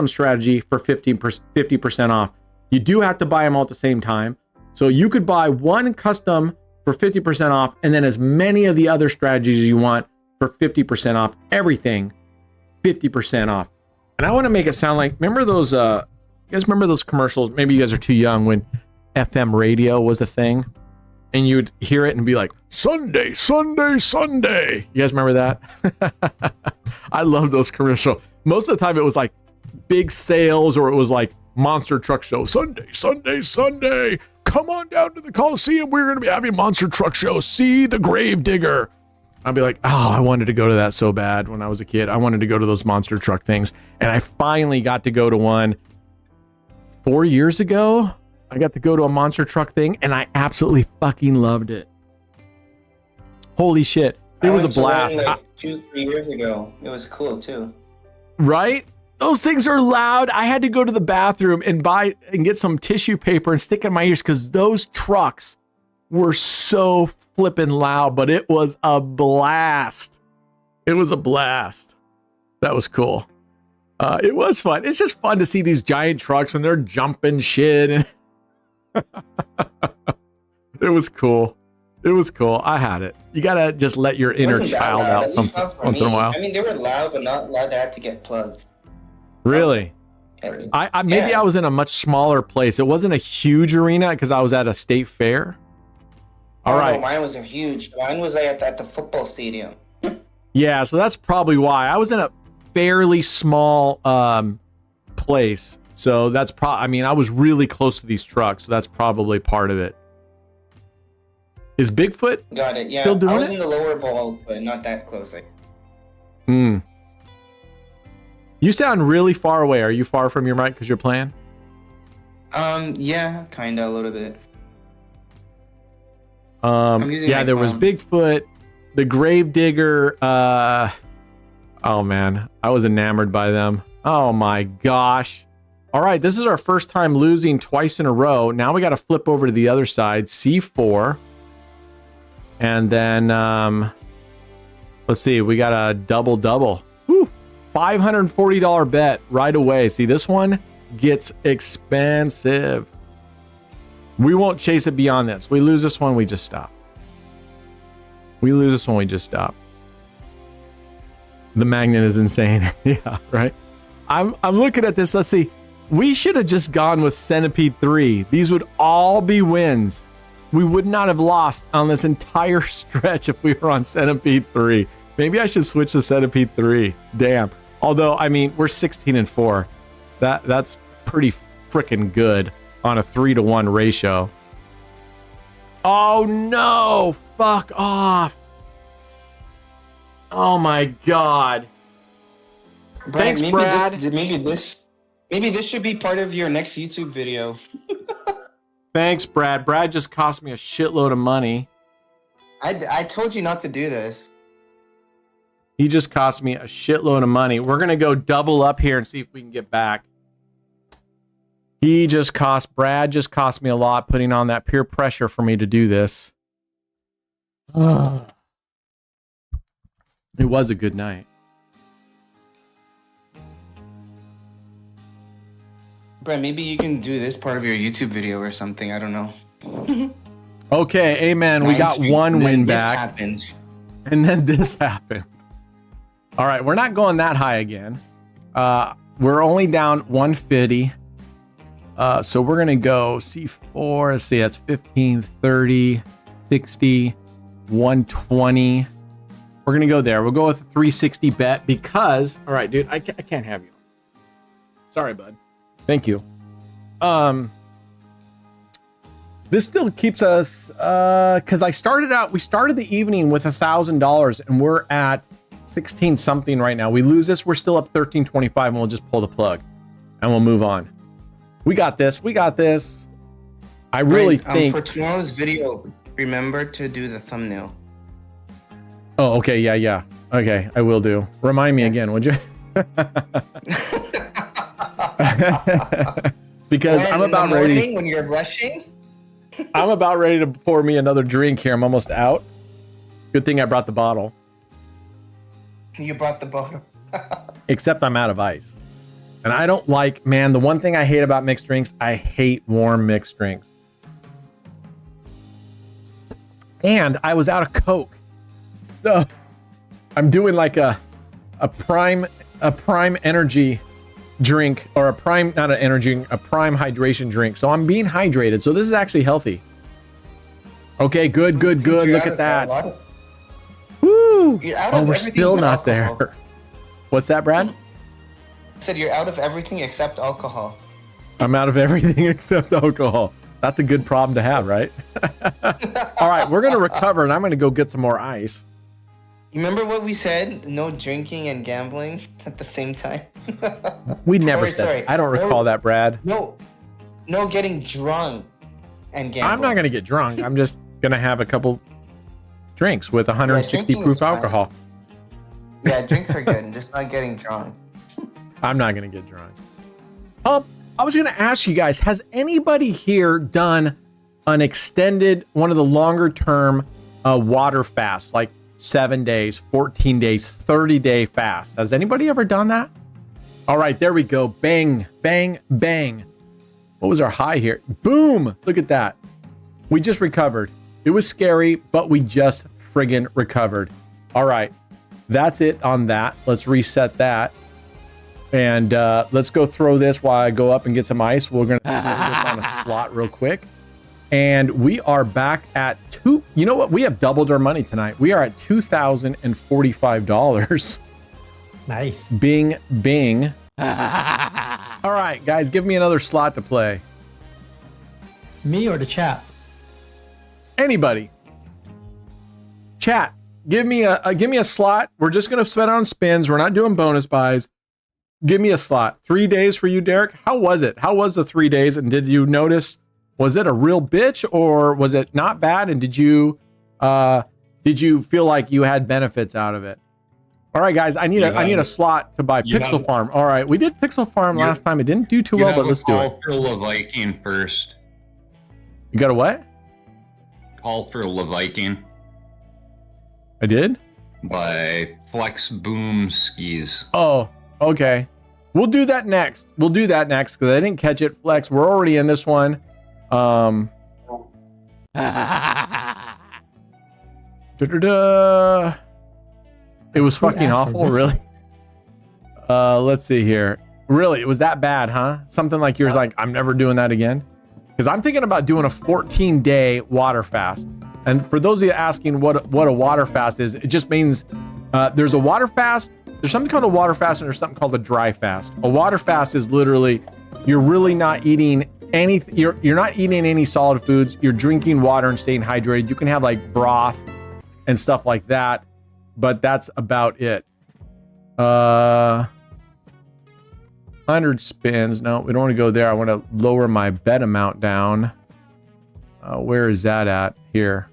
strategy for 50% off. You do have to buy them all at the same time. So you could buy one custom for 50% off and then as many of the other strategies you want for 50% off. Everything 50% off. And I want to make it sound like, remember those, you guys remember those commercials? Maybe you guys are too young when FM radio was a thing and you'd hear it and be like, Sunday, Sunday, Sunday. You guys remember that? I love those commercials. Most of the time it was like big sales or it was like monster truck show. Sunday, Sunday, Sunday. Come on down to the Coliseum. We're going to be having a monster truck show. See the grave digger. I'd be like, oh, I wanted to go to that so bad when I was a kid. I wanted to go to those monster truck things. And I finally got to go to one 4 years ago. I got to go to a monster truck thing and I absolutely fucking loved it. Holy shit. It was a blast. Like 2-3 years ago. It was cool too. Right? Those things are loud. I had to go to the bathroom and buy and get some tissue paper and stick in my ears because those trucks were so flippin' loud, but it was a blast. It was a blast. That was cool. It was fun. It's just fun to see these giant trucks and they're jumping shit. And it was cool. It was cool. I had it. You gotta just let your inner child out once in a while. I mean, they were loud, but not loud that I had to get plugged. Really? I maybe I was in a much smaller place. It wasn't a huge arena because I was at a state fair. All right. No, mine was huge. Mine was like at the football stadium. Yeah, so that's probably why. I was in a fairly small place. So that's I mean, I was really close to these trucks. So that's probably part of it. Is Bigfoot Got it. Yeah, still doing I was it? in the lower bowl, but not that close. You sound really far away. Are you far from your mic because you're playing? Yeah, kind of a little bit. Yeah, there was Bigfoot, the Gravedigger. Oh man, I was enamored by them. Oh my gosh. All right, this is our first time losing twice in a row. Now we got to flip over to the other side, C4. And then, let's see, we got a double. Whew, $540 bet right away. See, this one gets expensive. We won't chase it beyond this. We lose this one, we just stop. We lose this one, we just stop. The magnet is insane. Yeah, right. I'm looking at this. Let's see. We should have just gone with Centipede 3. These would all be wins. We would not have lost on this entire stretch if we were on Centipede 3. Maybe I should switch to Centipede 3. Damn. Although, I mean, we're 16-4. That's pretty freaking good on a 3-to-1 ratio. Oh no! Fuck off! Oh my god! Brad, Thanks, Brad. Maybe this should be part of your next YouTube video. Thanks, Brad. Brad just cost me a shitload of money. I told you not to do this. He just cost me a shitload of money. We're gonna go double up here and see if we can get back. Brad just cost me a lot, putting on that peer pressure for me to do this. It was a good night. Brad, maybe you can do this part of your YouTube video or something. I don't know. Okay, amen. We got one win back. Happened. And then this happened. All right, we're not going that high again. We're only down 150. So we're going to go C4. Let's see, that's 15, 30, 60, 120. We're going to go there. We'll go with a 360 bet because, all right, dude, I can't have you. Sorry, bud. Thank you. This still keeps us, because we started the evening with $1,000 and we're at 16 something right now. We lose this, we're still up 1325 and we'll just pull the plug and we'll move on. We got this. I really think for tomorrow's video, remember to do the thumbnail. Oh, okay, yeah. Okay, I will do. Remind me again, would you? Because I'm about ready. When you're rushing. I'm about ready to pour me another drink here. I'm almost out. Good thing I brought the bottle. You brought the bottle. Except I'm out of ice. And I don't like, man, the one thing I hate about mixed drinks, I hate warm mixed drinks. And I was out of Coke. So I'm doing like a prime energy drink, or a prime hydration drink. So I'm being hydrated. So this is actually healthy. Okay, good. Look at that. Woo! Oh, we're still not there. What's that, Brad? Said you're out of everything except alcohol. I'm out of everything except alcohol. That's a good problem to have, right? All right, we're gonna recover, and I'm gonna go get some more ice. You remember what we said? No drinking and gambling at the same time. We never said. Sorry. I don't recall that, Brad. No getting drunk and gambling. I'm not gonna get drunk. I'm just gonna have a couple drinks with 160 proof alcohol. Yeah, drinks are good, and just not getting drunk. I'm not going to get drunk. I was going to ask you guys, has anybody here done an extended, one of the longer term water fasts, like 7 days, 14 days, 30-day fast? Has anybody ever done that? All right, there we go. Bang, bang, bang. What was our high here? Boom. Look at that. We just recovered. It was scary, but we just friggin' recovered. All right. That's it on that. Let's reset that. And let's go throw this while I go up and get some ice. We're going to throw this on a slot real quick. And we are back at two. You know what? We have doubled our money tonight. We are at $2,045. Nice. Bing, bing. All right, guys, give me another slot to play. Me or the chat? Anybody. Chat, give me a slot. We're just going to spend on spins. We're not doing bonus buys. Give me a slot. 3 days for you, Derek. How was it? How was the 3 days? And did you notice, was it a real bitch or was it not bad? And did you feel like you had benefits out of it? All right, guys, I need a slot to buy Pixel Farm. All right, we did Pixel Farm last time. It didn't do too well, but let's do it. Call for Leviking first. You got a what? Call for Leviking. I did? By Flex Boom Skis. Oh, Okay. We'll do that next. We'll do that next because I didn't catch it. Flex, we're already in this one. It was fucking awful, really. Let's see here. Really, it was that bad, huh? Something like yours, like, I'm never doing that again. Because I'm thinking about doing a 14-day water fast. And for those of you asking what a water fast is, it just means there's a water fast. There's something called a water fast and there's something called a dry fast. A water fast is literally you're really not eating any. You're not eating any solid foods. You're drinking water and staying hydrated. You can have like broth and stuff like that, but that's about it. 100 spins. No, we don't want to go there. I want to lower my bet amount down. Where is that at? Here.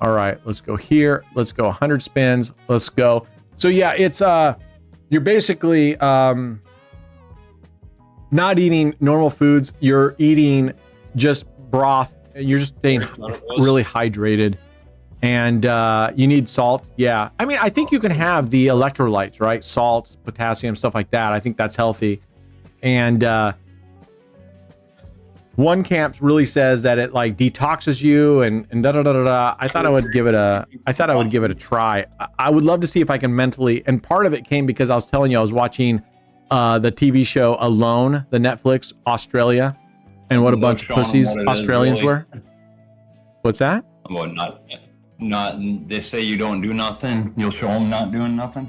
All right, let's go here. Let's go 100 spins. Let's go. So yeah, it's you're basically not eating normal foods. You're eating just broth. You're just staying really hydrated. And you need salt. Yeah. I mean, I think you can have the electrolytes, right? Salts, potassium, stuff like that. I think that's healthy. And one camp really says that it like detoxes you and da da da da da. I thought I would give it a try. I would love to see if I can mentally, and part of it came because I was telling you I was watching the TV show Alone, the Netflix Australia, and what a bunch of pussies Australians were. What's that? Well, not they say you don't do nothing, you'll show them not doing nothing.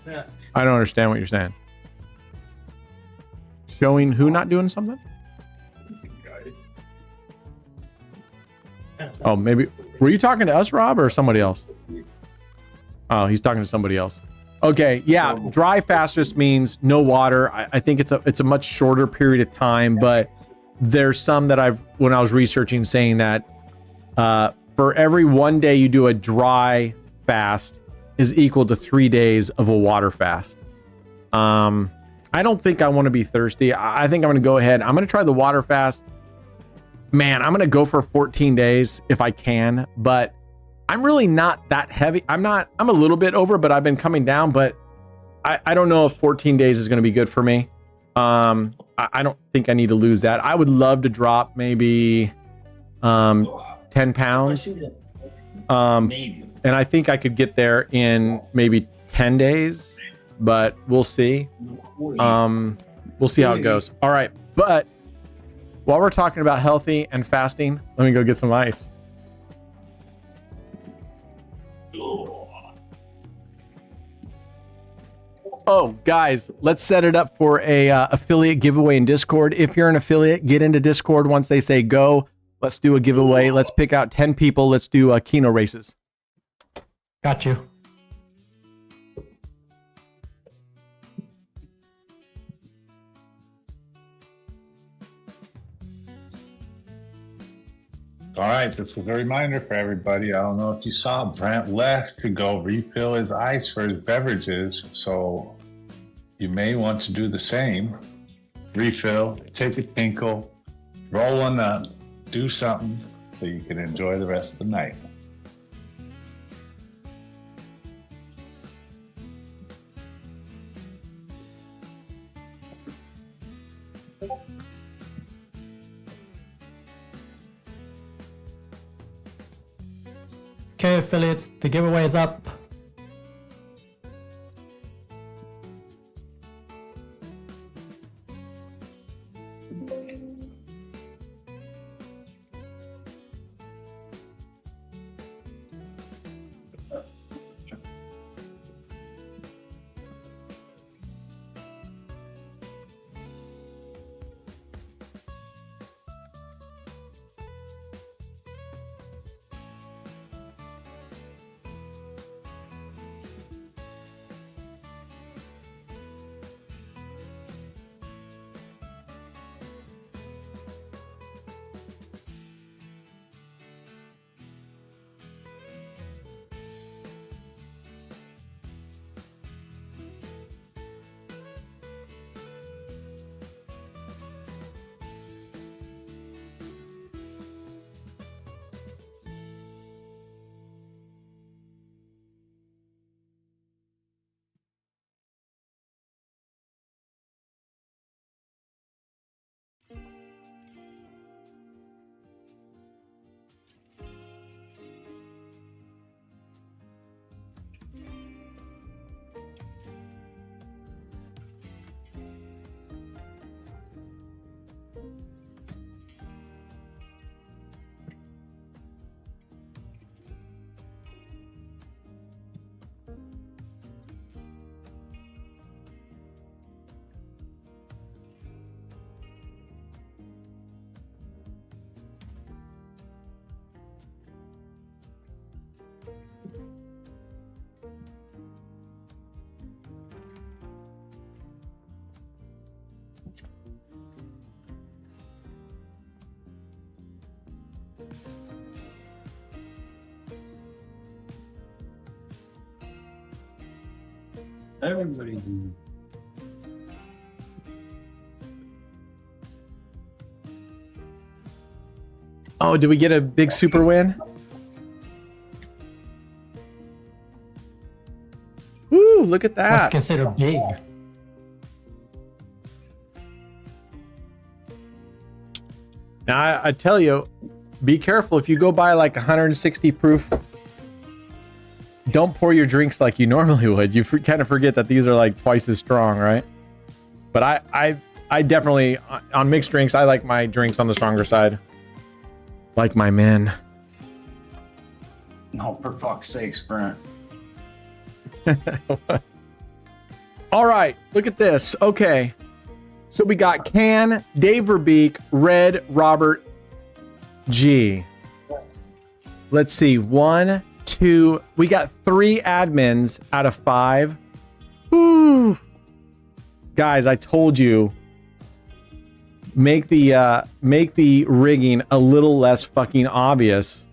I don't understand what you're saying. Showing who not doing something? Oh, maybe were you talking to us, Rob, or somebody else? Oh, he's talking to somebody else. Okay, yeah, dry fast just means no water. I think it's a much shorter period of time, but there's some that when I was researching saying that for every 1 day you do a dry fast is equal to 3 days of a water fast. I don't think I want to be thirsty. I think I'm going to go ahead. I'm going to try the water fast. Man, I'm going to go for 14 days if I can, but I'm really not that heavy. I'm a little bit over, but I've been coming down, but I don't know if 14 days is going to be good for me. I don't think I need to lose that. I would love to drop maybe 10 pounds. And I think I could get there in maybe 10 days, but we'll see. We'll see how it goes. All right. But while we're talking about healthy and fasting, let me go get some ice. Oh, guys, let's set it up for a affiliate giveaway in Discord. If you're an affiliate, get into Discord once they say go. Let's do a giveaway. Let's pick out 10 people. Let's do Keno races. Got you. All right, this is a reminder for everybody. I don't know if you saw, Brent left to go refill his ice for his beverages, so you may want to do the same. Refill, take a tinkle, roll one up, do something so you can enjoy the rest of the night. Okay, affiliates, the giveaway is up. Everybody. Oh, did we get a big super win? Woo, look at That's that. considered big. Now, I tell you, be careful if you go buy like 160 proof. Don't pour your drinks like you normally would. You kind of forget that these are like twice as strong, right? But I definitely, on mixed drinks, I like my drinks on the stronger side. Like my men. No, for fuck's sake, Sprint. All right, look at this. Okay. So we got Can, Dave Verbeek, Red, Robert, G. Let's see. 1, 2. We got 3 admins out of 5. Woo. Guys, I told you. Make the rigging a little less fucking obvious.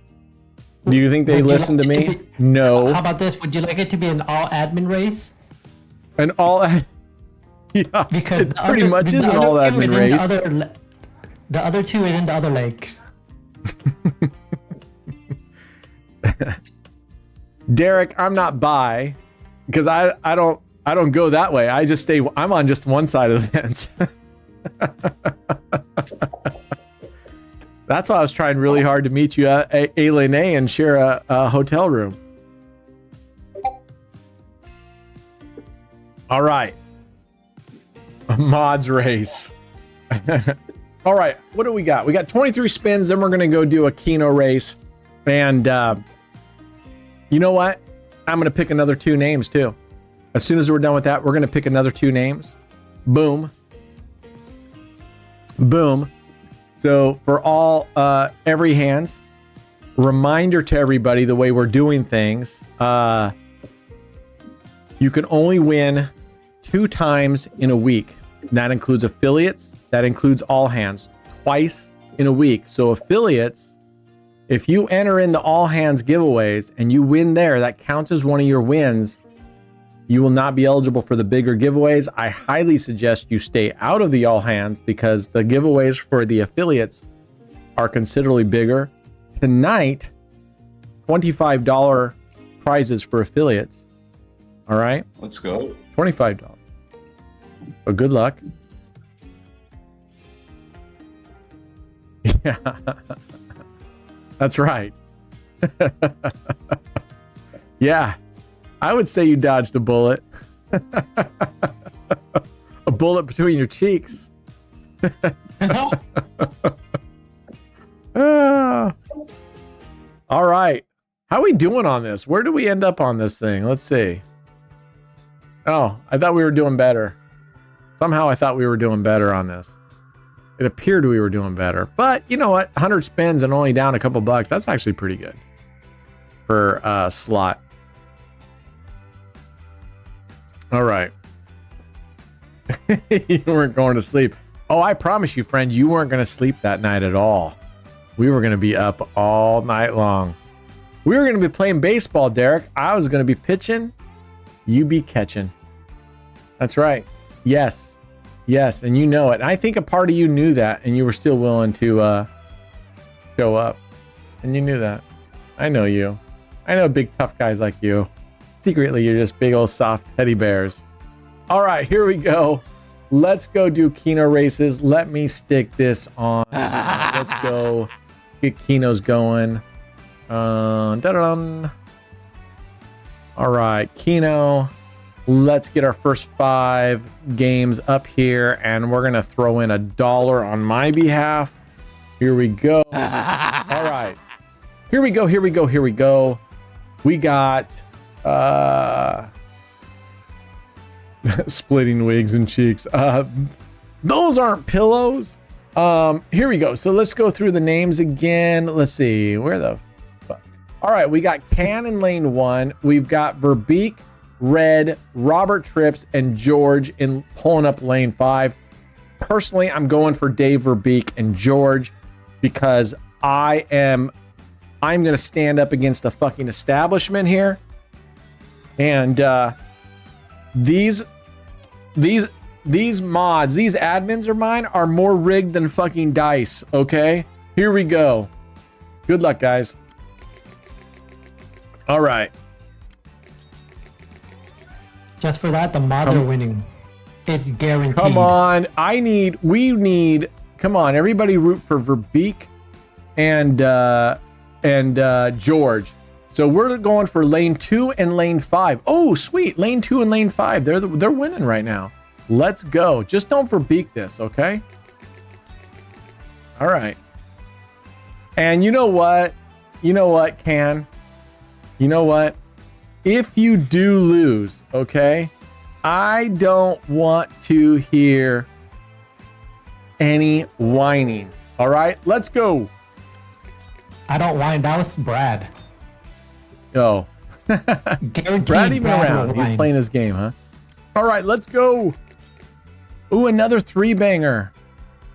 Do you think they listen to me? No. How about this? Would you like it to be an all admin race? An all yeah, Because it pretty much is an all admin race. The other two is in the other legs. Derek, I'm not bi because I don't go that way. I just stay. I'm on just one side of the fence. That's why I was trying really hard to meet you at Elaine and share a hotel room. All right. A mods race. All right. What do we got? We got 23 spins. Then we're going to go do a Keno race. And you know what? I'm going to pick another 2 names too. As soon as we're done with that, we're going to pick another 2 names. Boom. Boom. So for all every hands, reminder to everybody the way we're doing things. You can only win 2 times in a week. That includes affiliates. That includes all hands. Twice in a week. So affiliates, if you enter in the all hands giveaways and you win there, that counts as one of your wins. You will not be eligible for the bigger giveaways. I highly suggest you stay out of the all hands because the giveaways for the affiliates are considerably bigger. Tonight, $25 prizes for affiliates. All right? Let's go. $25. So good luck. Yeah. That's right. Yeah. I would say you dodged a bullet. A bullet between your cheeks. Ah. All right. How are we doing on this? Where do we end up on this thing? Let's see. Oh, I thought we were doing better. Somehow I thought we were doing better on this. It appeared we were doing better. But you know what? 100 spins and only down a couple bucks. That's actually pretty good for a slot. All right. You weren't going to sleep. Oh, I promise you, friend, you weren't going to sleep that night at all. We were going to be up all night long. We were going to be playing baseball, Derek. I was going to be pitching. You be catching. That's right. Yes. Yes. And you know it. And I think a part of you knew that and you were still willing to show up. And you knew that. I know you. I know big tough guys like you. Secretly, you're just big old soft teddy bears. All right, here we go. Let's go do Keno races. Let me stick this on. Let's go get Kenos going. Dun-dun. All right, Keno. Let's get our first 5 games up here, and we're gonna throw in $1 on my behalf. Here we go. All right, here we go. Here we go. Here we go. We got splitting wigs and cheeks. Those aren't pillows. Here we go. So let's go through the names again. Let's see. Where the fuck? All right, we got Can in lane 1. We've got Verbeek, Red, Robert Trips, and George in pulling up lane 5. personally, I'm going for Dave Verbeek and George because I'm going to stand up against the fucking establishment here. And these mods, these admins of mine are more rigged than fucking dice, okay? Here we go. Good luck, guys. All right. Just for that, the mods are winning. It's guaranteed. Come on. Come on, everybody root for Verbeek and George. So we're going for lane 2 and lane 5. Oh, sweet. Lane 2 and lane 5. They're winning right now. Let's go. Just don't Verbeek this, okay? All right. And you know what? You know what, Can? You know what? If you do lose, okay? I don't want to hear any whining. All right? Let's go. I don't whine. That was Brad. Oh. Guaranteed. Brad even Brad around. will He's whine. playing his game, huh? All right, let's go. Ooh, another 3-banger.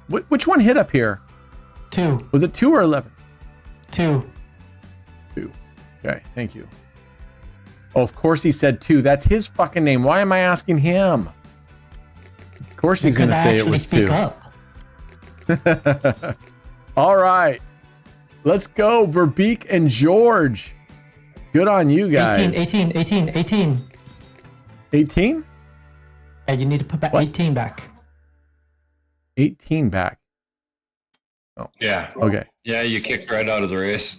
Which one hit up here? 2. Was it 2 or 11? 2. 2. Okay, thank you. Oh, of course he said 2. That's his fucking name. Why am I asking him? Of course he's going to say it was 2. All right. Let's go, Verbeek and George. Good on you guys. 18. 18? Yeah, you need to put back What? 18 back. 18 back. Yeah. Okay. Yeah, you kicked right out of the race.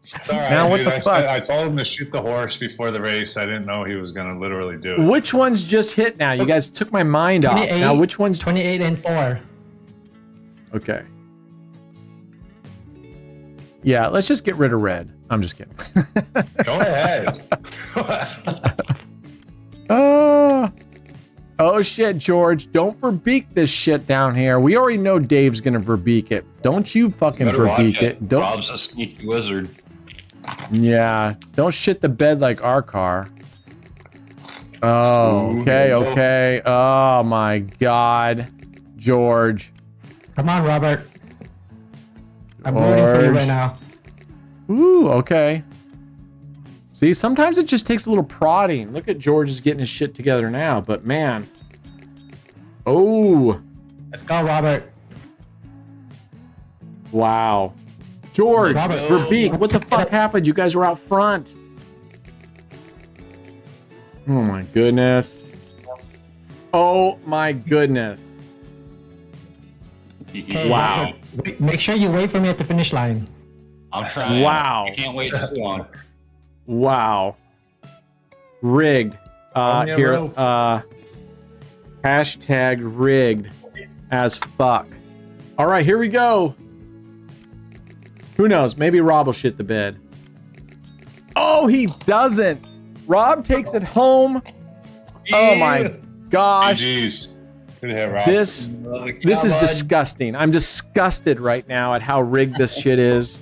It's all right, Now, what dude. the fuck? I told him to shoot the horse before the race. I didn't know he was going to literally do it. Which ones just hit now? You guys took my mind off. 28. Now, which ones? 28 and 4. Okay. Yeah, let's just get rid of red. I'm just kidding. Go ahead. Oh shit, George. Don't Verbeek this shit down here. We already know Dave's gonna Verbeek it. Don't you fucking Better watch Verbeek it. Don't. Rob's a sneaky wizard. Yeah. Don't shit the bed like our car. Oh, okay. Oh my God. George. Come on, Robert. I'm rooting for you right now. Ooh, okay. See, sometimes it just takes a little prodding. Look at George is getting his shit together now, but man. Oh. Let's go, Robert. Wow. George, Robert, Verbeek, what the fuck happened? You guys were out front. Oh my goodness. Oh my goodness. Okay, Wow. Robert, make sure you wait for me at the finish line. I'm trying. Wow. I can't wait too long. Wow. Rigged. Hashtag rigged as fuck. All right, here we go. Who knows? Maybe Rob will shit the bed. Oh, he doesn't. Rob takes it home. Oh my gosh. GG's. Good hit, Rob. This is disgusting. I'm disgusted right now at how rigged this shit is.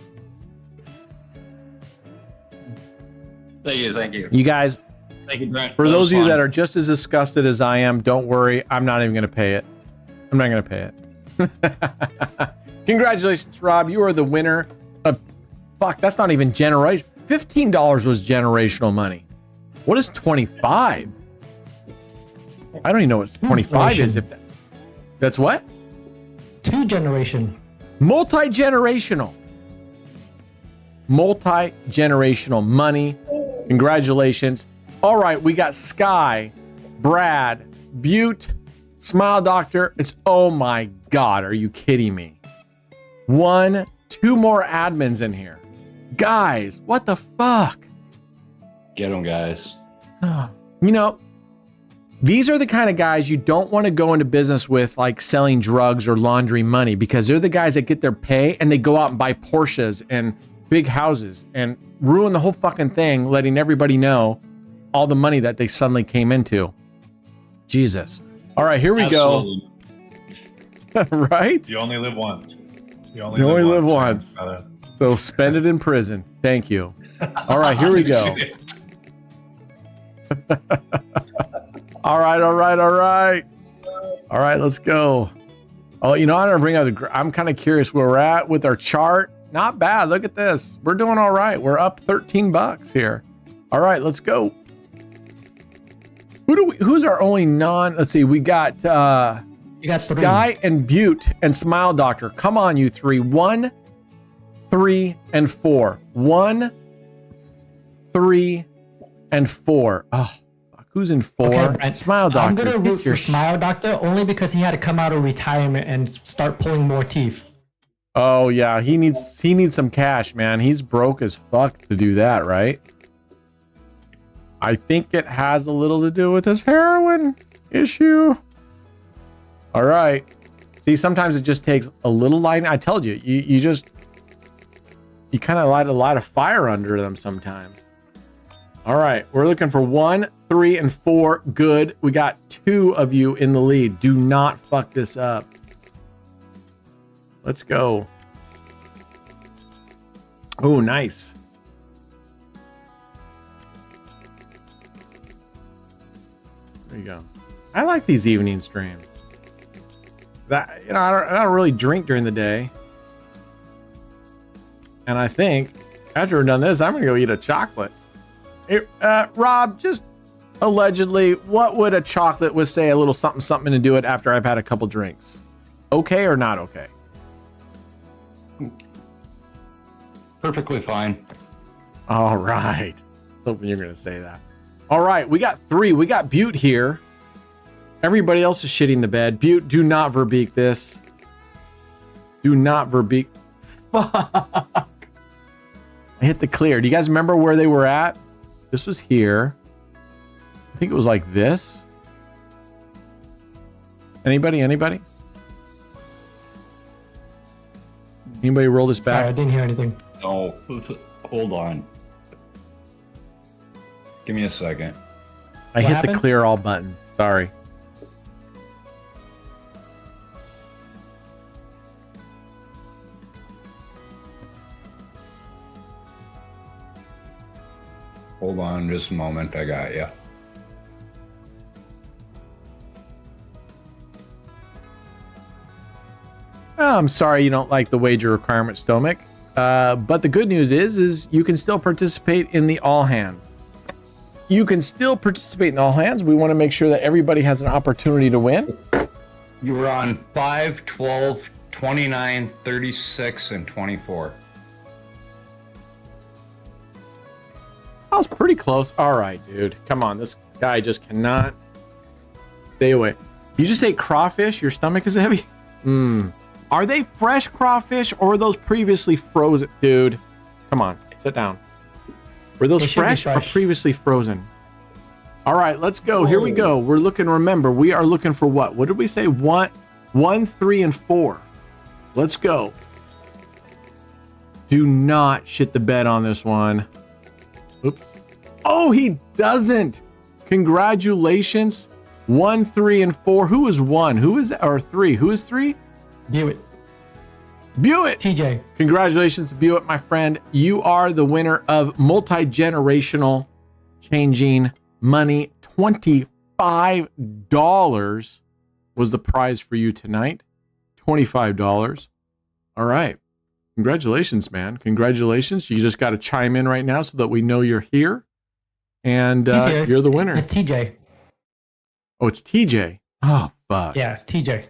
Thank you. You guys, Thank you, Brent. for those of you that are just as disgusted as I am, don't worry. I'm not even going to pay it. I'm not going to pay it. Congratulations, Rob. You are the winner of... Fuck, that's not even generation. $15 was generational money. What is 25? I don't even know what 25 is. If that's what? 2 generation. Multi-generational. Multi-generational money. Congratulations. All right, we got Sky, Brad, Butte, Smile Doctor. It's, oh my God, are you kidding me? 2 more admins in here. Guys, what the fuck? Get them, guys. You know, these are the kind of guys you don't want to go into business with, like selling drugs or laundering money, because they're the guys that get their pay and they go out and buy Porsches and big houses and ruin the whole fucking thing, letting everybody know all the money that they suddenly came into. Jesus. All right, here we go. Right? You only live once. You only live once. So spend it in prison. Thank you. All right, here we go. All right. All right, let's go. Oh, you know, I don't bring up I'm kind of curious where we're at with our chart. Not bad. Look at this. We're doing all right. We're up 13 bucks here. All right, let's go. Who's our only let's see, we got You got Sky three. and Butte and Smile Doctor. Come on, you three. 1, 3, and 4. 1, 3, and 4. Oh, fuck. Who's in 4? Okay, Brent. Smile Doctor. I'm gonna root Get your for Smile Doctor only because he had to come out of retirement and start pulling more teeth. Oh yeah, he needs some cash, man. He's broke as fuck to do that, right? I think it has a little to do with his heroin issue. All right. See, sometimes it just takes a little light. I told you, you kind of light a lot of fire under them sometimes. All right, we're looking for 1, 3, and 4. Good. We got 2 of you in the lead. Do not fuck this up. Let's go. Oh, nice. There you go. I like these evening streams. That, you know, I don't really drink during the day. And I think after we're done this, I'm gonna go eat a chocolate. Hey, Rob, just allegedly, what would a chocolate with, say, a little something something to do it after I've had a couple drinks? Okay or not okay? Perfectly fine. All right. I was hoping you're gonna say that. All right, we got 3. We got Butte here. Everybody else is shitting the bed. Butte, do not verbeek this. Do not verbeek. Fuck. I hit the clear. Do you guys remember where they were at? This was here. I think it was like this. Anybody? Anybody roll this Sorry, I back? didn't hear anything. No, hold on. Give me a second. I What hit happened? the clear all button. Sorry. Hold on just a moment. I got you. Oh, I'm sorry you don't like the wager requirement, Stomach. But the good news is you can still participate in the all hands. You can still participate in all hands. We want to make sure that everybody has an opportunity to win. You were on 5, 12, 29, 36, and 24. That was pretty close. All right, dude. Come on. This guy just cannot stay away. You just ate crawfish? Your stomach is heavy? Are they fresh crawfish or are those previously frozen? Dude, come on. Sit down. Were those They should be fresh or fresh. previously frozen? All right, let's go. Here we go. We're looking, remember, we are looking for what? What did we say? 1, 3, and 4. Let's go. Do not shit the bed on this one. Oops. Oh, he doesn't. Congratulations. 1, 3, and 4. Who is 1? Who is, or 3? Who is 3? Buick. Buick. TJ. Congratulations, Buick, my friend. You are the winner of multi-generational changing money. $25 was the prize for you tonight. $25. All right. Congratulations, man. Congratulations. You just got to chime in right now so that we know you're here. And He's here. you're the winner. It's TJ. Oh, it's TJ. Oh, fuck. Yeah, it's TJ.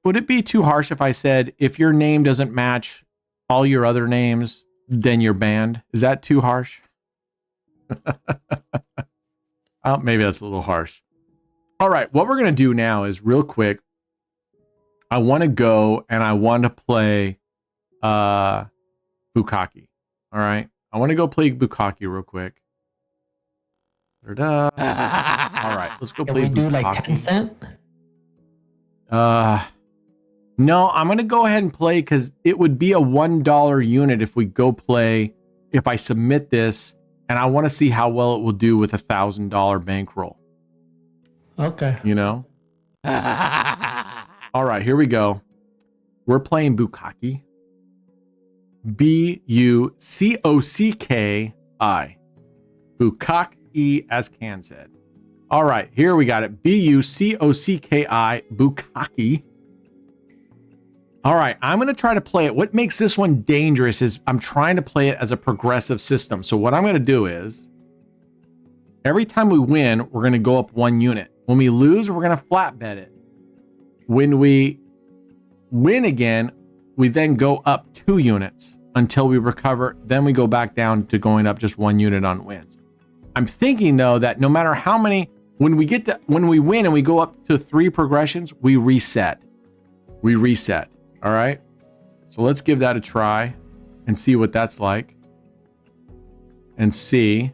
Would it be too harsh if I said if your name doesn't match all your other names, then you're banned? Is that too harsh? Oh, maybe that's a little harsh. All right, what we're going to do now is real quick. I want to go and I want to play Bukaki. All right. I want to go play Bukaki real quick. Da-da. All right, let's go Can play we do Bukaki. like 10 cent? No, I'm going to go ahead and play because it would be a $1 unit if we go play, if I submit this, and I want to see how well it will do with $1,000 bankroll, Okay. you know? All right, here we go. We're playing Bukaki. Bucocki. Bukaki, as Can said. All right, here we got it. Bucocki, Bukaki. All right, I'm going to try to play it. What makes this one dangerous is I'm trying to play it as a progressive system. So what I'm going to do is every time we win, we're going to go up 1 unit. When we lose, we're going to flat bet it. When we win again, we then go up 2 units until we recover. Then we go back down to going up just 1 unit on wins. I'm thinking though that no matter how many, when we win and we go up to 3 progressions, we reset. All right. So let's give that a try and see what that's like. And see,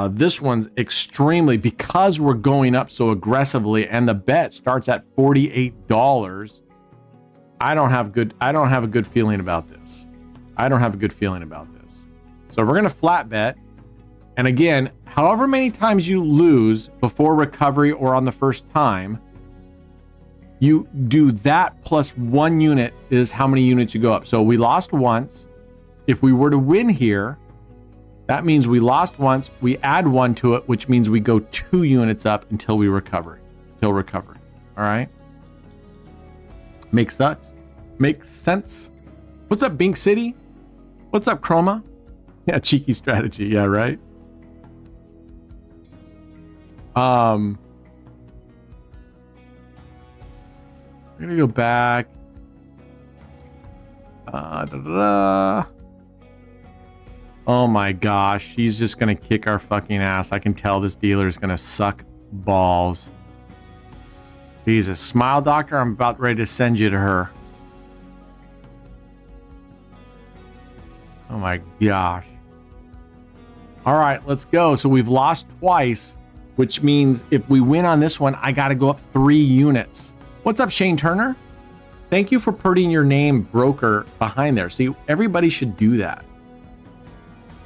this one's extremely, because we're going up so aggressively and the bet starts at $48. I don't have a good feeling about this. So we're going to flat bet. And again, however many times you lose before recovery or on the first time, you do that plus 1 unit is how many units you go up. So we lost once. If we were to win here, that means we lost once. We add 1 to it, which means we go 2 units up until we recover. All right. Makes sense. What's up, Bink City? What's up, Chroma? Yeah, cheeky strategy. Yeah, right. We're gonna go back. Oh my gosh, she's just gonna kick our fucking ass. I can tell this dealer is gonna suck balls. Jesus, Smile Doctor, I'm about ready to send you to her. Oh my gosh. All right, let's go. So we've lost twice, which means if we win on this one, I gotta go up 3 units. What's up, Shane Turner? Thank you for putting your name broker behind there. See, everybody should do that.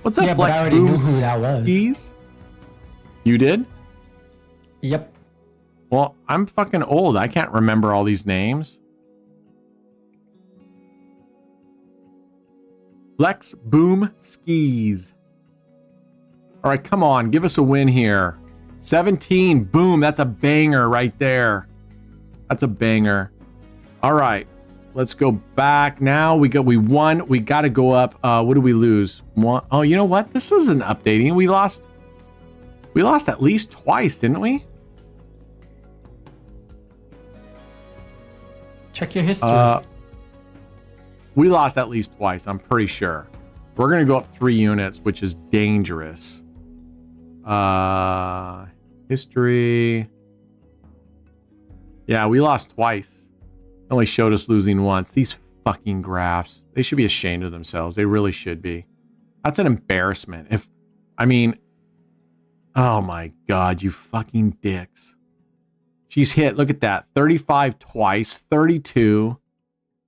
What's up, Flex I already knew Boom who that was. Skis? You did? Yep. Well, I'm fucking old. I can't remember all these names. Flex Boom Skis. All right, come on. Give us a win here. 17. Boom. That's a banger right there. That's a banger. All right. Let's go back now. We won. We got to go up. What did we lose? 1. Oh, you know what? This isn't updating. We lost at least twice, didn't we? Check your history. We lost at least twice, I'm pretty sure. We're going to go up 3 units, which is dangerous. History. Yeah, we lost twice. It only showed us losing once. These fucking graphs. They should be ashamed of themselves. They really should be. That's an embarrassment. Oh my God, you fucking dicks. She's hit, look at that. 35 twice, 32.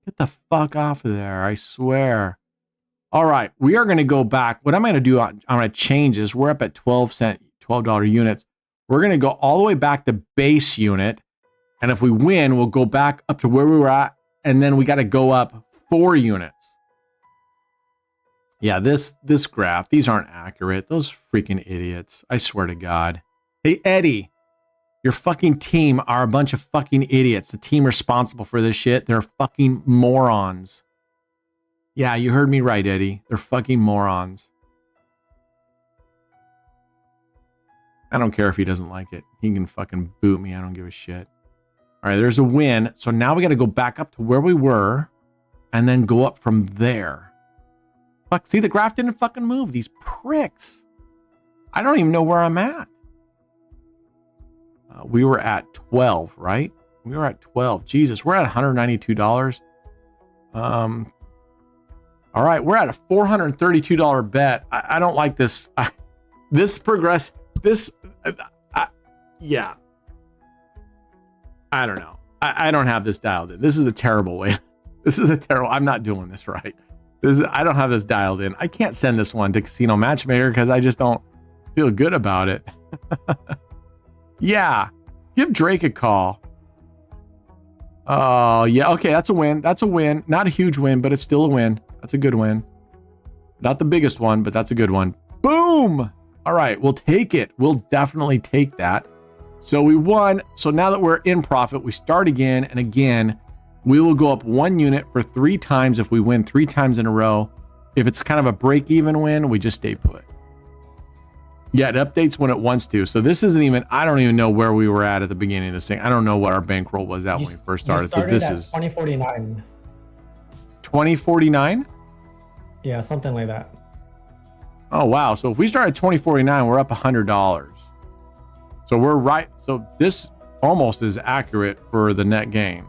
Get the fuck off of there, I swear. All right, we are going to go back. What I'm going to do, I'm going to change this. We're up at $12 units. We're going to go all the way back to base unit. And if we win, we'll go back up to where we were at. And then we got to go up 4 units. Yeah, this graph, these aren't accurate. Those freaking idiots. I swear to God. Hey, Eddie, your fucking team are a bunch of fucking idiots. The team responsible for this shit, they're fucking morons. Yeah, you heard me right, Eddie. They're fucking morons. I don't care if he doesn't like it. He can fucking boot me. I don't give a shit. All right, there's a win. So now we got to go back up to where we were and then go up from there. Fuck, see, the graph didn't fucking move. These pricks. I don't even know where I'm at. We were at 12, right? We were at 12. Jesus, we're at $192. All right, we're at a $432 bet. I don't like this. Yeah. I don't know. I don't have this dialed in. This is a terrible way. I'm not doing this right. I don't have this dialed in. I can't send this one to Casino Matchmaker because I just don't feel good about it. Yeah. Give Drake a call. Oh, yeah. Okay, that's a win. That's a win. Not a huge win, but it's still a win. That's a good win. Not the biggest one, but that's a good one. Boom! All right, we'll take it. We'll definitely take that. So we won. So now that we're in profit, we start again and again. We will go up 1 unit for 3 times if we win 3 times in a row. If it's kind of a break-even win, we just stay put. Yeah, it updates when it wants to. So this isn't even, I don't even know where we were at the beginning of this thing. I don't know what our bankroll was at when we first started. So this is 2049. 2049? Yeah, something like that. Oh, wow. So if we start at 2049, we're up $100. So we're right. So this almost is accurate for the net gain.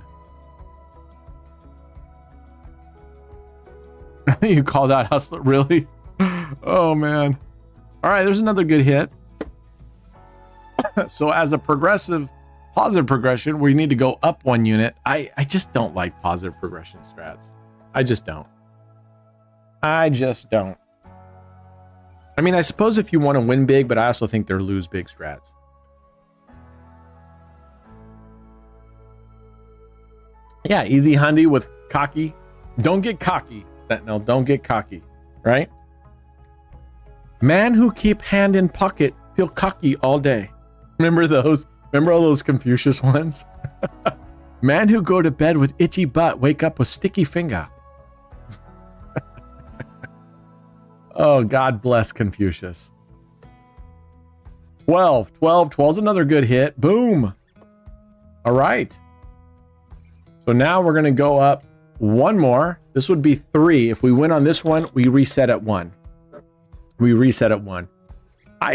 You call that hustler? Really? Oh, man. All right, there's another good hit. So as a positive progression, we need to go up 1 unit. I just don't like positive progression strats. I just don't. I mean, I suppose if you want to win big, but I also think they're lose big strats. Yeah, easy Hundy with cocky. Don't get cocky, Sentinel. Don't get cocky, right? Man who keep hand in pocket feel cocky all day. Remember those? Remember all those Confucius ones? Man who go to bed with itchy butt wake up with sticky finger. Oh, God bless Confucius. 12 is another good hit. Boom. All right. So now we're going to go up 1 more. This would be 3. If we win on this one, we reset at 1.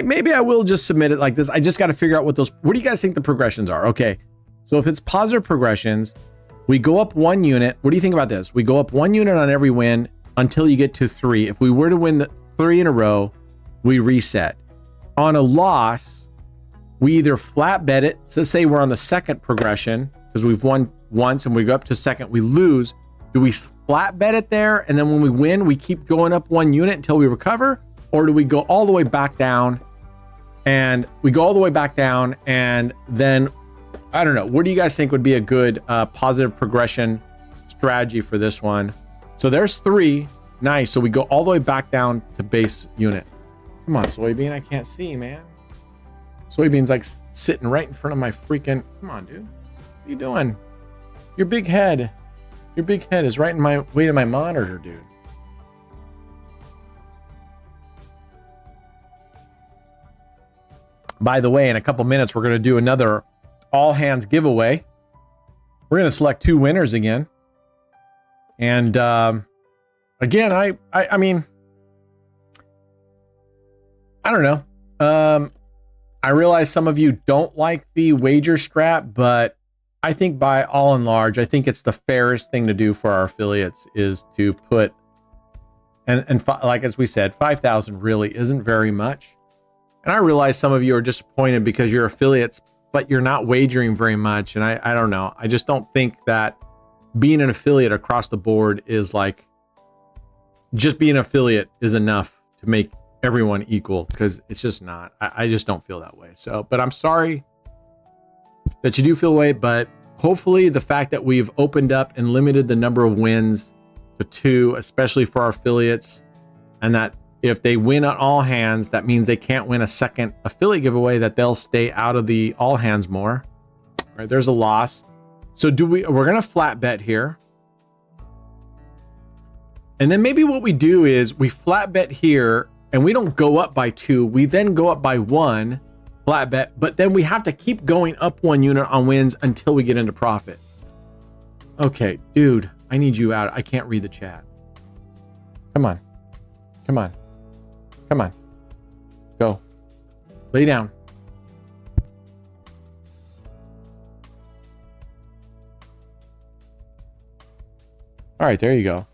Maybe I will just submit it like this. I just got to figure out what do you guys think the progressions are? Okay. So if it's positive progressions, we go up 1 unit. What do you think about this? We go up 1 unit on every win until you get to 3. If we were to win the 3 in a row, we reset. On a loss, we either flat bet it. So say we're on the second progression because we've won once and we go up to second, we lose. Do we flat bet it there? And then when we win, we keep going up 1 unit until we recover? Or do we go all the way back down and then, I don't know. What do you guys think would be a good positive progression strategy for this one? So there's 3. Nice. So we go all the way back down to base unit. Come on, Soybean. I can't see, man. Soybean's like sitting right in front of my freaking... Come on, dude. What are you doing? Your big head is right in my way to my monitor, dude. By the way, in a couple minutes, we're going to do another all hands giveaway. We're going to select 2 winners again. And again, I mean, I don't know. I realize some of you don't like the wager strat, but I think by all and large, I think it's the fairest thing to do for our affiliates is to put, and like as we said, 5,000 really isn't very much. And I realize some of you are disappointed because you're affiliates, but you're not wagering very much. And I don't know. I just don't think that being an affiliate across the board is like, just being an affiliate is enough to make everyone equal, because it's just not. I just don't feel that way. So, but I'm sorry that you do feel away, but hopefully the fact that we've opened up and limited the number of wins to 2, especially for our affiliates, and that if they win on all hands, that means they can't win a second affiliate giveaway, that they'll stay out of the all hands more. All right, there's a loss. So we're going to flat bet here. And then maybe what we do is we flat bet here and we don't go up by 2. We then go up by 1 flat bet, but then we have to keep going up 1 unit on wins until we get into profit. Okay, dude, I need you out. I can't read the chat. Come on. Go. Lay down. All right, there you go.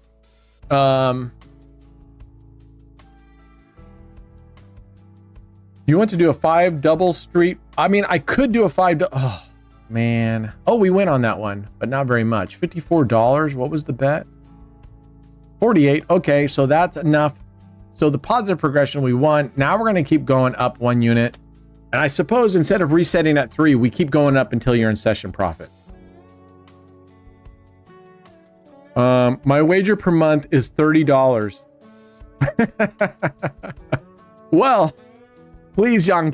You want to do a 5 double street? I mean, I could do a 5. Oh, man. Oh, we went on that one, but not very much. $54. What was the bet? 48. Okay, so that's enough. So the positive progression we won. Now we're going to keep going up 1 unit. And I suppose instead of resetting at 3, we keep going up until you're in session profit. My wager per month is $30. Well, please, young.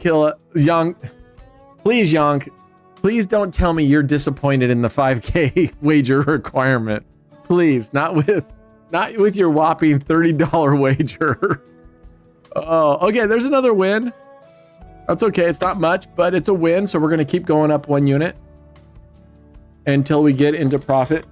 Please, Yonk, please don't tell me you're disappointed in the 5K wager requirement. Please, not with your whopping $30 wager. Oh, okay, there's another win. That's okay, it's not much, but it's a win, so we're gonna keep going up 1 unit until we get into profit.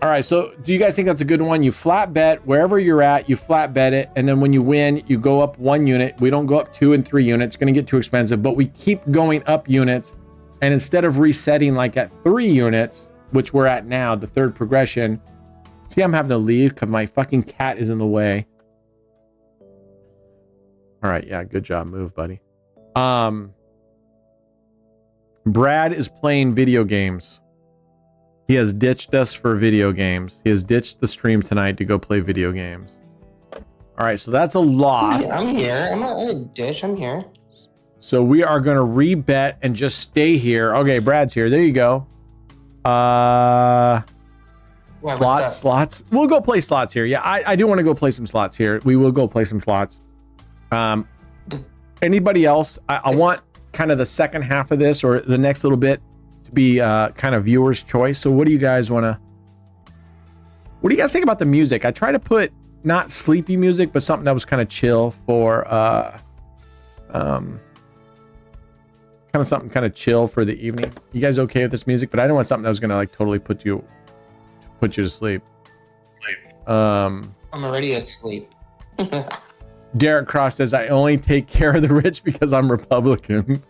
All right, so do you guys think that's a good one? You flat bet wherever you're at, you flat bet it, and then when you win, you go up 1 unit. We don't go up 2 and 3 units. It's going to get too expensive, but we keep going up units. And instead of resetting like at 3 units, which we're at now, the third progression. See, I'm having to leave because my fucking cat is in the way. All right, yeah, good job. Move, buddy. Brad is playing video games. He has ditched us for video games. He has ditched the stream tonight to go play video games. All right, so that's a loss. I'm here. I'm not in a ditch. I'm here. So we are going to rebet and just stay here. Okay, Brad's here. There you go. Slots. We'll go play slots here. Yeah, I do want to go play some slots here. We will go play some slots. Anybody else? I want kind of the second half of this or the next little bit to be kind of viewer's choice. So what do you guys want to... What do you guys think about the music? I try to put not sleepy music, but something that was kind of chill for... kind of something kind of chill for the evening. You guys okay with this music? But I don't want something that was going to like totally put you to sleep. I'm already asleep. Derek Cross says, I only take care of the rich because I'm Republican.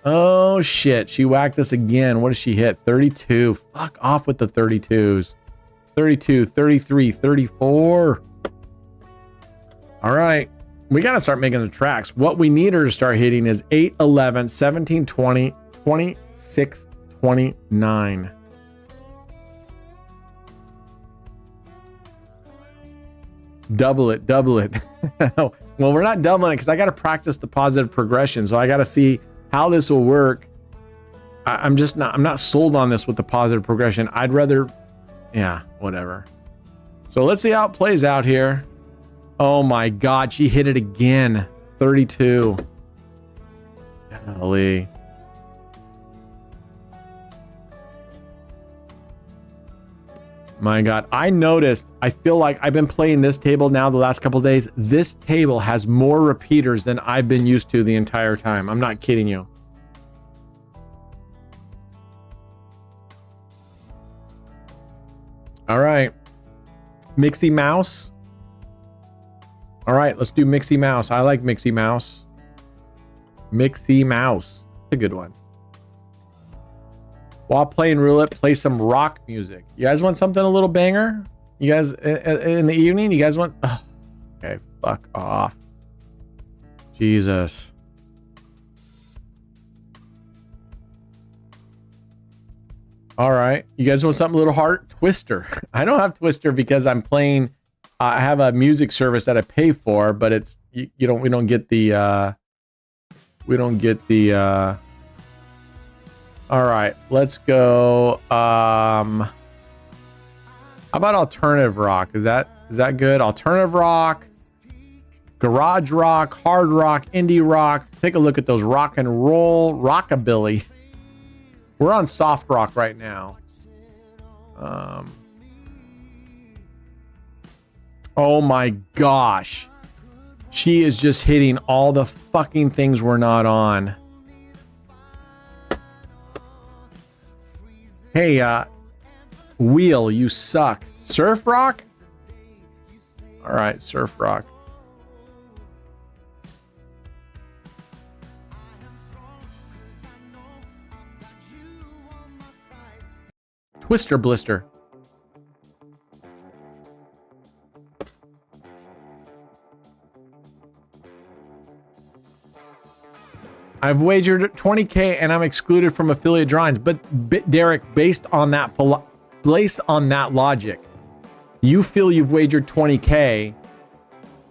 Oh, shit. She whacked us again. What does she hit? 32. Fuck off with the 32s. 32, 33, 34. All right. We got to start making the tracks. What we need her to start hitting is 8, 11, 17, 20, 26, 29. Double it. Well, we're not doubling it because I got to practice the positive progression. So I got to see how this will work. I'm not sold on this with the positive progression. I'd rather, yeah, whatever. So let's see how it plays out here. Oh my God, she hit it again. 32. Golly. My God, I noticed, I feel like I've been playing this table now the last couple of days. This table has more repeaters than I've been used to the entire time. I'm not kidding you. All right. Mixie Mouse. All right, let's do Mixie Mouse. I like Mixie Mouse. Mixie Mouse. That's a good one. While playing roulette, play some rock music. You guys want something a little banger? You guys, in the evening, you guys want... Oh, okay, fuck off. Jesus. All right. You guys want something a little hard? Twister. I don't have Twister because I'm playing... I have a music service that I pay for, but it's... we don't get the... All right, let's go. How about alternative rock? Is that good? Alternative rock, garage rock, hard rock, indie rock. Take a look at those rock and roll, rockabilly. We're on soft rock right now. Oh my gosh. She is just hitting all the fucking things we're not on. Hey, Wheel, you suck. Surf rock? All right, surf rock. Twister Blister. I've wagered 20K and I'm excluded from affiliate drawings. But Derek, based on that logic, you feel you've wagered 20K.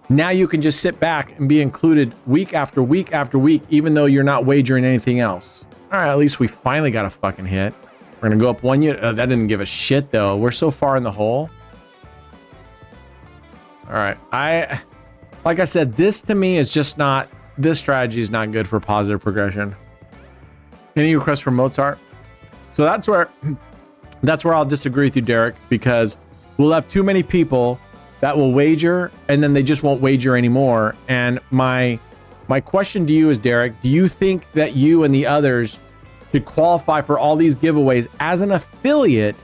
Now you can just sit back and be included week after week after week, even though you're not wagering anything else. All right, at least we finally got a fucking hit. We're gonna go up 1 unit. That didn't give a shit though. We're so far in the hole. All right, like I said, this to me is just not. this strategy is not good for positive progression. Any requests for Mozart? So that's where I'll disagree with you, Derek, because we'll have too many people that will wager and then they just won't wager anymore. And my question to you is, Derek, do you think that you and the others should qualify for all these giveaways as an affiliate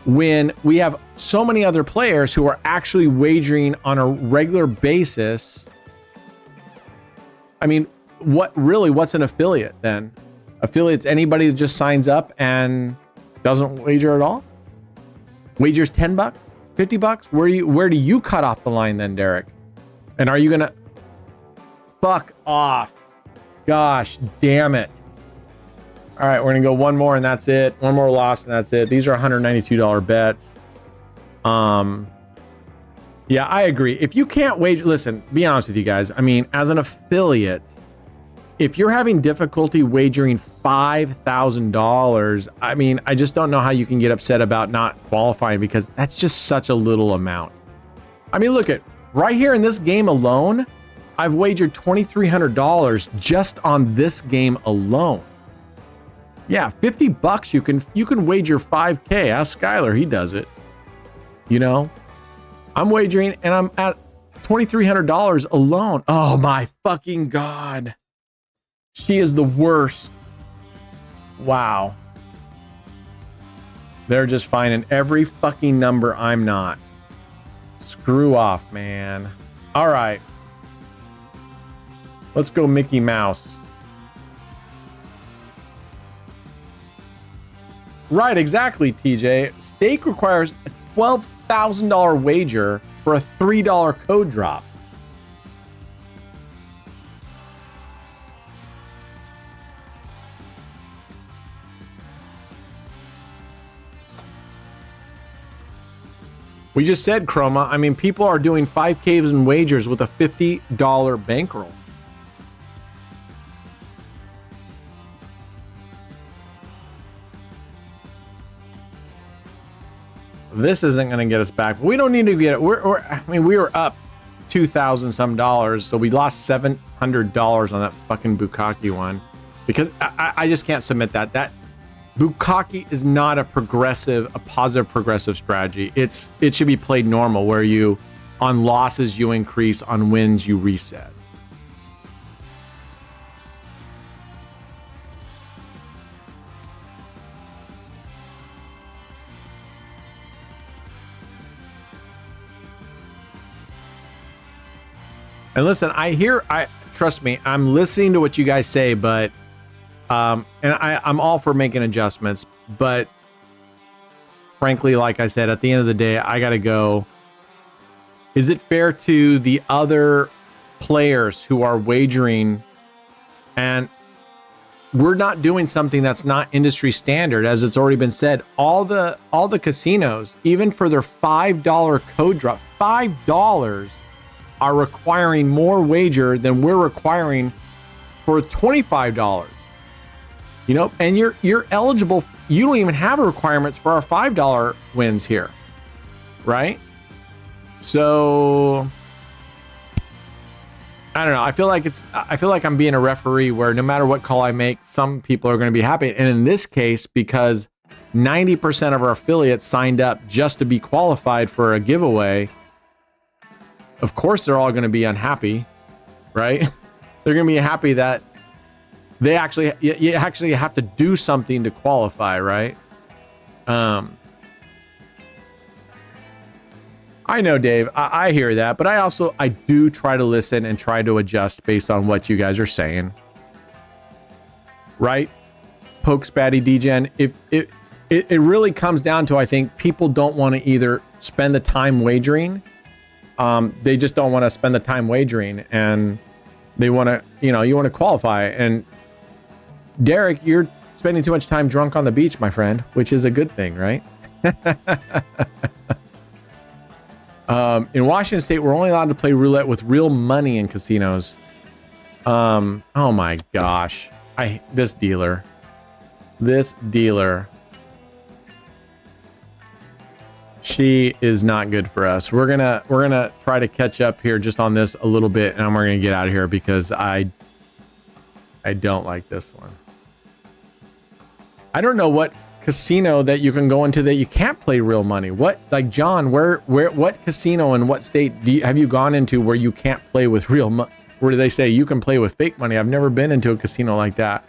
when we have so many other players who are actually wagering on a regular basis? I mean, what's an affiliate then? Affiliate's anybody that just signs up and doesn't wager at all? Wagers $10, $50? Where do you cut off the line then, Derek? And are you gonna fuck off? Gosh damn it. All right, we're gonna go one more and that's it. One more loss and that's it. These are $192 bets. Yeah, I agree. If you can't wager, listen, be honest with you guys. I mean, as an affiliate, if you're having difficulty wagering $5,000, I mean, I just don't know how you can get upset about not qualifying, because that's just such a little amount. I mean, look at right here in this game alone, I've wagered $2,300 just on this game alone. Yeah, $50 you can wager 5K. Ask Skylar, he does it. You know, I'm wagering and I'm at $2,300 alone. Oh my fucking God. She is the worst. Wow. They're just finding every fucking number I'm not. Screw off, man. All right. Let's go Mickey Mouse. Right, exactly, TJ. Stake requires a $12,000 wager for a $3 code drop. We just said, Chroma. I mean, people are doing 5Ks and wagers with a $50 bankroll. This isn't going to get us back. We don't need to get it. I mean, we were up $2,000 some dollars, so we lost $700 on that fucking Bukaki one, because I just can't submit that. That Bukaki is not a positive progressive strategy. It should be played normal, where you, on losses you increase, on wins you reset. And listen, trust me, I'm listening to what you guys say, but and I'm all for making adjustments, but frankly, like I said, at the end of the day, I got to go. Is it fair to the other players who are wagering, and we're not doing something that's not industry standard, as it's already been said? All the casinos, even for their $5 code drop, $5 are requiring more wager than we're requiring for $25. You know, and you're eligible. You don't even have requirements for our $5 wins here, right? So I don't know. I feel like I'm being a referee, where no matter what call I make, some people are going to be happy. And in this case, because 90% of our affiliates signed up just to be qualified for a giveaway, of course they're all going to be unhappy, right? They're going to be happy that you actually have to do something to qualify, right? I know, Dave, I hear that, but I do try to listen and try to adjust based on what you guys are saying, right? Pokes Batty Degen. It really comes down to, I think people don't want to either spend the time wagering. They just don't want to spend the time wagering, and they want to, you want to qualify. And Derek, you're spending too much time drunk on the beach, my friend, which is a good thing, right? In Washington State, we're only allowed to play roulette with real money in casinos. Oh my gosh. This dealer. She is not good for us. We're gonna try to catch up here just on this a little bit, and we're gonna get out of here, because I I don't like this one. I don't know what casino that you can go into that you can't play real money. What, like John, what casino in what state have you gone into where you can't play with real money? Where do they say you can play with fake money? I've never been into a casino like that.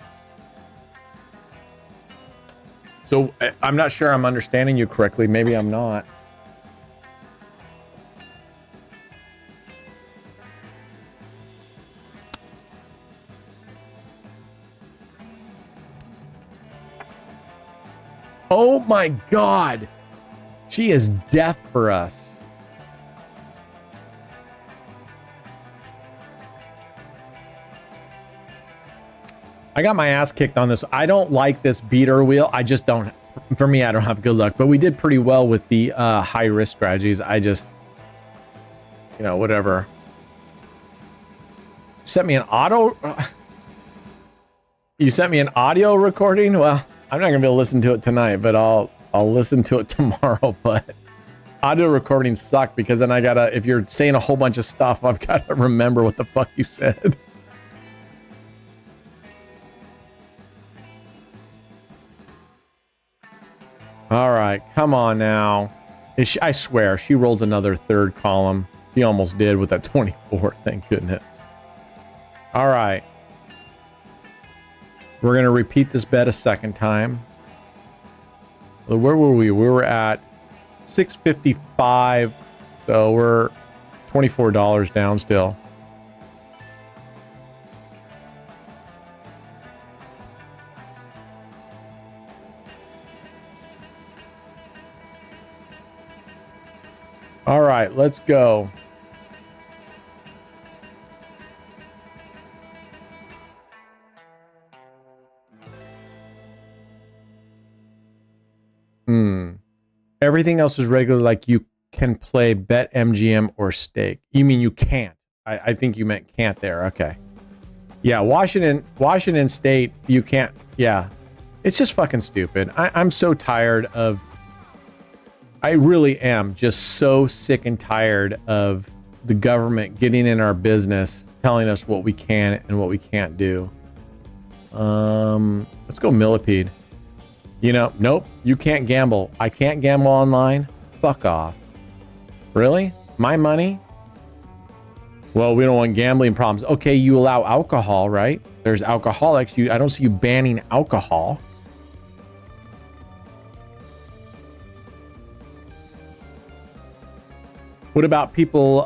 So I'm not sure I'm understanding you correctly. Maybe I'm not. Oh my God. She is death for us. I got my ass kicked on this. I don't like this beater wheel. I just don't. For me, I don't have good luck. But we did pretty well with the high risk strategies. I just, you know, whatever. Sent me an auto. You sent me an audio recording. Well, I'm not gonna be able to listen to it tonight, but I'll listen to it tomorrow. But audio recordings suck because then I gotta. If you're saying a whole bunch of stuff, I've got to remember what the fuck you said. All right, come on now. I swear, she rolls another third column. She almost did with that 24, thank goodness. All right. We're going to repeat this bet a second time. Where were we? We were at 655, so we're $24 down still. All right, let's go. Everything else is regular, like you can play bet MGM or stake. You mean you can't? I think you meant can't there. Okay. Yeah, Washington State, you can't. Yeah, it's just fucking stupid. I'm so tired of. I really am just so sick and tired of the government getting in our business, telling us what we can and what we can't do. Let's go millipede. You know, nope, you can't gamble. I can't gamble online. Fuck off. Really? My money? Well, we don't want gambling problems. Okay, you allow alcohol, right? There's alcoholics. I don't see you banning alcohol. What about people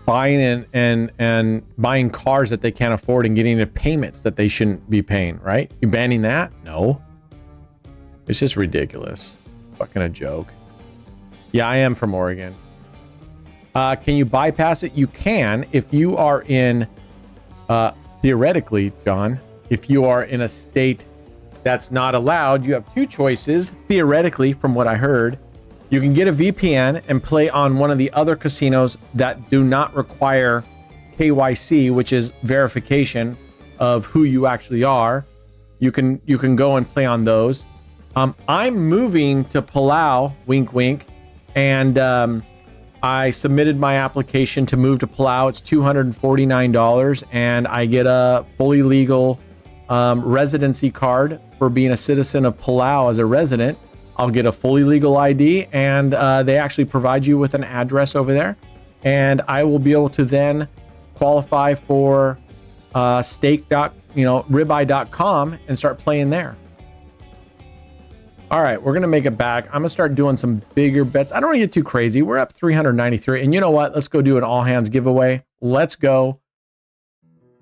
buying and buying cars that they can't afford and getting into payments that they shouldn't be paying, right? You banning that? No. It's just ridiculous. Fucking a joke. Yeah, I am from Oregon. Can you bypass it? You can if you are in, theoretically, John, if you are in a state that's not allowed, you have two choices. Theoretically, from what I heard, you can get a VPN and play on one of the other casinos that do not require KYC, which is verification of who you actually are. You can go and play on those. I'm moving to Palau, wink, wink, and I submitted my application to move to Palau. It's $249, and I get a fully legal residency card for being a citizen of Palau as a resident. I'll get a fully legal ID, and they actually provide you with an address over there, and I will be able to then qualify for ribeye.com and start playing there. All right, we're going to make it back. I'm going to start doing some bigger bets. I don't want to get too crazy. We're up 393. And you know what? Let's go do an all hands giveaway. Let's go.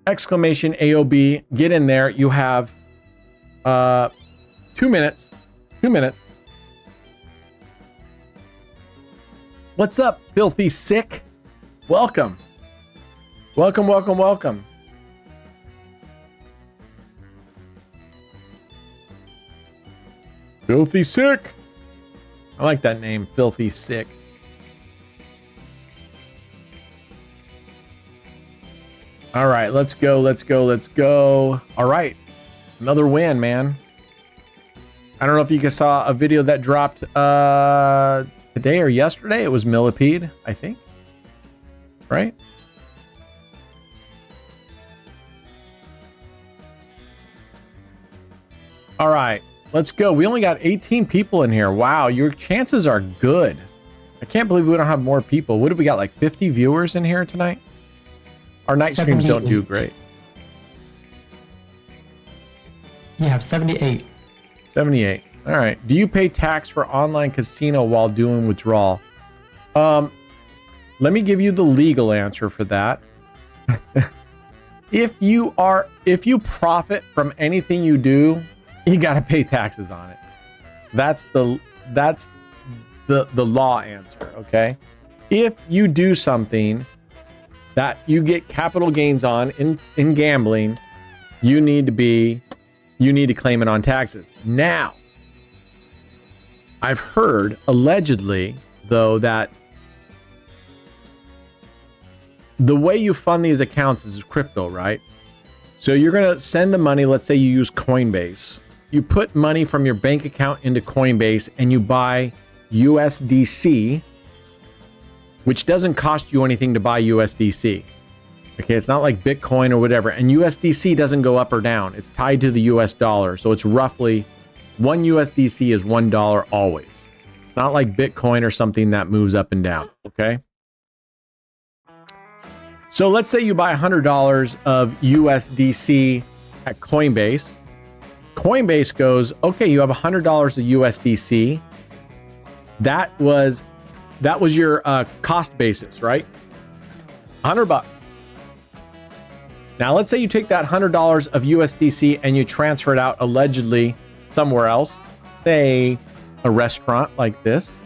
Exclamation AOB. Get in there. You have 2 minutes. 2 minutes. What's up, filthy sick? Welcome. Welcome, welcome, welcome. Filthy sick. I like that name, filthy sick. All right, let's go, let's go, let's go. All right, another win, man. I don't know if you guys saw a video that dropped today or yesterday. It was Millipede, I think. Right? All right, let's go. We only got 18 people in here. Wow, your chances are good. I can't believe we don't have more people. What do we got, like 50 viewers in here tonight? Our night streams don't do great. You have 78. 78. All right. Do you pay tax for online casino while doing withdrawal? Let me give you the legal answer for that. If you profit from anything you do, you got to pay taxes on it. That's the law answer, okay? If you do something that you get capital gains on in gambling, you need to claim it on taxes. Now, I've heard allegedly though that the way you fund these accounts is crypto, right? So you're going to send the money, let's say you use Coinbase. You put money from your bank account into Coinbase and you buy USDC, which doesn't cost you anything to buy USDC. Okay, it's not like Bitcoin or whatever. And USDC doesn't go up or down. It's tied to the US dollar. So it's roughly one USDC is $1 always. It's not like Bitcoin or something that moves up and down. Okay. So let's say you buy $100 of USDC at Coinbase. Coinbase goes, okay, you have $100 of USDC. That was your cost basis, right? $100. Now let's say you take that $100 of USDC and you transfer it out allegedly somewhere else, say a restaurant like this,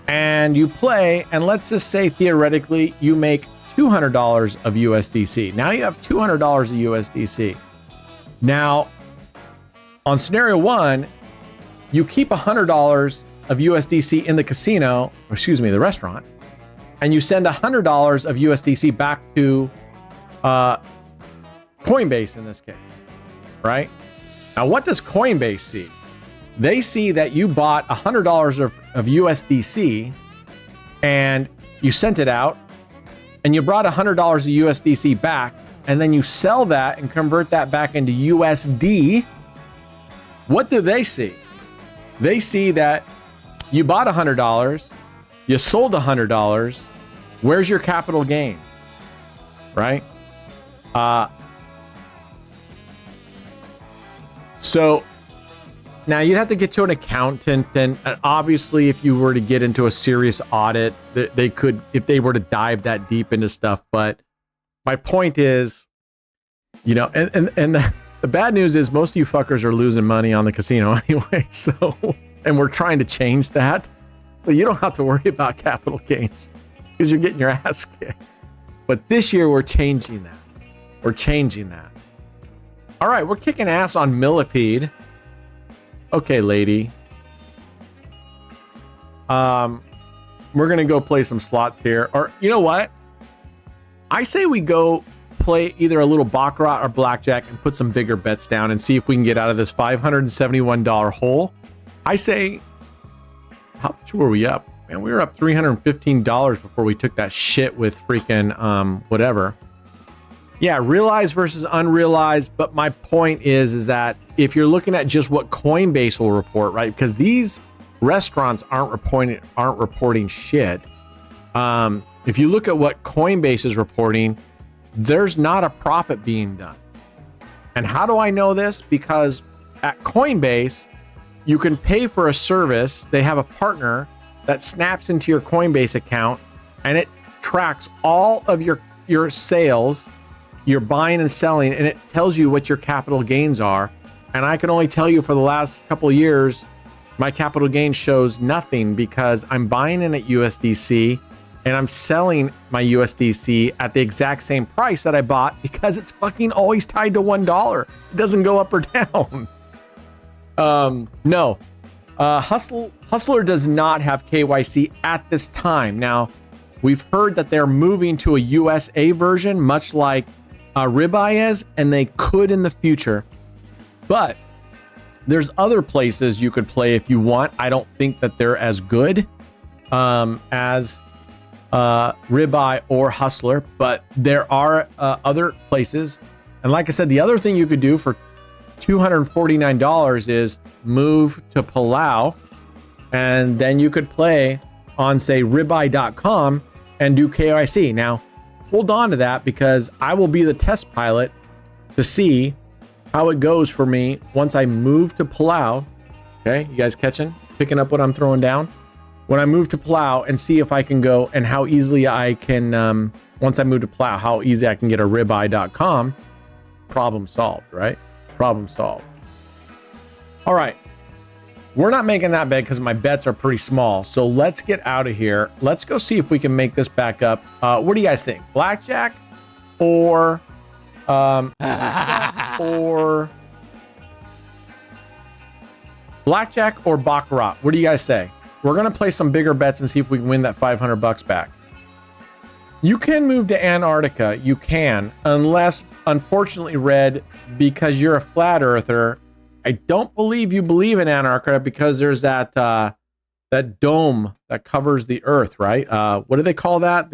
and you play, and let's just say theoretically you make $200 of USDC. Now you have $200 of USDC. Now, on scenario one, you keep $100 of USDC in the casino, or excuse me, the restaurant, and you send $100 of USDC back to Coinbase in this case, right? Now, what does Coinbase see? They see that you bought $100 of USDC and you sent it out and you brought $100 of USDC back, and then you sell that and convert that back into USD. What do they see? They see that you bought $100, you sold $100. Where's your capital gain? Right? So now you'd have to get to an accountant, and obviously if you were to get into a serious audit, they could, if they were to dive that deep into stuff. But my point is, you know, and the bad news is most of you fuckers are losing money on the casino anyway. So, and we're trying to change that. So you don't have to worry about capital gains because you're getting your ass kicked. But this year we're changing that. We're changing that. All right, we're kicking ass on Millipede. Okay, lady. We're gonna go play some slots here. Or you know what? I say we go play either a little Bakarat or Blackjack and put some bigger bets down and see if we can get out of this $571 hole. I say, how much were we up? Man, we were up $315 before we took that shit with freaking whatever. Yeah, realized versus unrealized. But my point is that if you're looking at just what Coinbase will report, right? Because these restaurants aren't reporting shit. If you look at what Coinbase is reporting, there's not a profit being done. And how do I know this? Because at Coinbase, you can pay for a service. They have a partner that snaps into your Coinbase account and it tracks all of your sales, your buying and selling, and it tells you what your capital gains are. And I can only tell you for the last couple of years, my capital gain shows nothing because I'm buying in at USDC and I'm selling my USDC at the exact same price that I bought because it's fucking always tied to $1. It doesn't go up or down. No. Hustler does not have KYC at this time. Now, we've heard that they're moving to a USA version, much like Ribeye is, and they could in the future. But there's other places you could play if you want. I don't think that they're as good as Ribeye or Hustler, but there are other places. And like I said, the other thing you could do for $249 is move to Palau, and then you could play on, say, ribeye.com and do KYC. Now, hold on to that because I will be the test pilot to see how it goes for me once I move to Palau. Okay, you guys picking up what I'm throwing down? When I move to Palau and see if I can go and how easily I can, once I move to Palau, how easy I can get a ribeye.com. Problem solved, right? Problem solved. All right. We're not making that bet because my bets are pretty small. So let's get out of here. Let's go see if we can make this back up. What do you guys think? Blackjack or Blackjack or Bakarat? What do you guys say? We're going to play some bigger bets and see if we can win that $500 back. You can move to Antarctica. You can, unless, unfortunately, Red, because you're a flat earther, I don't believe you believe in Antarctica because there's that that dome that covers the Earth, right? What do they call that?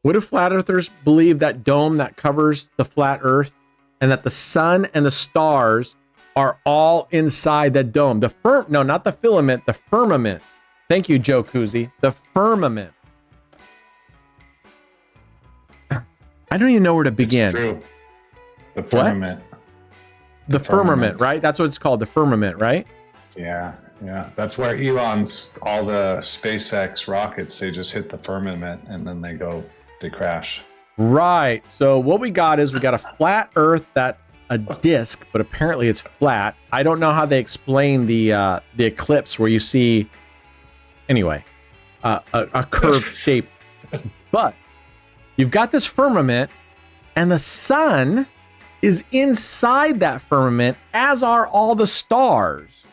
What do flat earthers believe, that dome that covers the flat Earth, and that the sun and the stars are all inside that dome? No, not the filament, the firmament. Thank you, Joe Kuzi. The firmament. I don't even know where to begin. It's true. The firmament. What? The firmament, right? That's what it's called, the firmament, right? Yeah. That's where Elon's, all the SpaceX rockets, they just hit the firmament and then they crash. Right. So what we got is we got a flat Earth that's a disc, but apparently it's flat. I don't know how they explain the eclipse where you see, anyway, a curved shape. But you've got this firmament, and the sun is inside that firmament, as are all the stars.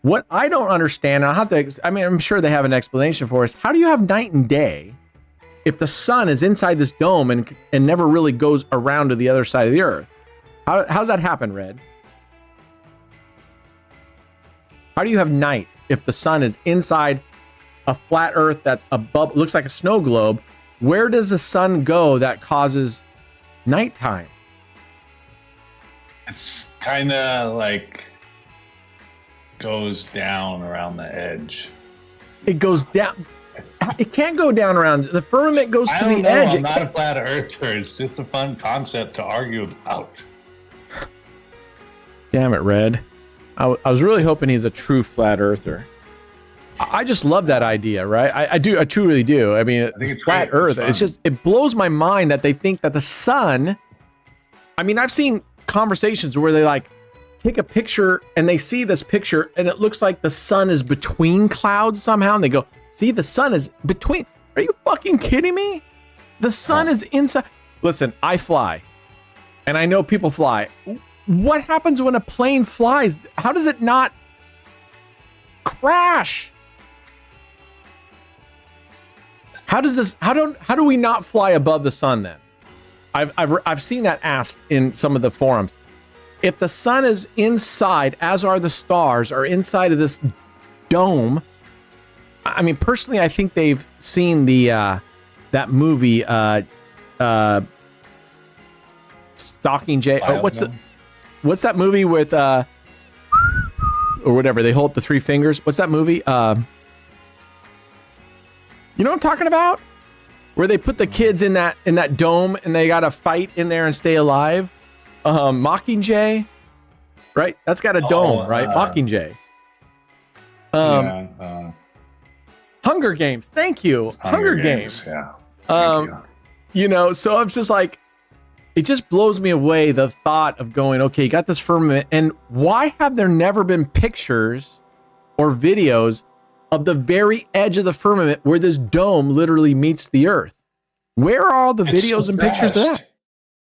What I don't understand, I'm sure they have an explanation for us. How do you have night and day if the sun is inside this dome and never really goes around to the other side of the Earth? How's that happen, Red? How do you have night if the sun is inside a flat Earth that's above, looks like a snow globe? Where does the sun go that causes nighttime? It's kind of like goes down around the edge. It goes down. It can't go down around. The firmament goes to the edge. I'm not a flat earther. It's just a fun concept to argue about. Damn it, Red. I was really hoping he's a true flat earther. I just love that idea, right? I truly do. I mean, it's flat Earth. It's just, it blows my mind that they think that the sun, I mean, I've seen conversations where they like take a picture and they see this picture and it looks like the sun is between clouds somehow. And they go, see, the sun is between. Are you fucking kidding me? The sun is inside. Listen, I fly and I know people fly. What happens when a plane flies? How does it not crash? How do we not fly above the sun then? I've seen that asked in some of the forums. If the sun is inside, as are the stars, are inside of this dome. I mean, personally, I think they've seen that movie, Stalking Jay. Oh, what's that movie with or whatever? They hold up the three fingers. What's that movie? You know what I'm talking about? Where they put the kids in that dome and they got to fight in there and stay alive. Mockingjay, right? That's got a dome, right? Mockingjay. Hunger Games. Thank you. Hunger Games. Yeah. You know, so I'm just like, it just blows me away, the thought of going, okay, you got this firmament, and why have there never been pictures or videos of the very edge of the firmament where this dome literally meets the Earth? Where are all the videos and pictures of that?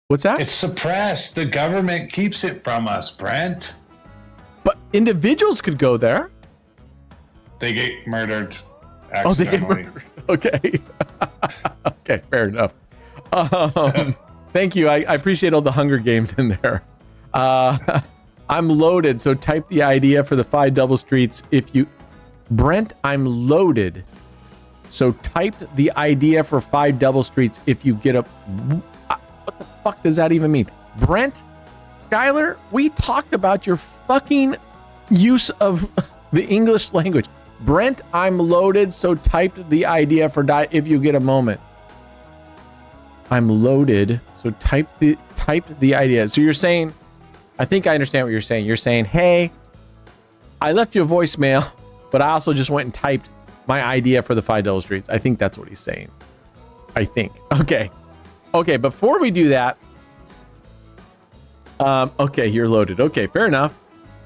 What's that? It's suppressed. The government keeps it from us, Brent. But individuals could go there. They get murdered accidentally. Oh, they get murdered. Okay. Okay, fair enough. Thank you. I appreciate all the Hunger Games in there. I'm loaded, so type the idea for the 5 double streets if you... Brent, I'm loaded. So type the idea for 5 double streets if you get a... What the fuck does that even mean? Brent Skylar, we talked about your fucking use of the English language. Brent, I'm loaded, so typed the idea for if you get a moment. I'm loaded, so typed the idea. So you're saying, I think I understand what you're saying. You're saying, hey, I left you a voicemail, but I also just went and typed my idea for the $5 treats. I think that's what he's saying. I think. Okay. Okay, before we do that, okay, you're loaded. Okay, fair enough.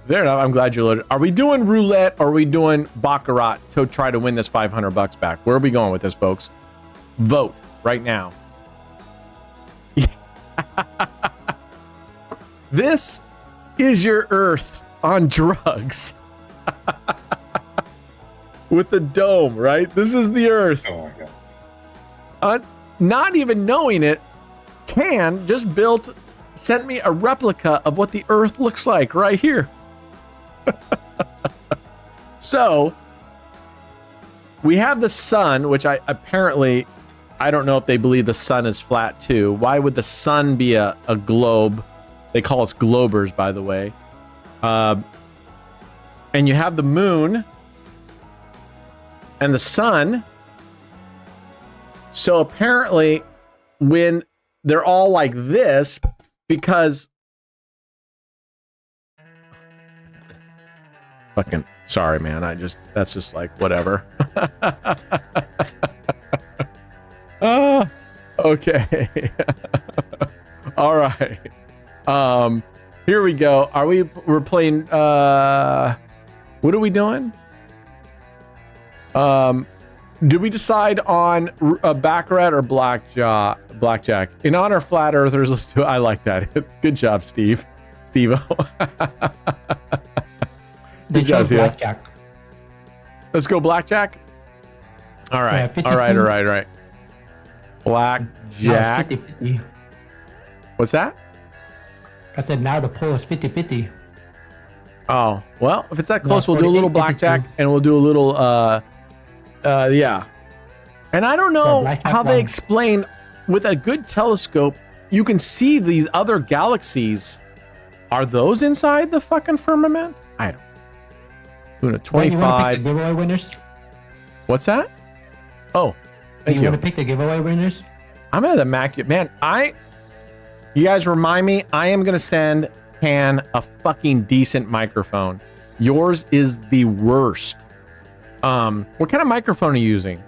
Fair enough. I'm glad you're loaded. Are we doing roulette or are we doing Bakarat to try to win this $500 back? Where are we going with this, folks? Vote right now. This is your Earth on drugs. With the dome, right? This is the Earth. Oh my god. Not even knowing it, Can just sent me a replica of what the Earth looks like right here. So we have the sun, which I don't know if they believe the sun is flat too. Why would the sun be a globe? They call us globers, by the way. And you have the moon and the sun. So apparently when they're all like this, because fucking sorry, man. That's just like whatever. Okay. All right. Here we go. We're playing what are we doing? Did we decide on a Bakarat or Blackjack? In honor of flat earthers, let's do it. I like that. Good job, Steve-O. Good job, Blackjack. Let's go Blackjack. All right. Yeah, All right. Blackjack. No, 50-50. What's that? I said now the poll is 50-50. Oh, well, if it's that close, No, we'll do a little 48-52. Blackjack and we'll do a little yeah. And I don't know how they explain with a good telescope, you can see these other galaxies. Are those inside the fucking firmament? I don't know. Doing a 25. You giveaway winners? What's that? Oh, thank you. Want to pick the giveaway winners? I'm gonna the Mac. Man, you guys remind me, I am gonna send Can a fucking decent microphone. Yours is the worst. What kind of microphone are you using?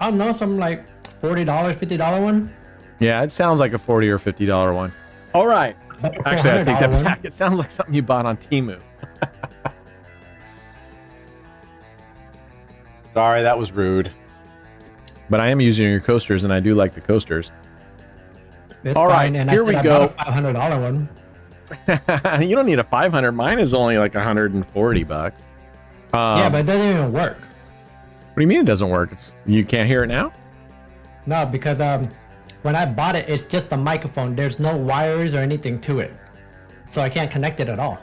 I don't know, some like $40, $50 one. Yeah, it sounds like a $40 or $50 one. All right. Actually, I take that one. back. It sounds like something you bought on Temu. Sorry, that was rude. But I am using your coasters, and I do like the coasters. It's All right, fine, and here we go. I bought a $500 one. You don't need a 500. Mine is only like 140 bucks. Yeah, but it doesn't even work. What do you mean it doesn't work? You can't hear it now? No, because when I bought it, it's just a microphone. There's no wires or anything to it. So I can't connect it at all.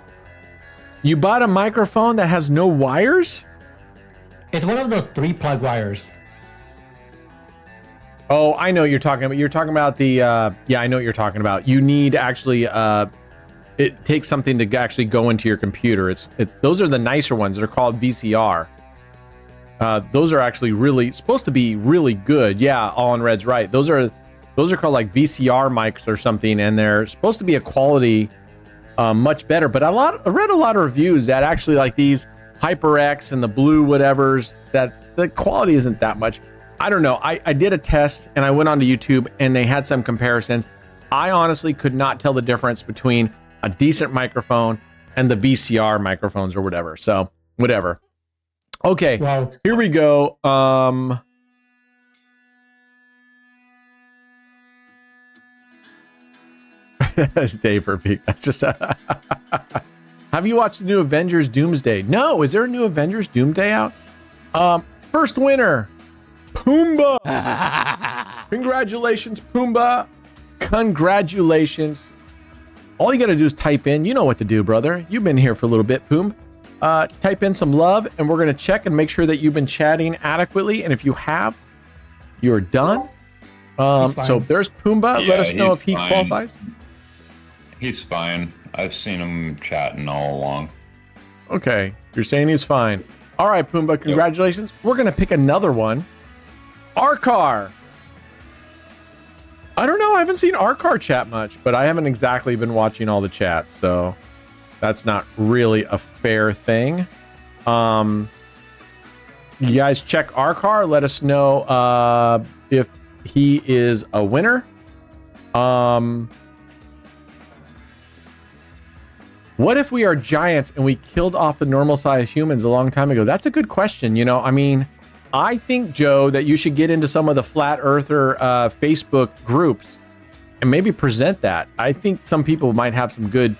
You bought a microphone that has no wires? It's one of those 3-plug wires. Oh, I know what you're talking about. You're talking about the, yeah, I know what you're talking about. You need actually, it takes something to actually go into your computer. Those are the nicer ones. They're called VCR. Those are actually supposed to be really good. Yeah, All in Red's right. Those are called like VCR mics or something, and they're supposed to be a quality much better. But I read a lot of reviews that actually like these HyperX and the blue whatevers, that the quality isn't that much. I don't know. I did a test and I went onto YouTube and they had some comparisons. I honestly could not tell the difference between a decent microphone and the VCR microphones or whatever. So whatever. Okay, Well, here we go. Dave for Pete. That's just. Have you watched the new Avengers Doomsday? No. Is there a new Avengers Doomsday out? First winner, Pumbaa. Congratulations, Pumbaa. Congratulations. All you got to do is type in. You know what to do, brother. You've been here for a little bit, Poom. Type in some love, and we're going to check and make sure that you've been chatting adequately. And if you have, you're done. So there's Pumbaa. Yeah, Let us know if he fine. qualifies. He's fine. I've seen him chatting all along. Okay, you're saying he's fine. All right, Pumbaa, congratulations. We're going to pick another one. Arkar. I don't know. I haven't seen Arkar chat much, but I haven't exactly been watching all the chats, so that's not really a fair thing. You guys check Arkar. Let us know if he is a winner. What if we are giants and we killed off the normal sized humans a long time ago? That's a good question. You know, I mean, I think, Joe, that you should get into some of the flat earther Facebook groups and maybe present that. I think some people might have some good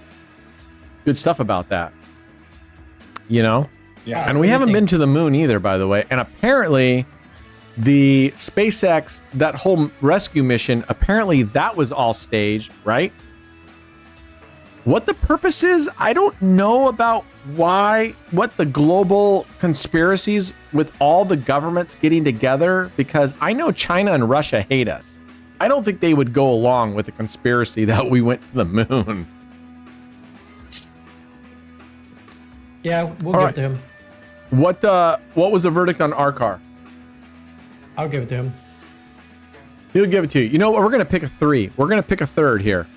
stuff about that. You know? Yeah. And we haven't been to the moon either, by the way. And apparently the SpaceX, that whole rescue mission, apparently that was all staged, right? What the purpose is, I don't know about what the global conspiracies with all the governments getting together, because I know China and Russia hate us. I don't think they would go along with the conspiracy that we went to the moon. Yeah, we'll All give right. it to him. What was the verdict on Arkar? I'll give it to him. He'll give it to you. You know what? We're going to pick a 3. We're going to pick a third here.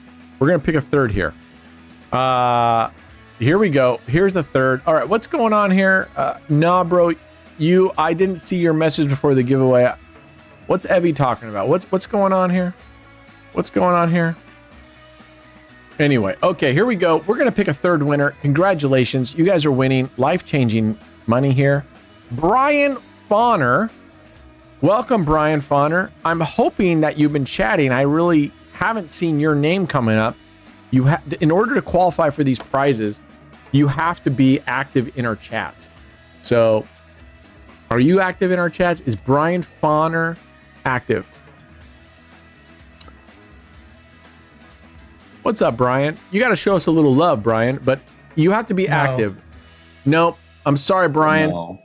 Here we go. Here's the third. All right, what's going on here? Nah, bro, I didn't see your message before the giveaway. What's Evie talking about? What's going on here? What's going on here? Anyway, okay, here we go. We're gonna pick a third winner. Congratulations, you guys are winning life-changing money here. Brian Fauner. Welcome, Brian Fauner. I'm hoping that you've been chatting. I really haven't seen your name coming up. You have, in order to qualify for these prizes, you have to be active in our chats. So, are you active in our chats? Is Brian Fauner active? What's up, Brian? You got to show us a little love, Brian, but you have to be active. Nope. I'm sorry, Brian. No.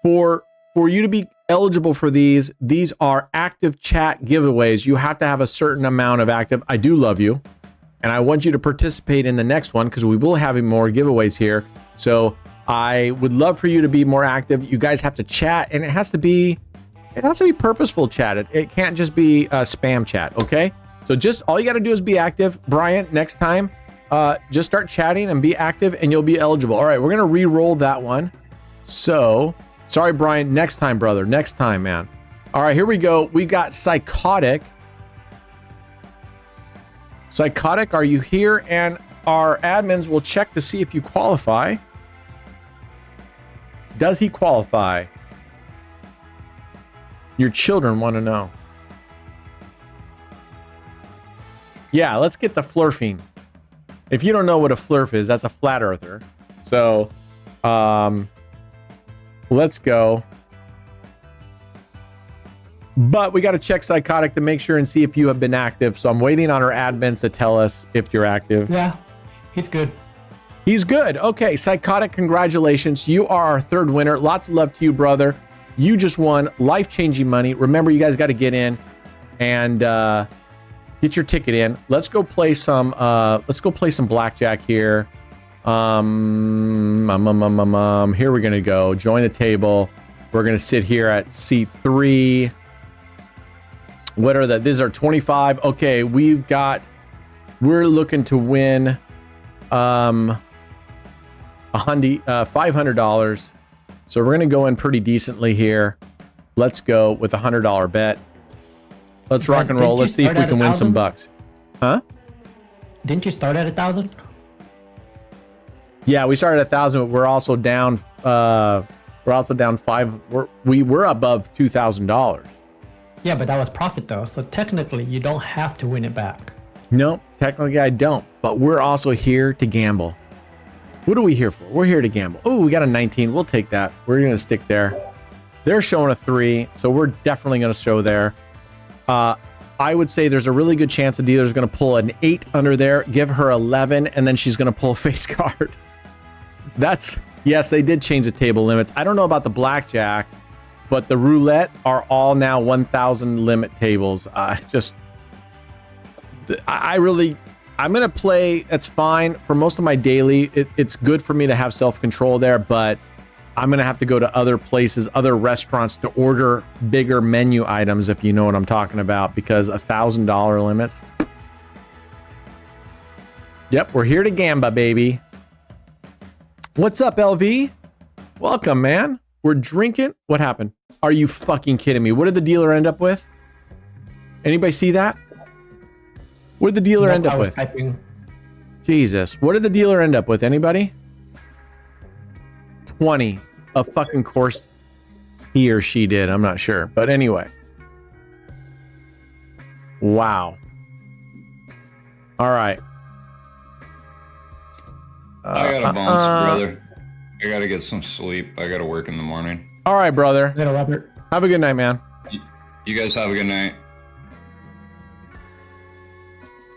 For you to be eligible for these are active chat giveaways. You have to have a certain amount of active. I do love you, and I want you to participate in the next one because we will have more giveaways here. So I would love for you to be more active. You guys have to chat, and it has to be purposeful chat. It can't just be spam chat. Okay. So just all you got to do is be active. Brian, next time, just start chatting and be active, and you'll be eligible. All right, we're gonna re-roll that one. So. Sorry, Brian. Next time, brother. Next time, man. All right, here we go. We got Psychotic. Psychotic, are you here? And our admins will check to see if you qualify. Does he qualify? Your children want to know. Yeah, let's get the flurfing. If you don't know what a flurf is, that's a flat earther. So, let's go. But we got to check Psychotic to make sure and see if you have been active. So I'm waiting on our admins to tell us if you're active. Yeah, he's good. He's good. Okay, Psychotic, congratulations. You are our third winner. Lots of love to you, brother. You just won life-changing money. Remember, you guys got to get in and get your ticket in. Let's go play some blackjack here. Here we're gonna go join the table. We're gonna sit here at seat 3. What are these are 25. Okay, we're looking to win $500. So we're gonna go in pretty decently here. Let's go with a $100 bet. Let's rock and roll. Let's see if we can win some bucks. Huh? Didn't you start at 1,000? Yeah, we started at 1,000, but we're also down. We're also down 5. We're above $2,000. Yeah, but that was profit though. So technically, you don't have to win it back. No, technically I don't. But we're also here to gamble. What are we here for? We're here to gamble. Oh, we got a 19. We'll take that. We're gonna stick there. They're showing a 3, so we're definitely gonna show there. I would say there's a really good chance the dealer's gonna pull an 8 under there, give her 11, and then she's gonna pull a face card. Yes, they did change the table limits. I don't know about the blackjack, but the roulette are all now 1,000 limit tables. I I'm going to play. That's fine. For most of my daily, it's good for me to have self-control there, but I'm going to have to go to other places, other restaurants to order bigger menu items, if you know what I'm talking about, because $1,000 limits. Yep, we're here to gamba, baby. What's up, LV? Welcome, man. We're drinking. What happened? Are you fucking kidding me? What did the dealer end up with? Anybody see that? What did the dealer end up with? Typing. Jesus. What did the dealer end up with? Anybody? 20. Of fucking course he or she did. I'm not sure. But anyway. Wow. All right. I gotta bounce, brother. I gotta get some sleep. I gotta work in the morning. All right, brother. Later, Robert. Have a good night, man. You guys have a good night.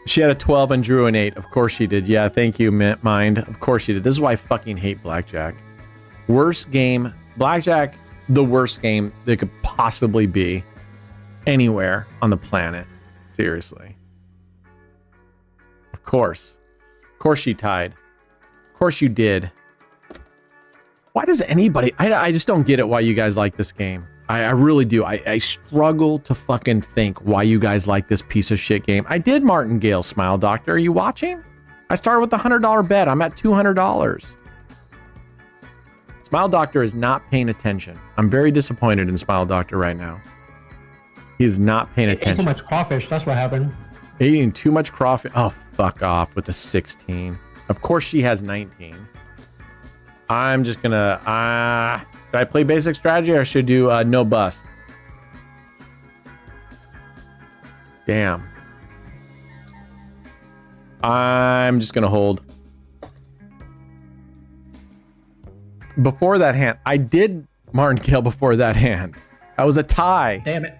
She had a 12 and drew an 8. Of course she did. Yeah, thank you, Mind. Of course she did. This is why I fucking hate Blackjack. Worst game. Blackjack, the worst game that could possibly be anywhere on the planet. Seriously. Of course. Of course she tied. Of course you did. Why does anybody... I just don't get it why you guys like this game. I really do. I struggle to fucking think why you guys like this piece of shit game. I did Martingale, Smile Doctor. Are you watching? I started with a $100 bet. I'm at $200. Smile Doctor is not paying attention. I'm very disappointed in Smile Doctor right now. He is not paying attention. Too much crawfish. That's what happened. Eating too much crawfish. Oh, fuck off with the 16. Of course she has 19. I'm just gonna, should I play basic strategy or should I do no bust? Damn. I'm just gonna hold. Before that hand, I did Martingale before that hand. That was a tie. Damn it.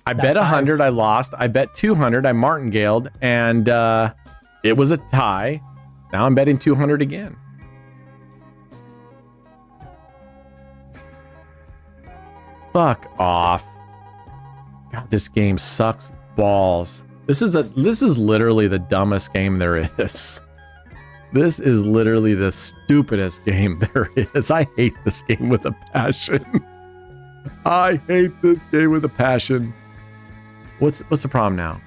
I bet 100, I lost. I bet 200, I martingaled, and it was a tie. Now I'm betting 200 again. Fuck off. God, this game sucks balls. This is literally the dumbest game there is. This is literally the stupidest game there is. I hate this game with a passion. I hate this game with a passion. What's the problem now?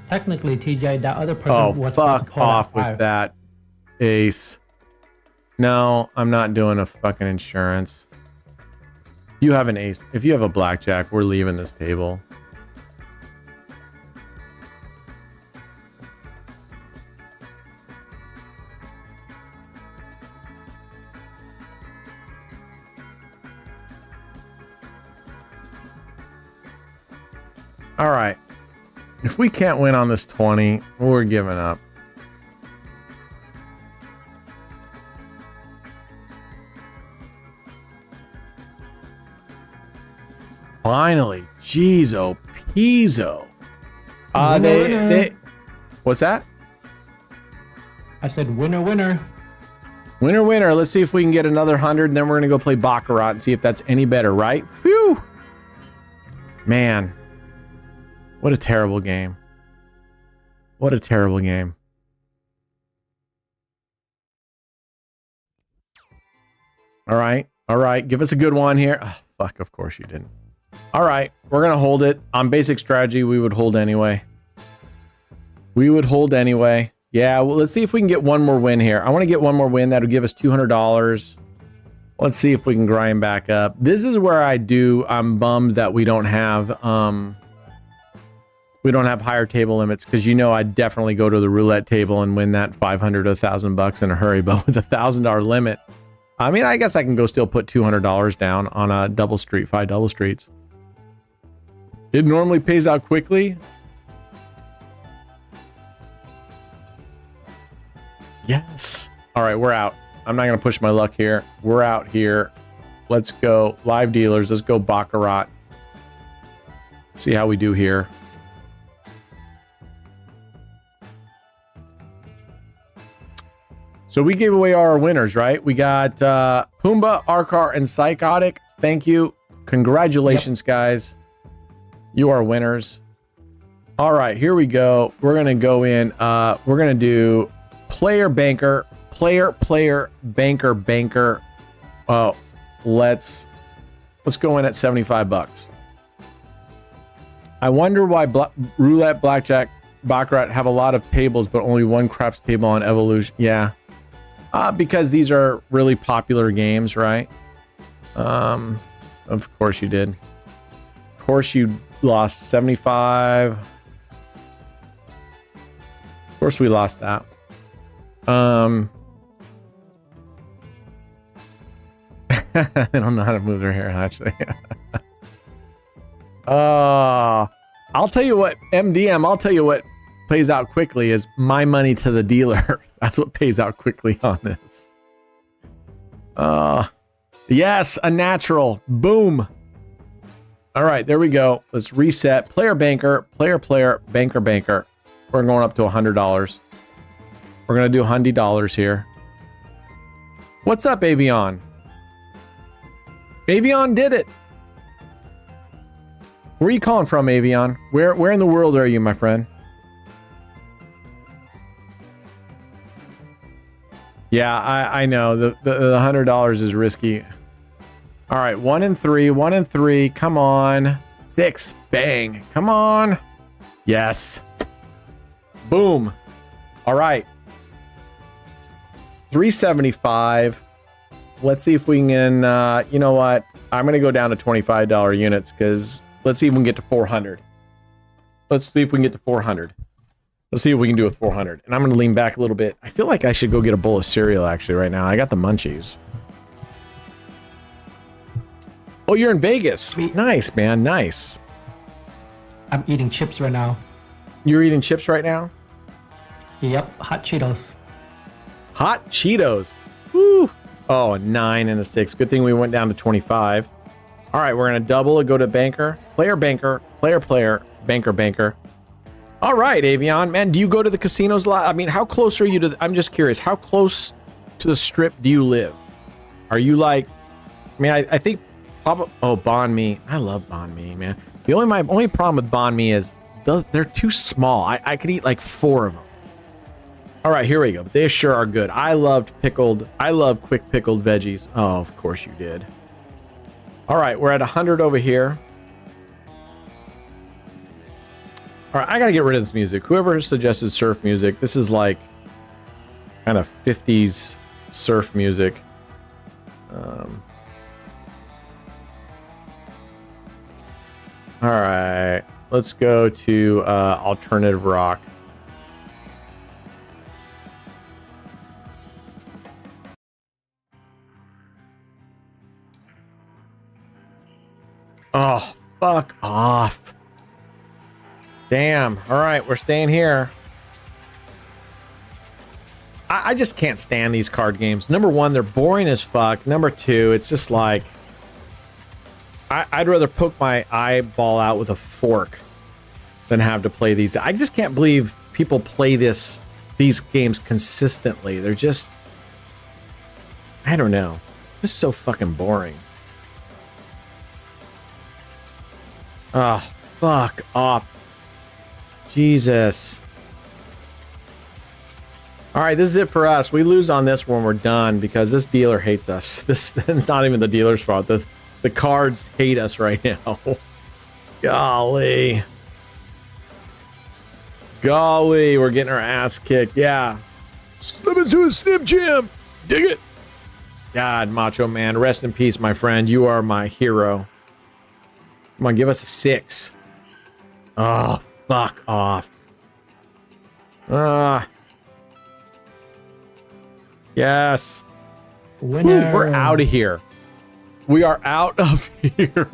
Technically, TJ, that other person Oh, was fuck off with five. that, Ace. No, I'm not doing a fucking insurance. You have an ace. If you have a blackjack, we're leaving this table. All right. If we can't win on this 20, we're giving up. Finally, jeez, oh, Pizzo. They, what's that? I said winner, winner. Winner, winner. Let's see if we can get another 100, and then we're gonna go play Bakarat and see if that's any better, right? Whew. Man, what a terrible game. What a terrible game. All right. Give us a good one here. Oh, fuck, of course you didn't. All right, we're gonna hold it. On basic strategy, we would hold anyway. We would hold anyway. Yeah, well, let's see if we can get one more win here. I want to get one more win. That'll give us $200. Let's see if we can grind back up. This is where I'm bummed that we don't have higher table limits, because you know I'd definitely go to the roulette table and win that 500 to $1,000 in a hurry. But with a $1,000 limit, I mean, I guess I can go still put $200 down on a double street, 5 double streets. It normally pays out quickly. Yes. All right, we're out. I'm not going to push my luck here. We're out here. Let's go. Live dealers. Let's go Bakarat. See how we do here. So we gave away our winners, right? We got Pumbaa, Arkar, and Psychotic. Thank you. Congratulations, guys. You are winners. All right, here we go. We're gonna go in. We're gonna do player banker, player banker banker. Oh, let's go in at $75. I wonder why Roulette, Blackjack, Bakarat have a lot of tables, but only one craps table on Evolution. Yeah, because these are really popular games, right? Of course you did. Of course you lost 75. Of course we lost that. I don't know how to move their hair, actually. I'll tell you what, MDM, I'll tell you what pays out quickly is my money to the dealer. That's what pays out quickly on this. Yes, a natural. Boom. All right, there we go. Let's reset. Player banker, player, banker, banker. We're going up to $100. We're going to do $100 here. What's up, Avion? Avion did it. Where are you calling from, Avion? Where in the world are you, my friend? Yeah, I know. The $100 is risky. All right, 1 and 3, 1 and 3. Come on. 6. Bang. Come on. Yes. Boom. All right. 375. Let's see if we can, you know what? I'm going to go down to $25 units because let's see if we can get to 400. Let's see if we can get to 400. Let's see what we can do with 400. And I'm going to lean back a little bit. I feel like I should go get a bowl of cereal actually right now. I got the munchies. Oh, you're in Vegas. Nice, man. Nice. I'm eating chips right now. You're eating chips right now? Yep, hot Cheetos. Hot Cheetos. Woo. Oh, a 9 and a 6. Good thing we went down to 25. All right, we're going to double and go to banker. Player, banker, banker. All right, Avion. Man, do you go to the casinos a lot? I mean, how close are you to... I'm just curious. How close to the strip do you live? Are you like... I mean, I think... Probably, oh, Banh Mi. I love Banh Mi, man. My only problem with Banh Mi is they're too small. I could eat like 4 of them. All right, here we go. They sure are good. I love quick pickled veggies. Oh, of course you did. All right, we're at 100 over here. All right, I gotta get rid of this music. Whoever suggested surf music, this is like kind of 50s surf music. All right, let's go to alternative rock. Oh, fuck off. Damn. All right, we're staying here. I just can't stand these card games. Number one, they're boring as fuck. Number two, it's just like... I'd rather poke my eyeball out with a fork than have to play these. I just can't believe people play these games consistently. They're just... I don't know. Just so fucking boring. Oh, fuck off. Jesus. All right, this is it for us. We lose on this when we're done because this dealer hates us. It's not even the dealer's fault. The cards hate us right now. Golly. Golly, we're getting our ass kicked. Yeah. Slip into a Slim Jim. Dig it. God, Macho Man. Rest in peace, my friend. You are my hero. Come on, give us a 6. Oh, fuck off. Yes. Winner. Woo, we're out of here. We are out of here.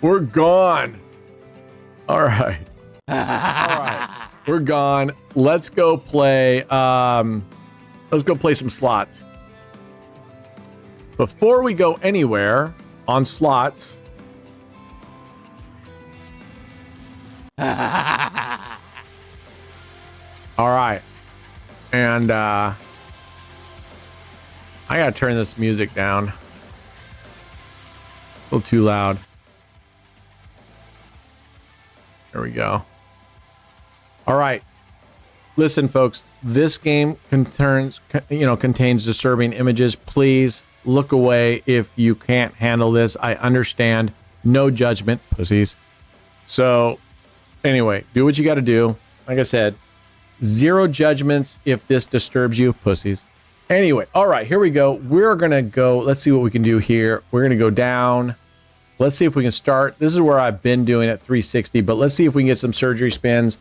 We're gone. All right. All right. We're gone. Let's go play. Let's go play some slots. Before we go anywhere on slots. All right. And I gotta turn this music down. A little too loud. There we go. All right. Listen, folks, this game contains disturbing images. Please look away if you can't handle this. I understand. No judgment, pussies. So, anyway, do what you got to do. Like I said, zero judgments if this disturbs you, pussies. Anyway, all right, here we go. We're going to go. Let's see what we can do here. We're going to go down. Let's see if we can start. This is where I've been doing at 360, but let's see if we can get some surgery spins.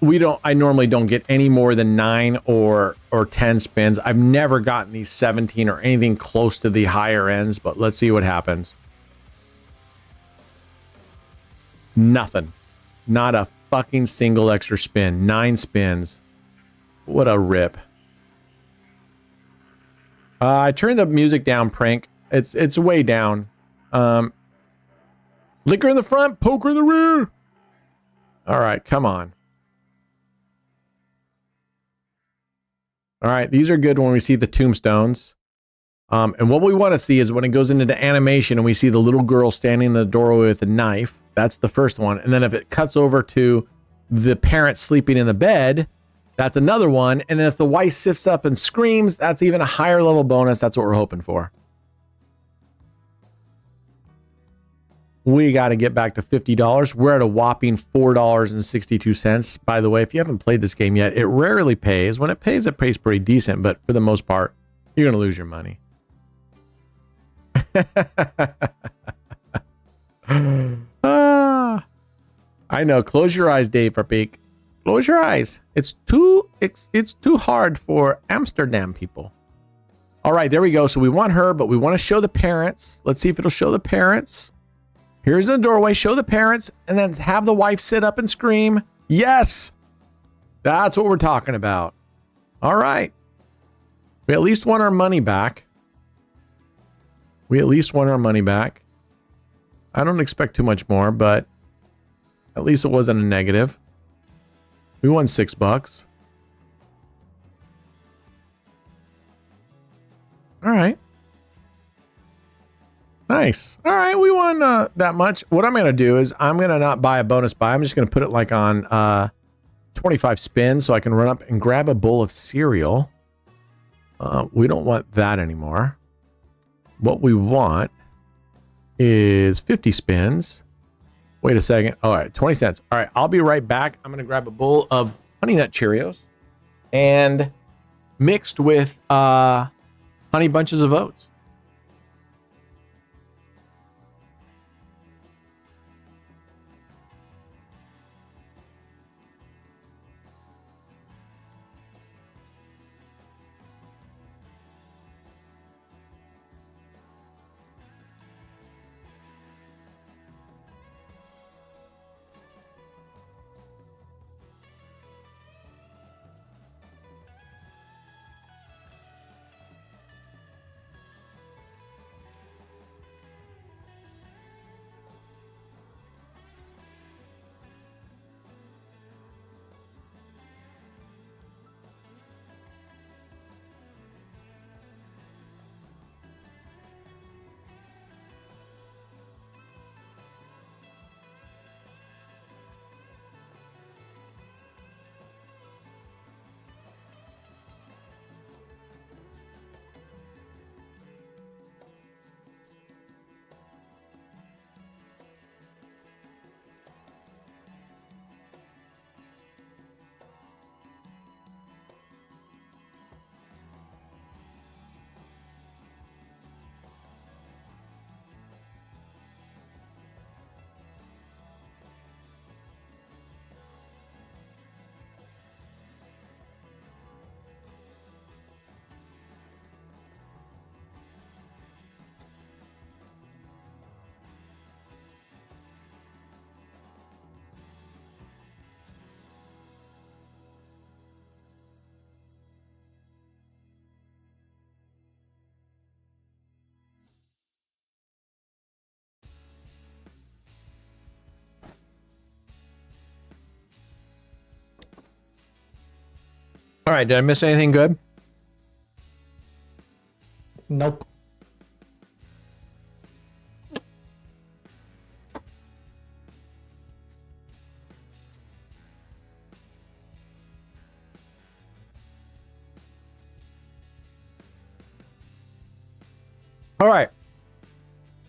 I normally don't get any more than 9 or 10 spins. I've never gotten these 17 or anything close to the higher ends, but let's see what happens. Nothing. Not a fucking single extra spin. 9 spins. What a rip. I turned the music down, Prank. It's way down. Liquor in the front, poker in the rear. All right, come on. All right, these are good when we see the tombstones. And what we want to see is when it goes into the animation and we see the little girl standing in the doorway with a knife. That's the first one. And then if it cuts over to the parent sleeping in the bed, that's another one. And then if the wife sifts up and screams, that's even a higher level bonus. That's what we're hoping for. We got to get back to $50. We're at a whopping $4.62. By the way, if you haven't played this game yet, it rarely pays. When it pays pretty decent, but for the most part, you're going to lose your money. I know. Close your eyes, Dave Verbeek. Close your eyes. It's too hard for Amsterdam people. All right, there we go. So we want her, but we want to show the parents. Let's see if it'll show the parents. Here's the doorway. Show the parents, and then have the wife sit up and scream. Yes, that's what we're talking about. All right. We at least want our money back. I don't expect too much more, but at least it wasn't a negative. We won $6. All right. Nice. All right, we won that much. What I'm going to do is I'm going to not buy a bonus buy. I'm just going to put it like on 25 spins so I can run up and grab a bowl of cereal. We don't want that anymore. What we want is 50 spins. Wait a second. All right, 20 cents. All right, I'll be right back. I'm going to grab a bowl of Honey Nut Cheerios and mixed with Honey Bunches of Oats. All right, did I miss anything good? Nope. All right.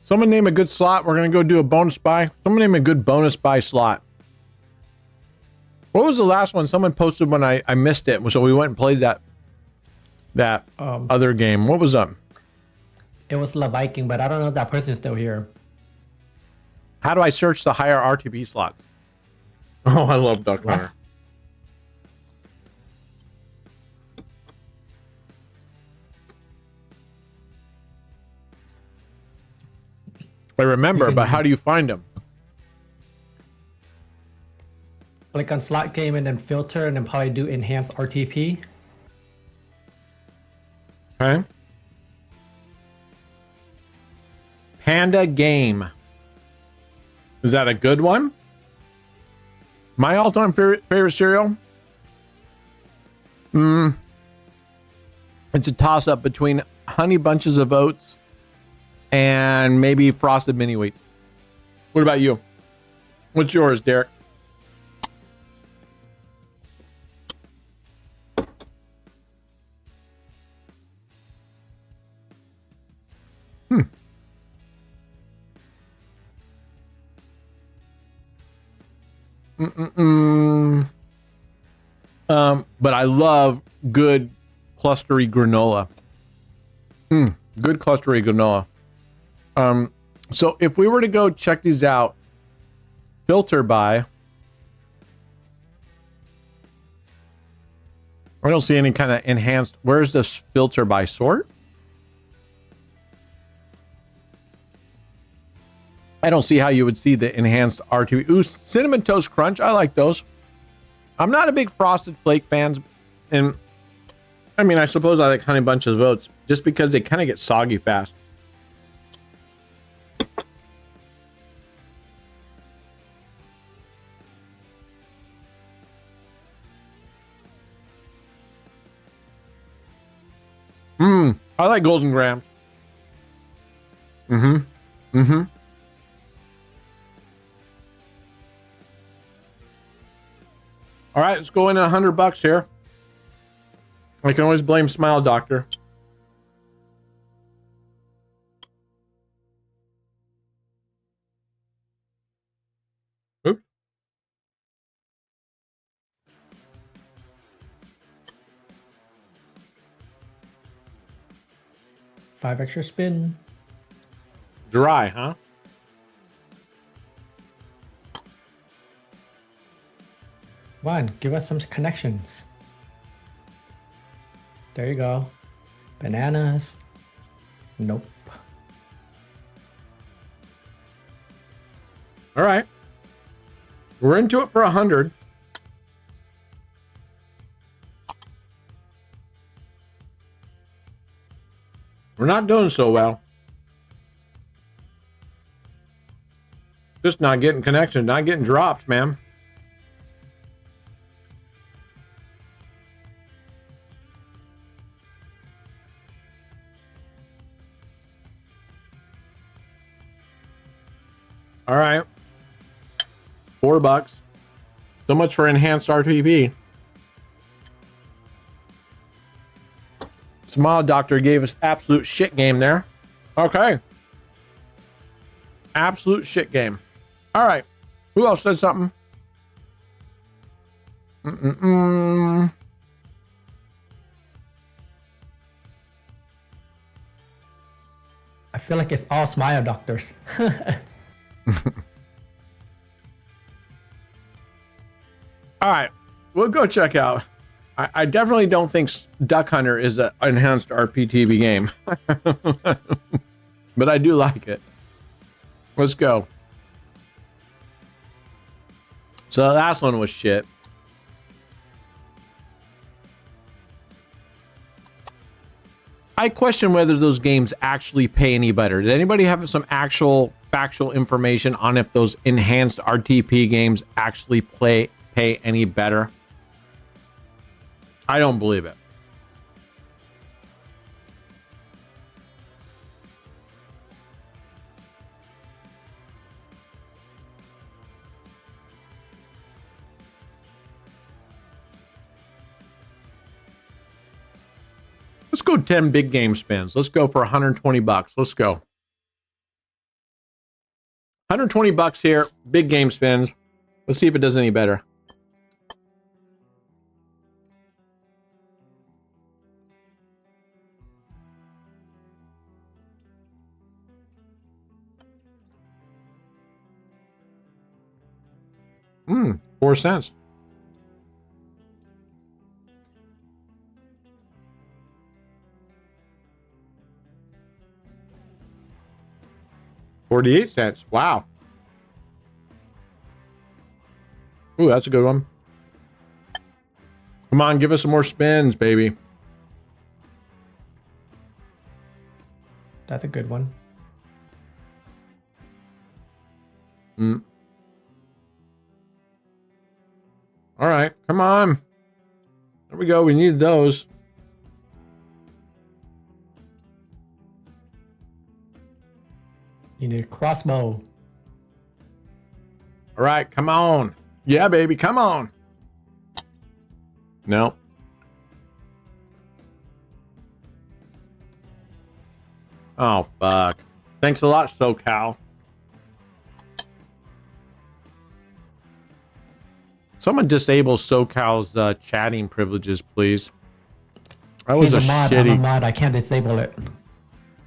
Someone name a good slot. We're going to go do a bonus buy. Someone name a good bonus buy slot. What was the last one? Someone posted when I missed it. So we went and played that other game. What was up? It was La Viking, but I don't know if that person's still here. How do I search the higher RTB slots? Oh, I love Duck Hunter. I remember, but how do you find them? Click on slot game and then filter and then probably do enhanced RTP. Okay. Panda Game. Is that a good one? My all-time favorite cereal? It's a toss-up between Honey Bunches of Oats and maybe Frosted Mini Wheats. What about you? What's yours, Derek? But I love good clustery granola. Good clustery granola. So if we were to go check these out, filter by, I don't see any kind of enhanced. Where's this filter by sort? I don't see how you would see the enhanced RTB. Ooh, Cinnamon Toast Crunch. I like those. I'm not a big Frosted Flake fan. And I mean, I suppose I like Honey Bunches of Oats just because they kind of get soggy fast. I like Golden Grahams. All right, let's go in at $100 here. I can always blame Smile Doctor. Oops. Five extra spin. Dry, huh? Come on, give us some connections. There you go. Bananas. Nope. All right. We're into it for 100. We're not doing so well. Just not getting connections, not getting drops, man. All right. $4. So much for enhanced RTB. Smile Doctor gave us absolute shit game there. Okay. Absolute shit game. All right. Who else said something? I feel like it's all Smile Doctors. All right. We'll go check out. I definitely don't think Duck Hunter is an enhanced RPTV game. But I do like it. Let's go. So the last one was shit. I question whether those games actually pay any better. Did anybody have some actual factual information on if those enhanced RTP games actually pay any better? I don't believe it. Let's go 10 big game spins. Let's go for 120 bucks. Let's go. 120 bucks here. Big game spins. Let's see if it does any better. Hmm, 4 cents. $0.48. Wow. Ooh, that's a good one. Come on, give us some more spins, baby. That's a good one. Mm. All right, come on. There we go. We need those. You need a crossbow. All right, come on. Yeah, baby, come on. No. Oh, fuck. Thanks a lot, SoCal. Someone disable SoCal's chatting privileges, please. That was He's a mod. shitty... I'm a mod. I can't disable it.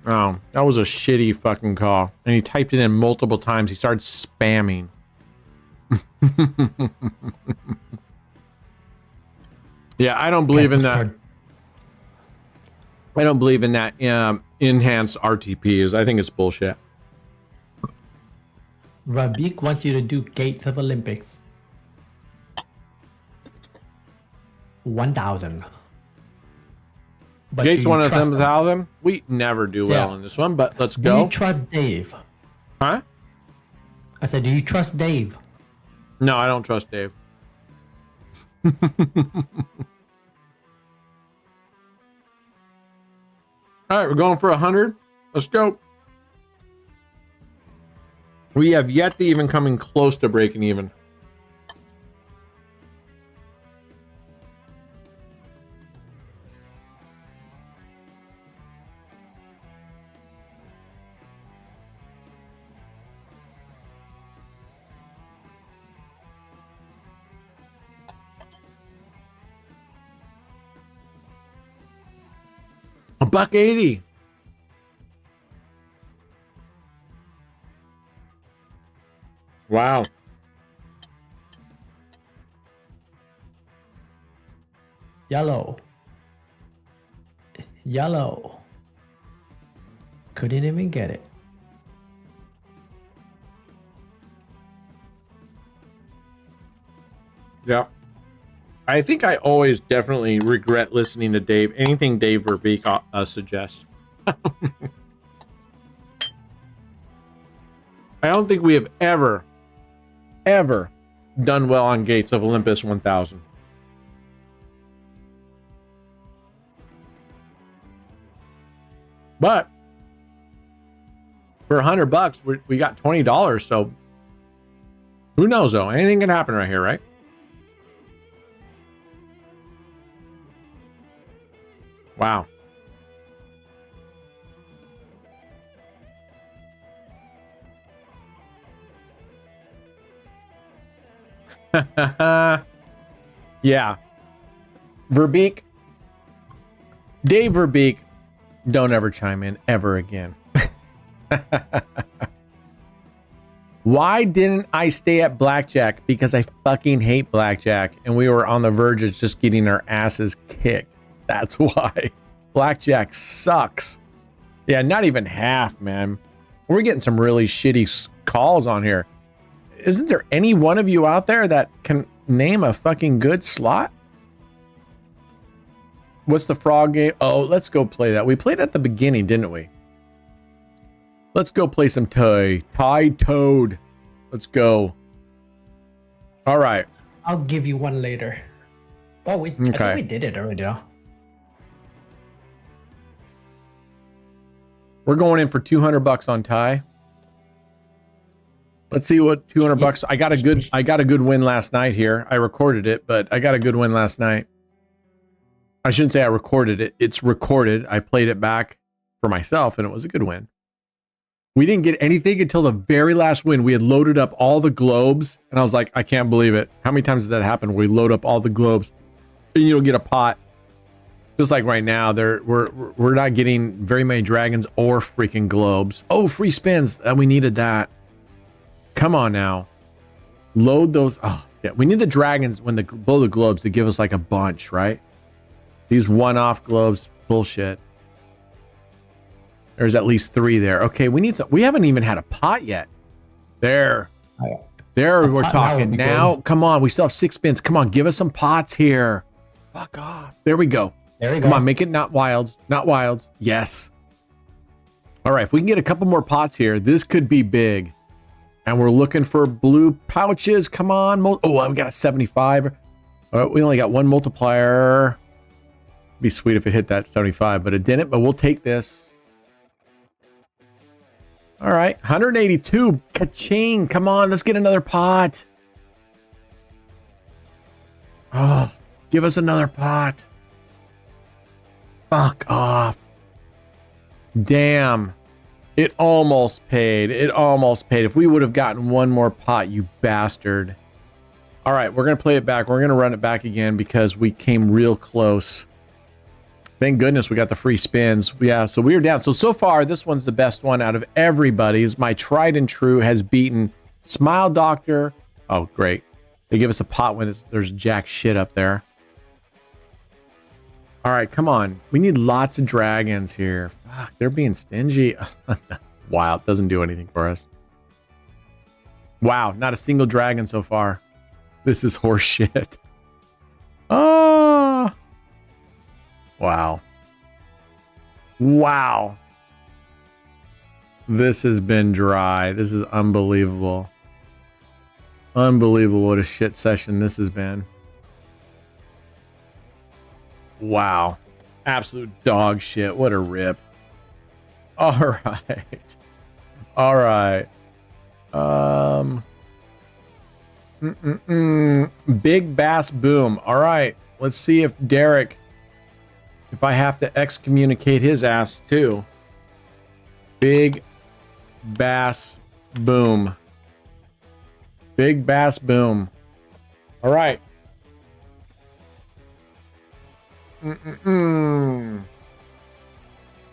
Oh, that was a shitty fucking call. And he typed it in multiple times. He started spamming. Yeah, I don't believe in that. I don't believe in that enhanced RTPs. I think it's bullshit. Rabik wants you to do Gates of Olympics. 1,000. But Gates do you one of trust him? 10,000. We never do well Yeah. in this one, but let's Do go. you trust Dave? Huh? I said, do you trust Dave? No, I don't trust Dave. All right, we're going for 100. Let's go. We have yet to even coming close to breaking even. $1.80. Wow. Yellow. Yellow. Couldn't even get it. Yeah. I think I always definitely regret listening to Dave. Anything Dave Verbeek suggests. I don't think we have ever done well on Gates of Olympus 1000. But for $100, we got $20. So who knows though? Anything can happen right here, right? Wow. Yeah. Verbeek. Dave Verbeek, don't ever chime in ever again. Why didn't I stay at Blackjack? Because I fucking hate Blackjack and we were on the verge of just getting our asses kicked. That's why. Blackjack sucks. Yeah, not even half, man. We're getting some really shitty calls on here. Isn't there any one of you out there that can name a fucking good slot? What's the frog game? Oh, let's go play that. We played at the beginning, didn't we? Let's go play some Tie Toad. Let's go. All right. I'll give you one later. Oh, I think we did it already. Huh? We're going in for $200 on Tie. Let's see what $200. I got a good win last night here. I recorded it, but I got a good win last night. I shouldn't say I recorded it. It's recorded. I played it back for myself, and it was a good win. We didn't get anything until the very last win. We had loaded up all the globes, and I was like, I can't believe it. How many times did that happen? We load up all the globes, and you don't get a pot. Just like right now, we're not getting very many dragons or freaking globes. Oh, free spins. We needed that. Come on now. Load those. Oh, yeah. We need the dragons when they blow the globes to give us like a bunch, right? These one-off globes, bullshit. There's at least 3 there. Okay, we need some. We haven't even had a pot yet. There. There, we're talking. Now, come on. We still have 6 spins. Come on, give us some pots here. Fuck off. There we go. There we go. Come on, make it not wilds. Not wilds. Yes. All right, if we can get a couple more pots here, this could be big. And we're looking for blue pouches. Come on. Oh, we got a 75. We only got 1 multiplier. Be sweet if it hit that 75, but it didn't. But we'll take this. All right, 182. Ka-ching. Come on, let's get another pot. Oh, give us another pot. Fuck off. Damn. It almost paid. It almost paid. If we would have gotten 1 more pot, you bastard. All right, we're going to play it back. We're going to run it back again because we came real close. Thank goodness we got the free spins. Yeah, so we were down. So far, this one's the best one out of everybody's. My tried and true has beaten Smile Doctor. Oh, great. They give us a pot when there's jack shit up there. All right, come on. We need lots of dragons here. Fuck, they're being stingy. Wow, it doesn't do anything for us. Wow, not a single dragon so far. This is horse shit. Oh. Wow. Wow. This has been dry. This is unbelievable. Unbelievable what a shit session this has been. Wow. Absolute dog shit. What a rip. All right. All right. Big Bass Boom. All right. Let's see if Derek, if I have to excommunicate his ass too. Big Bass Boom. Big Bass Boom. All right.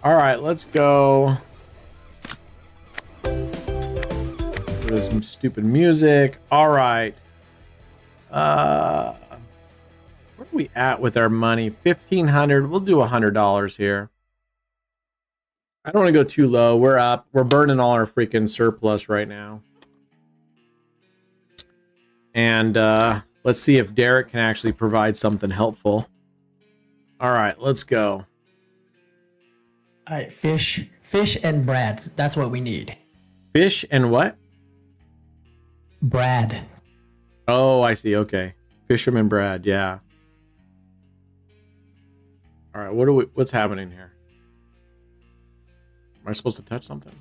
All right, let's go. There's some stupid music. All right. Where are we at with our money? 1,500. We'll do $100 here. I don't want to go too low. We're up. We're burning all our freaking surplus right now. And let's see if Derek can actually provide something helpful. All right, let's go. All right, fish and Brads. That's what we need. Fish and what? Brad. Oh, I see. Okay, Fisherman Brad. Yeah. All right. What's happening here? Am I supposed to touch something?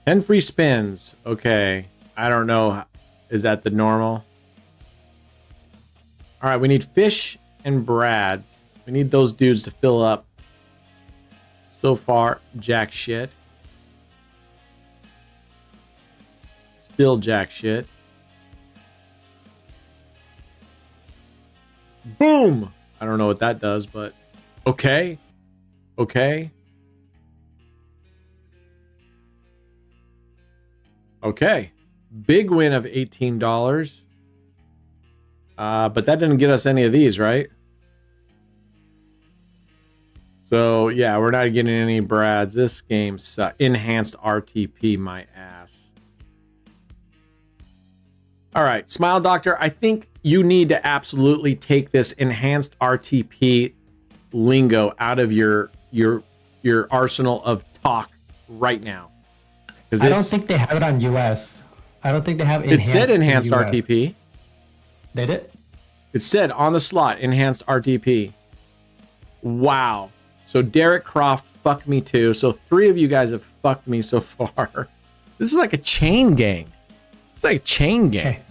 And free spins. Okay. I don't know. Is that the normal? All right. We need fish and Brads. We need those dudes to fill up. So far, jack shit. Still jack shit. Boom! I don't know what that does, but okay. Okay. Okay. Big win of $18. But that didn't get us any of these, right? So, yeah, we're not getting any Brads. This game sucks. Enhanced RTP, my ass. All right, Smile Doctor, I think you need to absolutely take this enhanced RTP lingo out of your arsenal of talk right now. I don't think they have it on US. I don't think they have enhanced. It said enhanced RTP. Did it? It said on the slot, enhanced RTP. Wow. So Derek Croft fucked me too. So 3 of you guys have fucked me so far. This is like a chain gang. It's like a chain gang. Okay.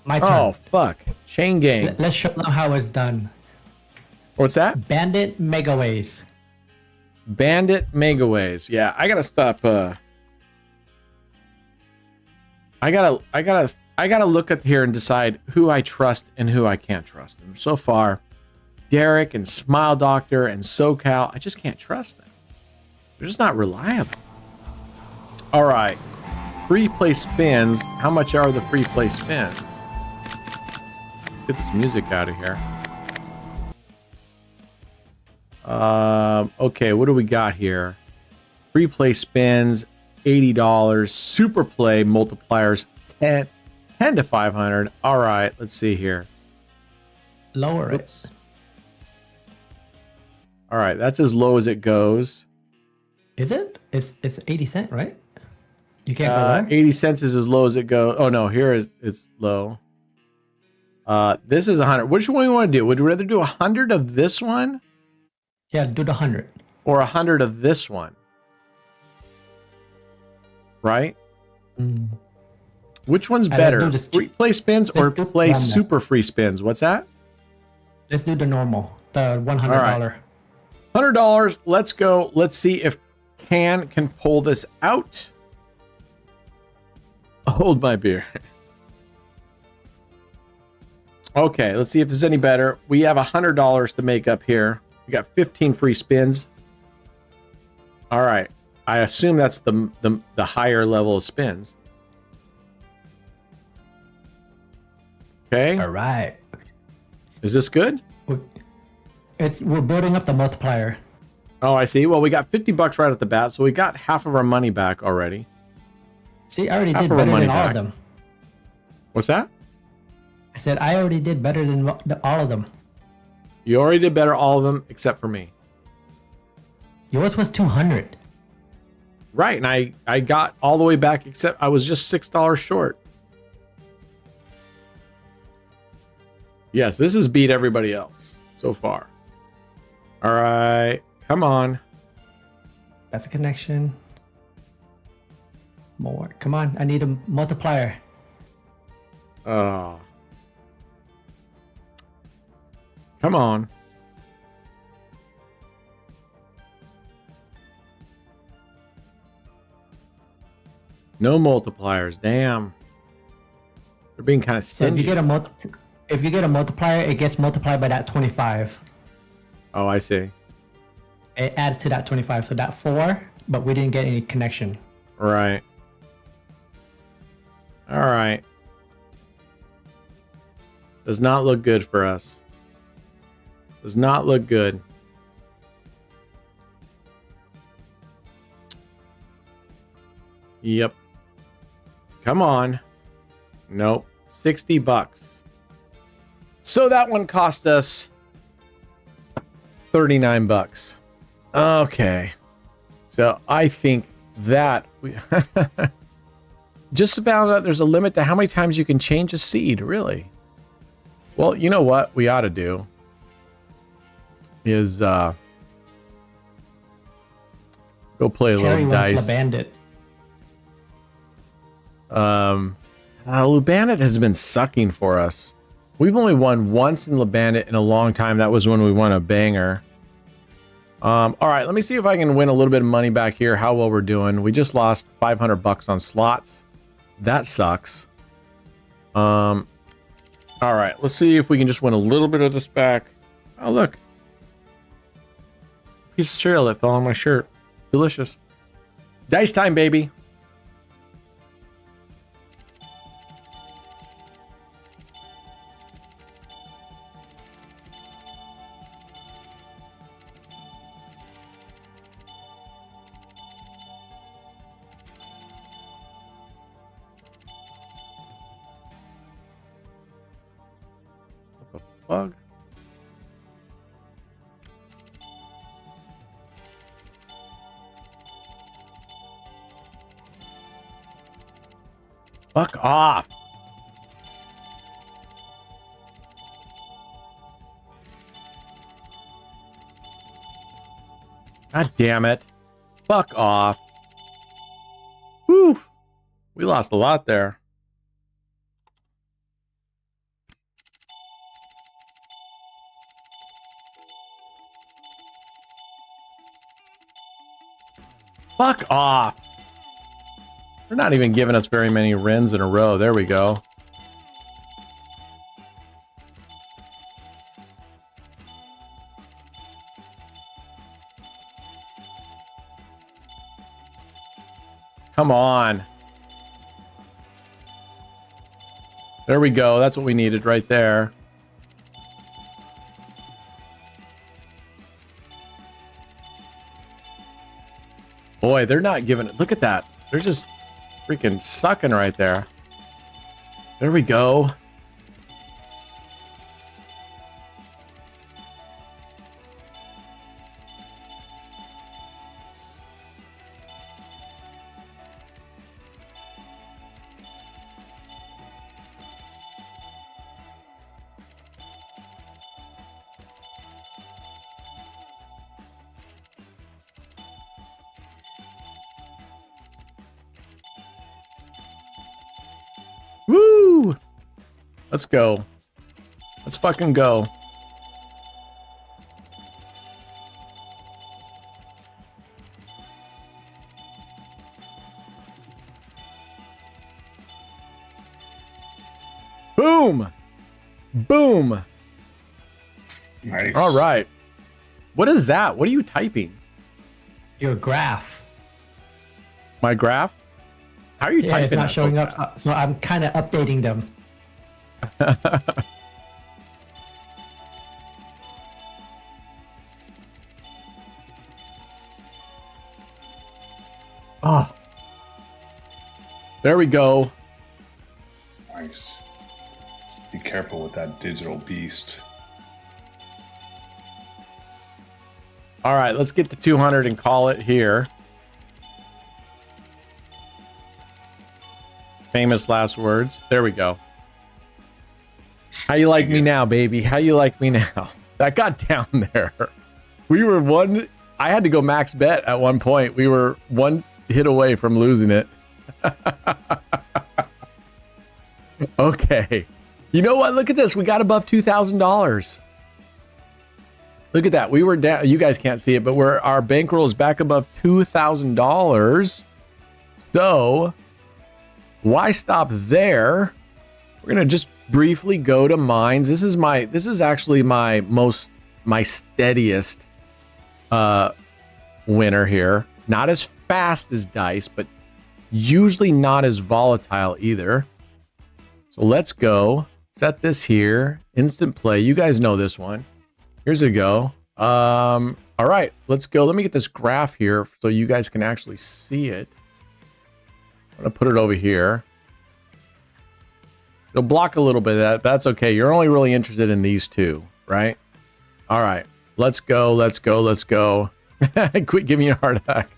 My turn. Oh, fuck. Chain gang. Let's show them how it's done. What's that? Bandit Megaways. Bandit Megaways. Yeah, I gotta stop. I gotta look at here and decide who I trust and who I can't trust. And so far, Derek and Smile Doctor and SoCal, I just can't trust them. They're just not reliable. All right, free play spins. How much are the free play spins? Get this music out of here. Okay, what do we got here? Free play spins, $80. Super play multipliers, 10 to 500. All right, let's see here. Lower Oops. All right, that's as low as it goes. it. Is it? It's 80 cents, right? You can't go lower? 80 cents is as low as it goes. Oh no, here it's low. This is 100. Which one do you want to do? Would you rather do 100 of this one? Yeah, do the 100. Or 100 of this one? Right? Mm. Which one's Let's better? do this Free play spins or let's do play normal. super free spins? What's that? Let's do the normal, the $100. All right. $100. Let's go. Let's see if can pull this out. Hold my beer. Okay, let's see if this is any better. We have $100 to make up here. We got 15 free spins. All right. I assume that's the higher level of spins. Okay. All right. Is this good? We're building up the multiplier. Oh, I see. Well, we got $50 right at the bat, so we got half of our money back already. See, I already Half did of our better money than all back. of them. What's that? I said I already did better than all of them. You already did better all of them except for me. Yours was 200. Right, and I got all the way back except I was just $6 short. Yes, this has beat everybody else so far. All right, come on. That's a connection. More. Come on, I need a multiplier. Oh. Come on. No multipliers. Damn. They're being kind of So if stingy. you get a multiplier, it gets multiplied by that 25. Oh, I see. It adds to that 25, so that 4, but we didn't get any connection. Right. All right. Does not look good for us. Does not look good. Yep. Come on. Nope. $60. So that one cost us $39. Okay. So I think that we just found out there's a limit to how many times you can change a seed, really. Well, you know what we ought to do is go play a Terry little wants dice. the bandit. Bandit has been sucking for us. We've only won once in Bandit in a long time. That was when we won a banger. All right, let me see if I can win a little bit of money back here. How well we're doing. We just lost $500 on slots. That sucks. All right, let's see if we can just win a little bit of this back. Oh, look. Piece of cereal that fell on my shirt. Delicious. Dice time, baby. Bug. Fuck off. God damn it. Fuck off. Whew. We lost a lot there. Fuck off. They're not even giving us very many rins in a row. There we go. Come on. There we go. That's what we needed right there. Boy, they're not giving it. Look at that. They're just freaking sucking right there. There we go. Woo! Let's go. Let's fucking go. Boom! Boom! Nice. All right. What is that? What are you typing? Your graph. My graph? How are you Yeah, typing it's not that so showing fast? up, so I'm kind of updating them. Oh. There we go. Nice. Be careful with that digital beast. All right, let's get to 200 and call it here. Famous last words. There we go. How you like me now, baby? How you like me now? That got down there. We were one. I had to go max bet at one point. We were one hit away from losing it. Okay. You know what? Look at this. We got above $2,000. Look at that. We were down. You guys can't see it, but our bankroll is back above $2,000. So why stop there? We're gonna just briefly go to mines. This is actually my steadiest winner here. Not as fast as dice, but usually not as volatile either. So let's go. Set this here. Instant play. You guys know this one. Here's a go. All right, let's go. Let me get this graph here so you guys can actually see it. I'm gonna put it over here. It'll block a little bit of that. That's okay. You're only really interested in these two, right? All right, let's go. Let's go. Let's go. Quit giving me a heart attack.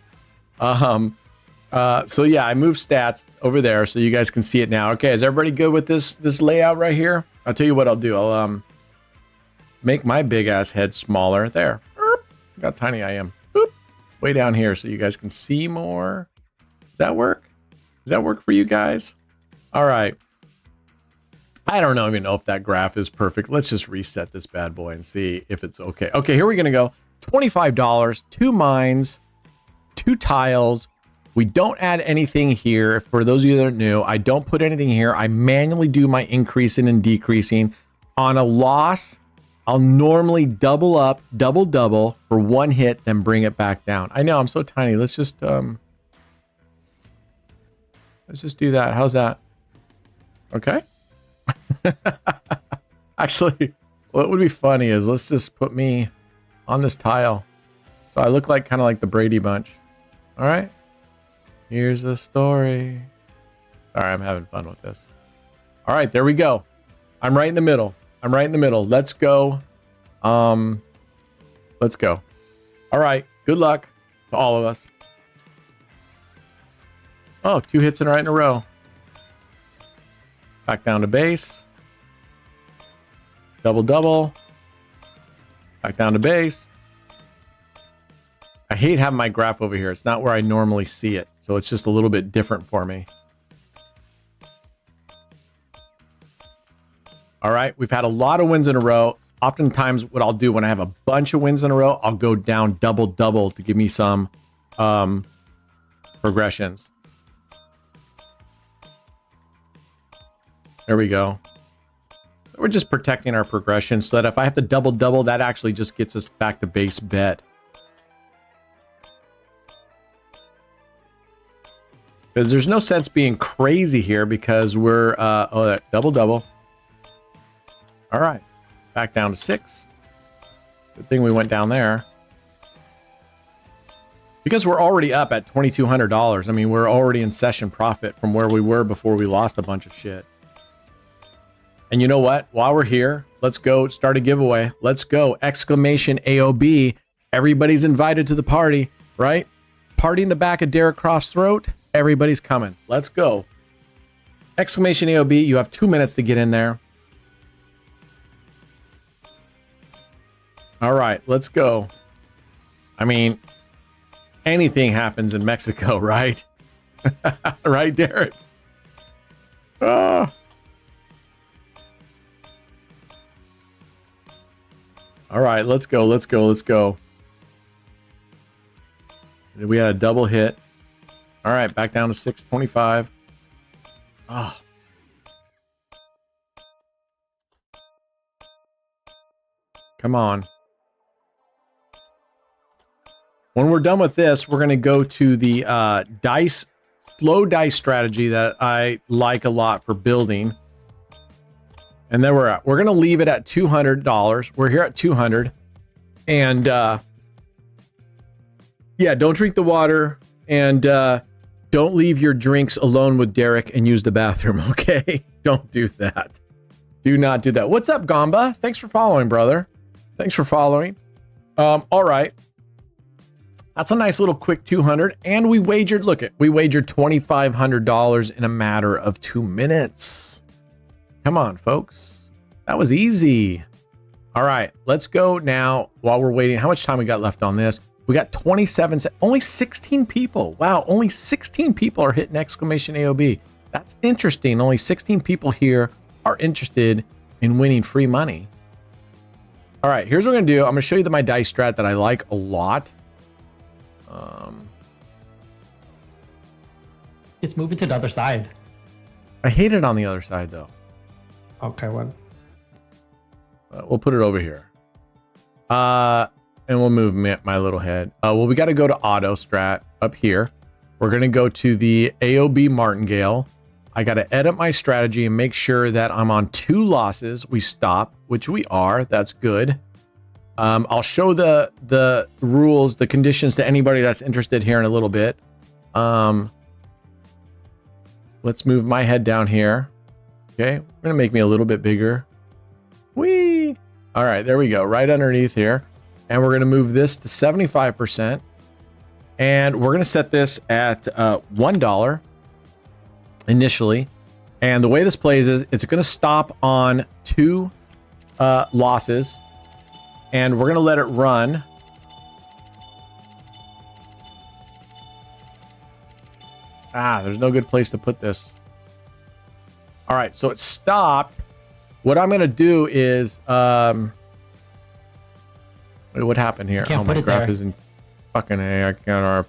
So yeah, I moved stats over there so you guys can see it now. Okay, is everybody good with this layout right here? I'll tell you what I'll do. I'll make my big ass head smaller. There. Look how tiny I am. Boop. Way down here so you guys can see more. Does that work? Does that work for you guys? All right. I don't even know if that graph is perfect. Let's just reset this bad boy and see if it's okay. Okay, here we're gonna go. $25, 2 mines, 2 tiles. We don't add anything here. For those of you that are new, I don't put anything here. I manually do my increasing and decreasing. On a loss, I'll normally double up, double for 1 hit, then bring it back down. I know I'm so tiny. Let's just do that. How's that? Okay. Actually, what would be funny is let's just put me on this tile. So I look like kind of like the Brady Bunch. All right. Here's a story. Sorry, I'm having fun with this. All right, there we go. I'm right in the middle. I'm right in the middle. Let's go. Let's go. All right. Good luck to all of us. Oh, 2 hits in right in a row. Back down to base. Double. Back down to base. I hate having my graph over here. It's not where I normally see it. So it's just a little bit different for me. All right. We've had a lot of wins in a row. Oftentimes what I'll do when I have a bunch of wins in a row, I'll go down double to give me some progressions. There we go. So we're just protecting our progression so that if I have to double, that actually just gets us back to base bet. Because there's no sense being crazy here because we're, double. All right, back down to 6. Good thing we went down there. Because we're already up at $2,200. I mean, we're already in session profit from where we were before we lost a bunch of shit. And you know what? While we're here, let's go start a giveaway. Let's go. Exclamation AOB. Everybody's invited to the party, right? Party in the back of Derek Croft's throat. Everybody's coming. Let's go. Exclamation AOB. You have 2 minutes to get in there. All right, let's go. I mean, anything happens in Mexico, right? Right, Derek? Oh. All right, let's go. We had a double hit. All right, back down to 625. Oh. Come on. When we're done with this, we're going to go to the flow dice strategy that I like a lot for building. And then we're going to leave it at $200. We're here at 200. And yeah, don't drink the water and don't leave your drinks alone with Derek and use the bathroom, okay? Don't do that. Do not do that. What's up, Gamba? Thanks for following, brother. Thanks for following. All right. That's a nice little quick 200. And we wagered $2,500 in a matter of 2 minutes. Come on, folks. That was easy. All right, let's go now while we're waiting. How much time we got left on this? We got 27, only 16 people. Wow, only 16 people are hitting exclamation AOB. That's interesting. Only 16 people here are interested in winning free money. All right, here's what we're gonna do. I'm gonna show you my dice strat that I like a lot. It's moving to the other side. I hate it on the other side though. Okay, well. We'll put it over here. And we'll move my little head. Well, we got to go to auto strat up here. We're going to go to the AOB Martingale. I got to edit my strategy and make sure that I'm on 2 losses. We stop, which we are. That's good. I'll show the rules, the conditions to anybody that's interested here in a little bit. Let's move my head down here. Okay, we're going to make me a little bit bigger. Whee! All right, there we go, right underneath here. And we're going to move this to 75%. And we're going to set this at $1 initially. And the way this plays is it's going to stop on 2 losses. And we're going to let it run. There's no good place to put this. All right, so it stopped. What I'm going to do is... wait, what happened here? Oh, my graph isn't... Fucking A, I can't...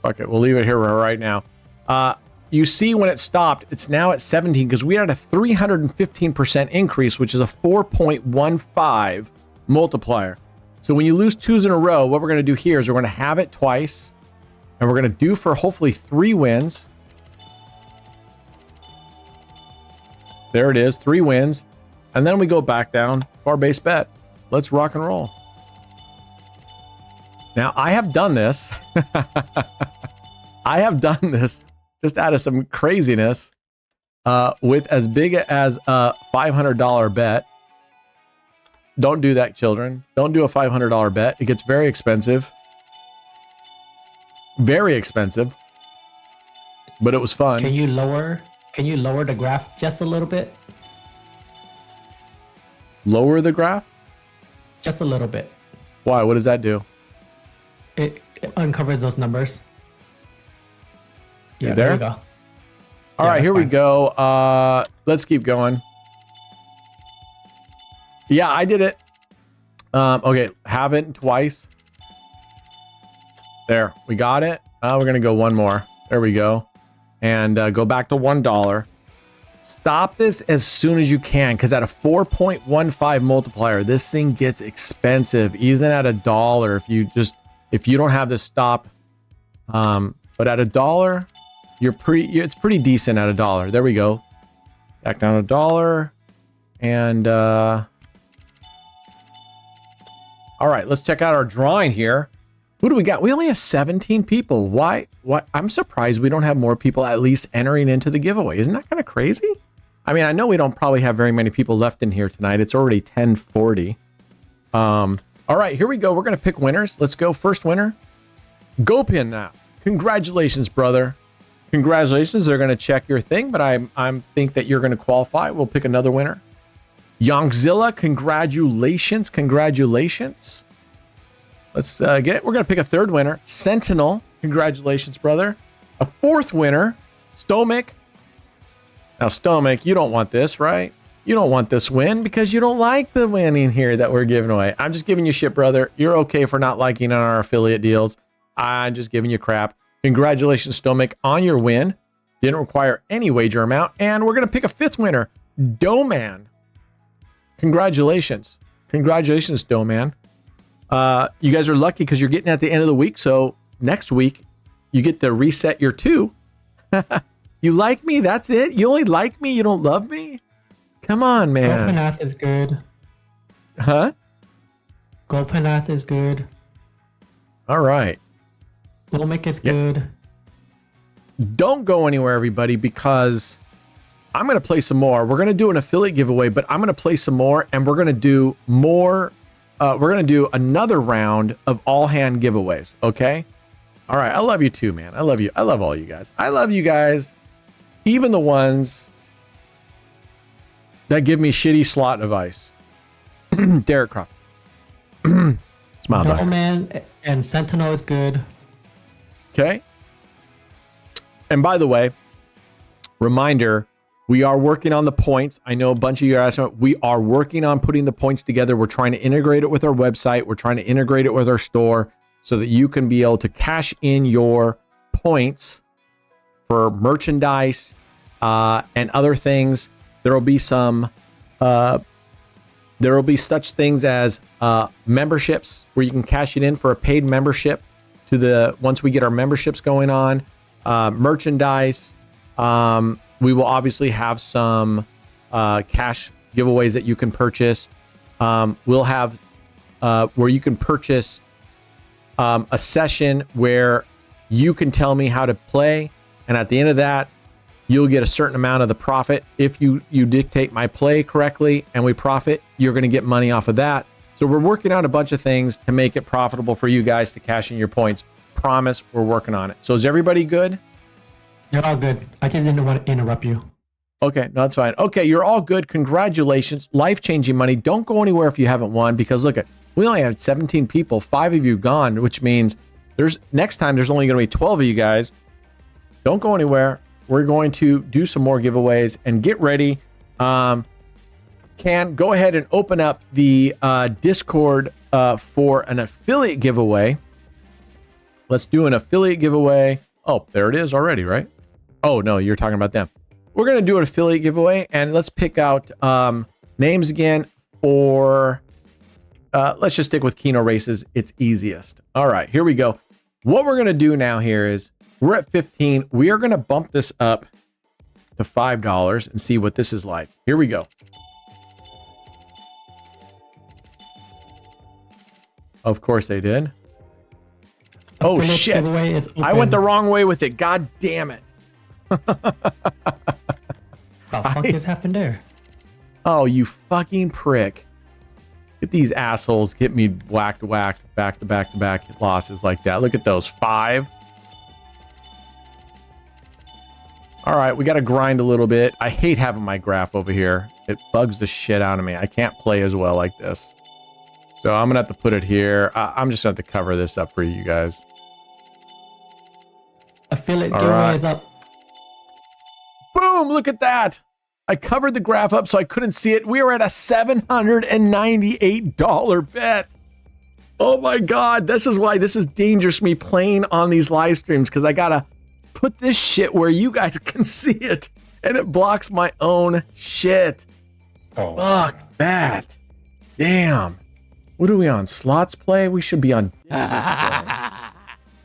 Fuck it, we'll leave it here right now. You see when it stopped, it's now at 17 because we had a 315% increase, which is a 4.15 multiplier. So when you lose 2s in a row, what we're going to do here is we're going to have it twice. And we're going to do for hopefully 3 wins. There it is, 3 wins. And then we go back down to our base bet. Let's rock and roll. Now, I have done this. I have done this just out of some craziness with as big as a $500 bet. Don't do that, children. Don't do a $500 bet. It gets very expensive. Very expensive. But it was fun. Can you lower the graph just a little bit? Lower the graph? Just a little bit. Why? What does that do? It uncovers those numbers. You there? There you go. All right, here we go. Let's keep going. Yeah, I did it. Okay, have it twice. There, we got it. We're going to go one more. There we go. And go back to $1. Stop this as soon as you can, because at a 4.15 multiplier, this thing gets expensive, even at $1. If you don't have this stop, but at $1, it's pretty decent at $1. There we go. Back down $1, and all right, let's check out our drawing here. Who do we got? We only have 17 people. Why? What? I'm surprised we don't have more people at least entering into the giveaway. Isn't that kind of crazy? I mean, I know we don't probably have very many people left in here tonight. It's already 10:40. All right, here we go. We're going to pick winners. Let's go. First winner. GoPin now. Congratulations, brother. Congratulations. They're going to check your thing, but I think that you're going to qualify. We'll pick another winner. Yonkzilla, congratulations. Congratulations. Let's get it. We're going to pick a third winner. Sentinel, congratulations, brother. A fourth winner, Stomach. Now, Stomach, you don't want this, right? You don't want this win because you don't like the winning here that we're giving away. I'm just giving you shit, brother. You're okay for not liking on our affiliate deals. I'm just giving you crap. Congratulations, Stomach, on your win. Didn't require any wager amount. And we're going to pick a fifth winner, Doman. Congratulations. Congratulations, Doman. You guys are lucky because you're getting at the end of the week. So next week, you get to reset your 2. You like me? That's it? You only like me? You don't love me? Come on, man. Gopinath is good. Huh? Gopinath is good. All right. Lomic is good. Don't go anywhere, everybody, because I'm going to play some more. We're going to do an affiliate giveaway, but I'm going to play some more, and we're going to do more. We're going to do another round of all hand giveaways. Okay. All right. I love you too, man. I love you. I love all you guys. I love you guys. Even the ones that give me shitty slot advice. Derek Croft. Smile. No Man and Sentinel is good. Okay. And by the way, reminder, we are working on the points. I know a bunch of you are asking. We are working on putting the points together. We're trying to integrate it with our website. We're trying to integrate it with our store so that you can be able to cash in your points for merchandise and other things. There will be some. There will be such things as memberships where you can cash it in for a paid membership to the once we get our memberships going on. Merchandise. We will obviously have some cash giveaways that you can purchase. We'll have where you can purchase a session where you can tell me how to play, and at the end of that, you'll get a certain amount of the profit. If you dictate my play correctly and we profit, you're going to get money off of that. So we're working on a bunch of things to make it profitable for you guys to cash in your points. Promise, we're working on it. So is everybody good? You're all good. I just didn't want to interrupt you. Okay, no, that's fine. Okay, you're all good. Congratulations. Life-changing money. Don't go anywhere if you haven't won, because look, we only had 17 people, 5 of you gone, which means next time there's only going to be 12 of you guys. Don't go anywhere. We're going to do some more giveaways and get ready. Can go ahead and open up the Discord for an affiliate giveaway. Let's do an affiliate giveaway. Oh, there it is already, right? Oh, no, you're talking about them. We're going to do an affiliate giveaway, and let's pick out names again for, let's just stick with Keno races. It's easiest. All right, here we go. What we're going to do now here is we're at 15. We are going to bump this up to $5 and see what this is like. Here we go. Of course they did. Oh, shit. I went the wrong way with it. God damn it. What the fuck just happened there? Oh, you fucking prick. Get these assholes get me whacked, back to back losses like that. Look at those. 5. All right, we got to grind a little bit. I hate having my graph over here. It bugs the shit out of me. I can't play as well like this. So I'm going to have to put it here. I'm just going to have to cover this up for you guys. Affiliate giveaway is up. Boom, look at that. I covered the graph up so I couldn't see it. We are at a $798 bet. Oh my God. This is why this is dangerous, me playing on these live streams, because I got to put this shit where you guys can see it. And it blocks my own shit. Oh, Fuck that. Damn. What are we on? Slots play? We should be on. I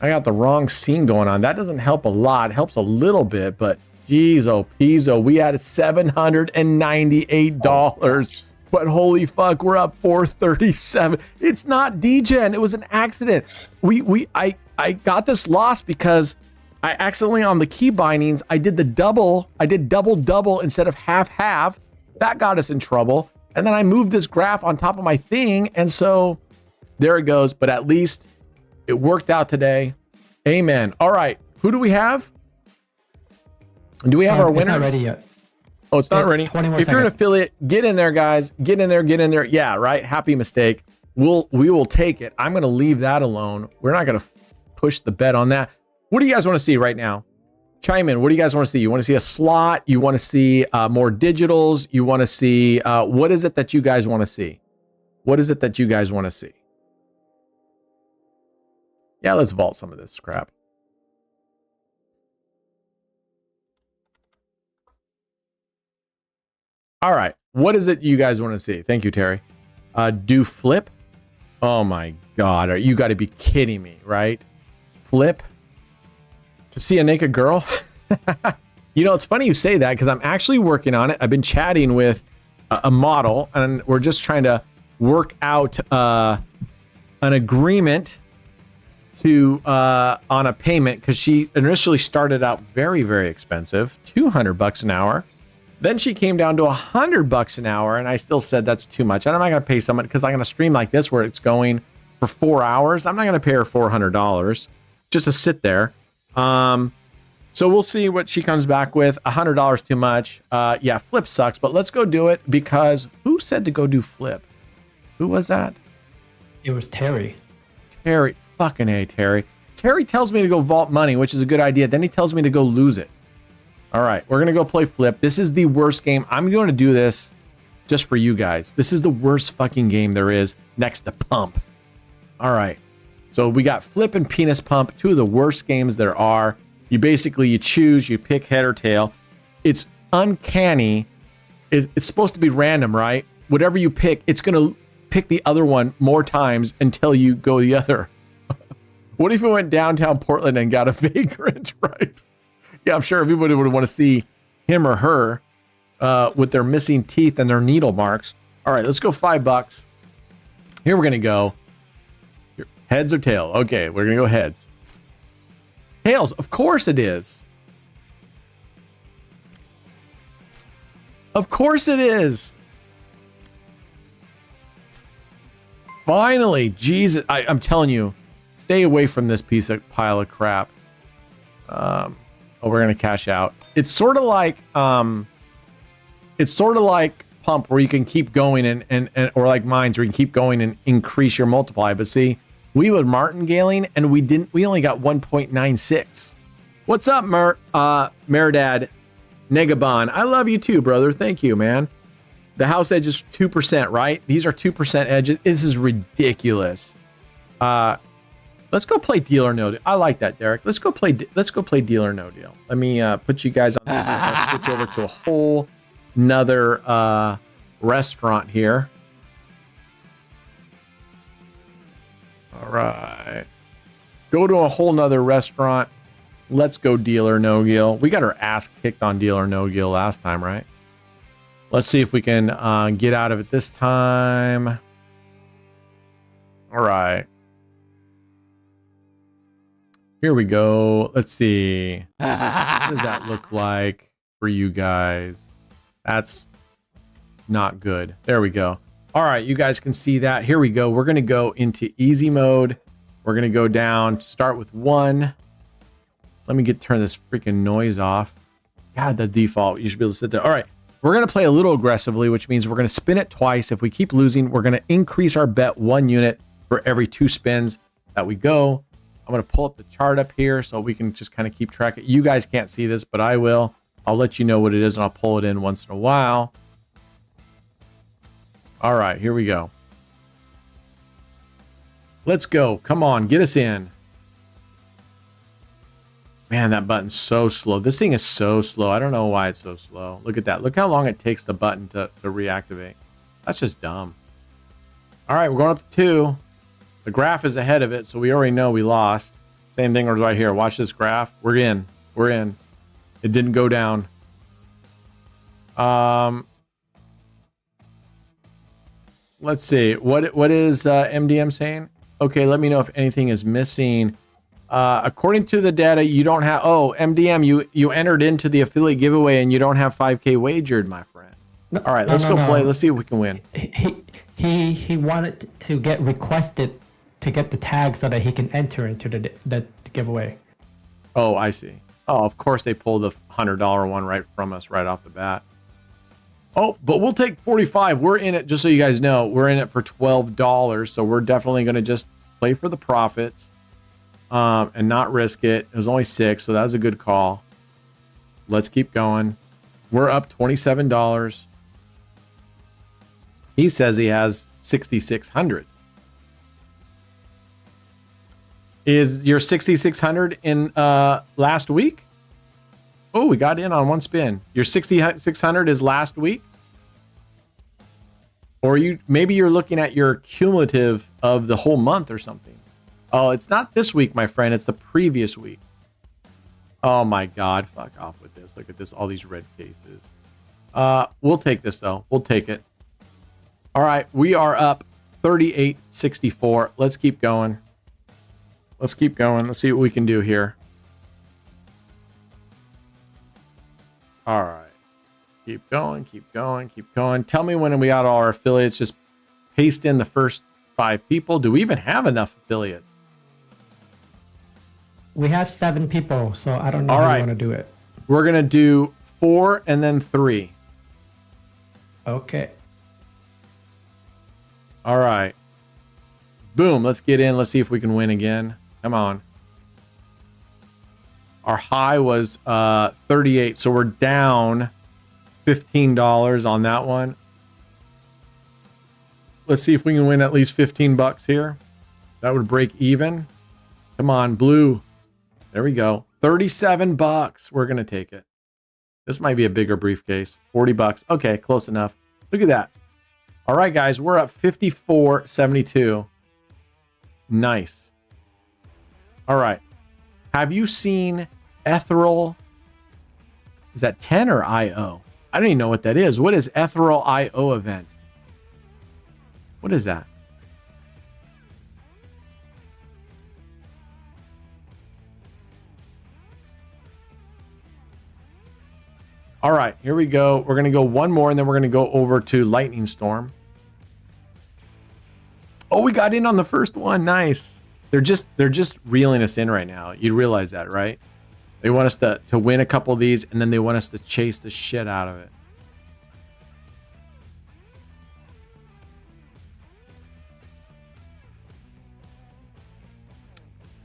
got the wrong scene going on. That doesn't help a lot. It helps a little bit, but geez, oh, Pizzo, we had $798. But holy fuck, we're up 437. It's not degen. It was an accident. I got this loss because I accidentally on the key bindings, I did double instead of half. That got us in trouble. And then I moved this graph on top of my thing. And so there it goes. But at least it worked out today. Amen. All right. Who do we have? Do we have our winner? It's not ready yet. Oh, it's not ready. 20 more If you're an seconds. affiliate, get in there, guys. Get in there. Yeah, right. Happy mistake. We will take it. I'm going to leave that alone. We're not going to push the bet on that. What do you guys want to see right now? Chime in. What do you guys want to see? You want to see a slot? You want to see more digitals? You want to see what is it that you guys want to see? What is it that you guys want to see? Yeah, let's vault some of this crap. All right. What is it you guys want to see? Thank you, Terry. Do flip? Oh my God. You got to be kidding me, right? Flip? To see a naked girl? You know, it's funny you say that because I'm actually working on it. I've been chatting with a model and we're just trying to work out an agreement to on a payment because she initially started out very, very expensive, $200 an hour. Then she came down to $100 an hour, and I still said that's too much. And I'm not going to pay someone because I'm going to stream like this where it's going for 4 hours. I'm not going to pay her $400 just to sit there. So we'll see what she comes back with. $100 too much. Yeah, flip sucks, but let's go do it because who said to go do flip? Who was that? It was Terry. Terry. Fucking A, Terry. Terry tells me to go vault money, which is a good idea. Then he tells me to go lose it. All right, we're going to go play flip. This is the worst game. I'm going to do this just for you guys. This is the worst fucking game there is next to pump. All right. So we got flip and penis pump, two of the worst games there are. You choose, you pick head or tail. It's uncanny. It's supposed to be random, right? Whatever you pick, it's going to pick the other one more times until you go the other. What if we went downtown Portland and got a vagrant, right? Yeah, I'm sure everybody would want to see him or her with their missing teeth and their needle marks. All right, let's go $5. Here we're going to go. Heads or tail? Okay, we're going to go heads. Tails, of course it is. Of course it is. Finally, Jesus, I'm telling you, stay away from this pile of crap. Oh, we're gonna cash out. It's sort of like pump where you can keep going and or like mines where you can keep going and increase your multiply. But see, we were martingaling and we only got 1.96. What's up, Meridad Negabon? I love you too, brother. Thank you, man. The house edge is 2%, right? These are 2% edges. This is ridiculous. Let's go play Deal or No Deal. I like that, Derek. Let's go play Deal or No Deal. Let me put you guys on. I'll switch over to a whole nother restaurant here. All right. Go to a whole nother restaurant. Let's go Deal or No Deal. We got our ass kicked on Deal or No Deal last time, right? Let's see if we can get out of it this time. All right. Here we go. Let's see. What does that look like for you guys? That's not good. There we go. All right, you guys can see that. Here we go. We're going to go into easy mode. We're going to go down, start with 1. Let me turn this freaking noise off. God, the default. You should be able to sit there. All right. We're going to play a little aggressively, which means we're going to spin it twice. If we keep losing, we're going to increase our bet 1 unit for every 2 spins that we go. I'm going to pull up the chart up here so we can just kind of keep track of it. You guys can't see this, but I will. I'll let you know what it is, and I'll pull it in once in a while. All right, here we go. Let's go. Come on, get us in. Man, that button's so slow. This thing is so slow. I don't know why it's so slow. Look at that. Look how long it takes the button to reactivate. That's just dumb. All right, we're going up to 2. The graph is ahead of it, so we already know we lost. Same thing was right here. Watch this graph. We're in. We're in. It didn't go down. Let's see. What is MDM saying? Okay, let me know if anything is missing. According to the data, you don't have... Oh, MDM, you entered into the affiliate giveaway and you don't have 5K wagered, my friend. All right, let's go play. Let's see if we can win. He wanted to get requested to get the tag so that he can enter into the giveaway. Oh, I see. Oh, of course they pulled the $100 one right from us right off the bat. Oh, but we'll take 45. We're in it, just so you guys know, we're in it for $12. So we're definitely going to just play for the profits and not risk it. It was only 6, so that was a good call. Let's keep going. We're up $27. He says he has 6,600. Is your 6,600 in last week? Oh, we got in on one spin. Your 6,600 is last week? Or maybe you're looking at your cumulative of the whole month or something. Oh, it's not this week, my friend. It's the previous week. Oh my God. Fuck off with this. Look at this. All these red cases. We'll take this though. We'll take it. All right. We are up 38.64. Let's keep going. Let's keep going. Let's see what we can do here. All right. Keep going, keep going, keep going. Tell me when we got all our affiliates. Just paste in the first 5 people. Do we even have enough affiliates? We have 7 people, so I don't know how you want to do it. We're going to do 4 and then 3. Okay. All right. Boom. Let's get in. Let's see if we can win again. Come on. Our high was 38, so we're down $15 on that one. Let's see if we can win at least $15 here. That would break even. Come on, blue. There we go. $37. We're gonna take it. This might be a bigger briefcase. $40. Okay, close enough. Look at that. All right, guys, we're up 54.72. Nice. All right. Have you seen Ethereal? Is that 10 or IO? I don't even know what that is. What is Ethereal IO event? What is that? All right, here we go. We're going to go one more and then we're going to go over to Lightning Storm. Oh, we got in on the first one. Nice. They're just reeling us in right now. You realize that, right? They want us to win a couple of these and then they want us to chase the shit out of it.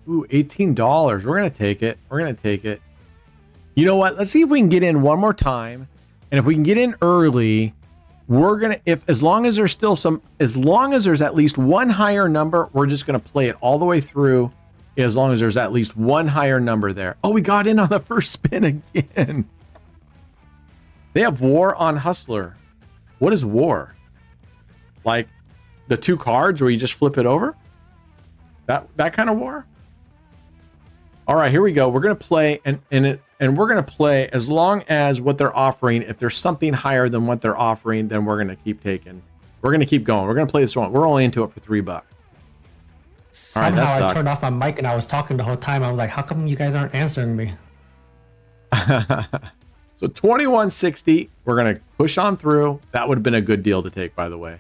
Ooh, $18. We're going to take it. We're going to take it. You know what? Let's see if we can get in one more time. And if we can get in early, we're going to, as long as there's still some, as long as there's at least one higher number, we're just going to play it all the way through. As long as there's at least one higher number there. Oh, we got in on the first spin again. They have War on Hustler. What is War? Like the 2 cards where you just flip it over? That kind of War? All right, here we go. We're going to play and we're going to play as long as what they're offering. If there's something higher than what they're offering, then we're going to keep taking. We're going to keep going. We're going to play this one. We're only into it for $3. Somehow I turned off my mic and I was talking the whole time. I was like, how come you guys aren't answering me? So 2160, we're going to push on through. That would have been a good deal to take, by the way.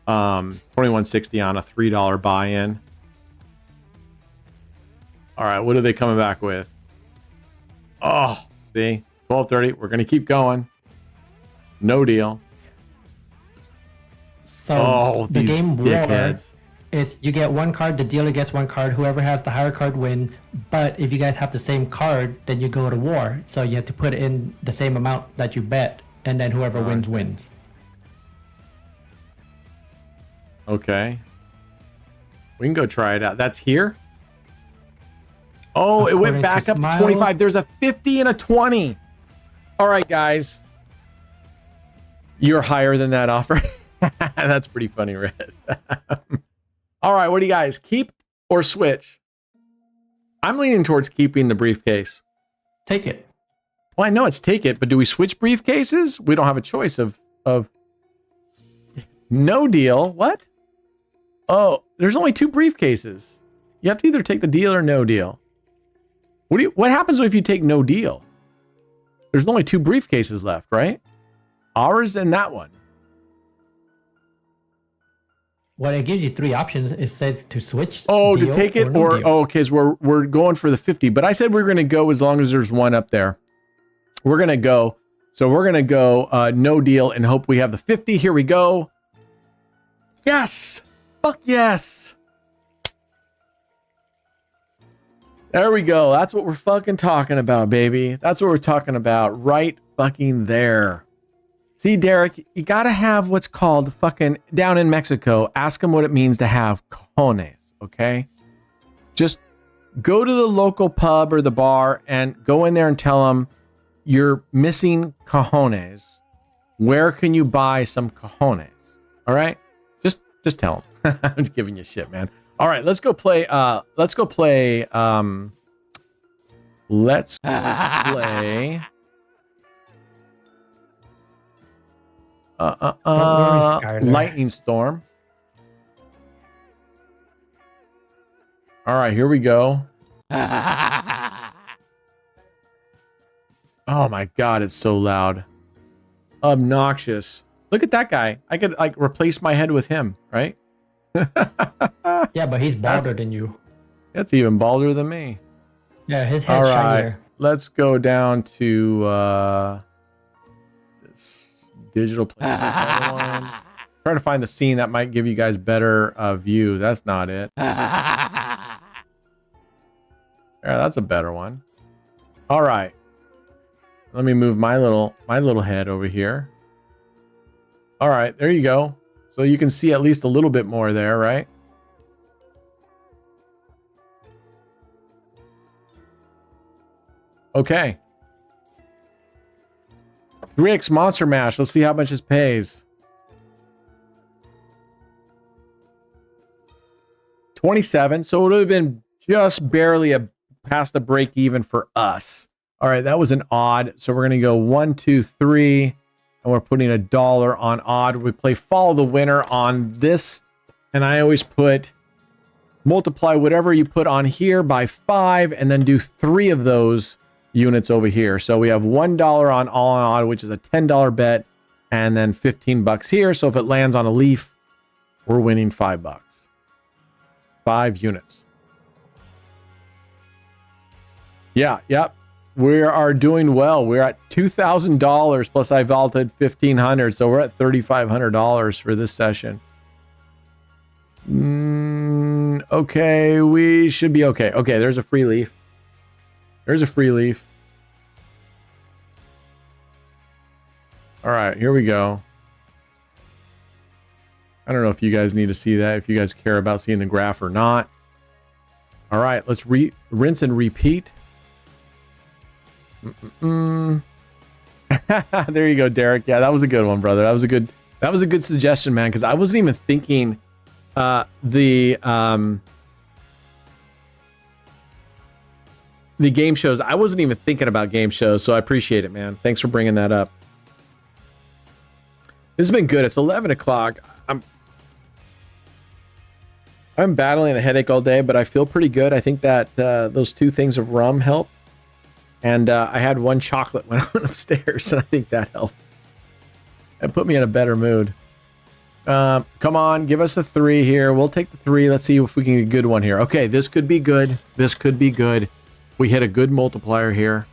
2160 on a $3 buy-in. All right, what are they coming back with? Oh, see, 1230. We're going to keep going. No deal. So the game dickheads. War is you get 1 card, the dealer gets 1 card, whoever has the higher card win. But if you guys have the same card, then you go to war. So you have to put in the same amount that you bet, and then whoever wins wins. Okay. We can go try it out. That's here. Oh, it went According back to up to Smiles. 25. There's a 50 and a 20. All right, guys. You're higher than that offer. That's pretty funny, Red. All right, what do you guys keep or switch? I'm leaning towards keeping the briefcase. Take it. Well, I know it's take it, but do we switch briefcases? We don't have a choice of no deal. What? Oh, there's only 2 briefcases. You have to either take the deal or no deal. What happens if you take no deal? There's only 2 briefcases left, right? Ours and that one. Well, it gives you 3 options. It says to switch. Oh, to deal take it no or deal. oh, okay, so we're going for the 50. But I said we're going to go as long as there's one up there. We're going to go. So we're going to go no deal and hope we have the 50. Here we go. Yes. Fuck yes. There we go. That's what we're fucking talking about, baby. That's what we're talking about right fucking there. See, Derek, you got to have what's called fucking down in Mexico. Ask them what it means to have cojones, okay? Just go to the local pub or the bar and go in there and tell them you're missing cojones. Where can you buy some cojones? All right? Just tell them. I'm just giving you shit, man. All right, let's go play. Let's play. Lightning Storm. All right, here we go. Oh my god, it's so loud. Obnoxious. Look at that guy. I could like replace my head with him, right? Yeah, but he's balder than you. That's even balder than me. Yeah, his head's All right, shinier. let's go down to this digital play. Trying to find the scene that might give you guys better view. That's not it. Yeah, that's a better one. All right. Let me move my little head over here. All right, there you go. So you can see at least a little bit more there, right? Okay. 3x Monster Mash. Let's see how much it pays. 27. So it would have been just barely past the break even for us. All right, that was an odd. So we're going to go 1, 2, 3. And we're putting $1 on odd. We play follow the winner on this. And I always multiply whatever you put on here by 5 and then do 3 of those units over here. So we have $1 on all on odd, which is a $10 bet, and then $15 here. So if it lands on a leaf, we're winning $5. 5 units. Yeah, yep. We are doing well. We're at $2,000 plus I vaulted $1,500, so we're at $3,500 for this session. Okay, we should be okay. Okay, there's a free leaf. There's a free leaf. All right, here we go. I don't know if you guys need to see that, if you guys care about seeing the graph or not. All right, let's rinse and repeat. There you go, Derek. Yeah, that was a good one, brother. That was a good suggestion, man, because I wasn't even thinking the game shows. I wasn't even thinking about game shows, so I appreciate it, man. Thanks for bringing that up. This has been good. It's 11 o'clock. I'm battling a headache all day, but I feel pretty good. I think that those 2 things of rum helped. And I had 1 chocolate when I went upstairs, and I think that helped. It put me in a better mood. Come on, give us a 3 here. We'll take the 3. Let's see if we can get a good one here. Okay, this could be good. This could be good. We hit a good multiplier here.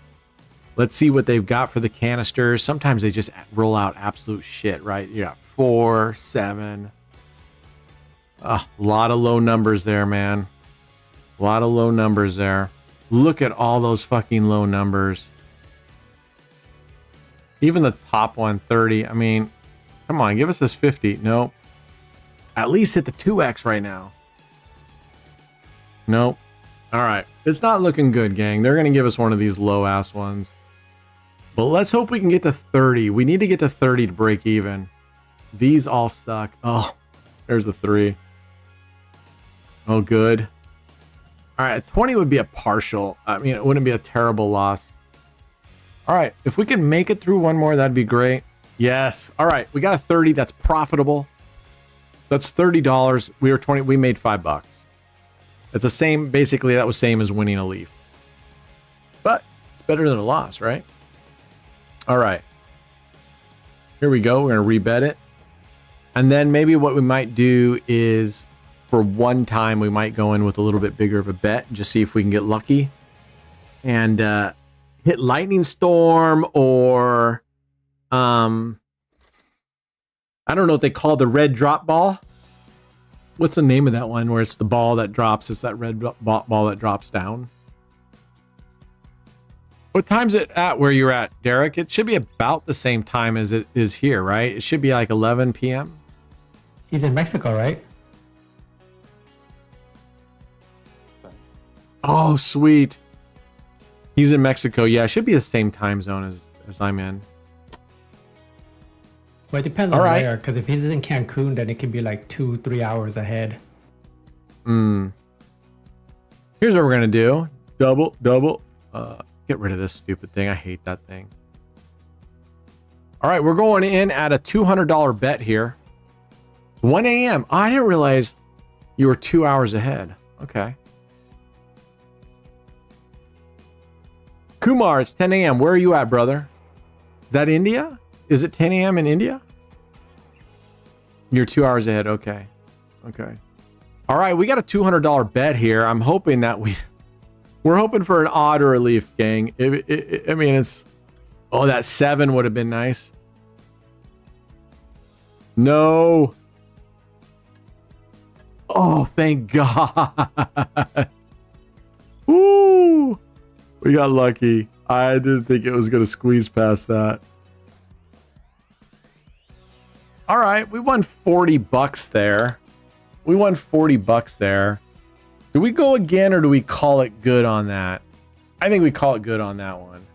Let's see what they've got for the canisters. Sometimes they just roll out absolute shit, right? You got 4, 7. A lot of low numbers there, man. A lot of low numbers there. Look at all those fucking low numbers. Even the top one, 30. I mean, come on, give us this 50. Nope. At least hit the 2x right now. Nope. All right. It's not looking good, gang. They're going to give us one of these low-ass ones. But let's hope we can get to 30. We need to get to 30 to break even. These all suck. Oh, there's the 3. Oh, good. All right. 20 would be a partial. I mean, it wouldn't be a terrible loss. All right. If we can make it through one more, that'd be great. Yes. All right. We got a 30. That's profitable. That's $30. We were 20. We made $5. It's the same. Basically, that was same as winning a leaf. But it's better than a loss, right? All right. Here we go. We're going to rebet it. And then maybe what we might do is for one time, we might go in with a little bit bigger of a bet and just see if we can get lucky and hit lightning storm or I don't know what they call the red drop ball. What's the name of that one where it's the ball that drops? It's that red ball that drops down. What time's it at where you're at, Derek? It should be about the same time as it is here, right? It should be like 11 p.m. He's in Mexico, right? Oh, sweet. He's in Mexico. Yeah, it should be the same time zone as I'm in. Well, it depends on where, because if he's in Cancun, then it can be like 2-3 hours ahead. Here's what we're gonna do. Double. Get rid of this stupid thing. I hate that thing. All right, we're going in at a $200 bet here. 1 a.m. I didn't realize you were 2 hours ahead. Okay. Kumar, it's 10 a.m. Where are you at, brother? Is that India? Is it 10 a.m. in India? You're 2 hours ahead. Okay. Okay. All right, we got a $200 bet here. I'm hoping that we're hoping for an odd or a leaf, gang. I mean, it's... Oh, that 7 would have been nice. No. Oh, thank God. Woo. We got lucky. I didn't think it was going to squeeze past that. All right, we won $40 there. We won $40 there. Do we go again or do we call it good on that? I think we call it good on that one.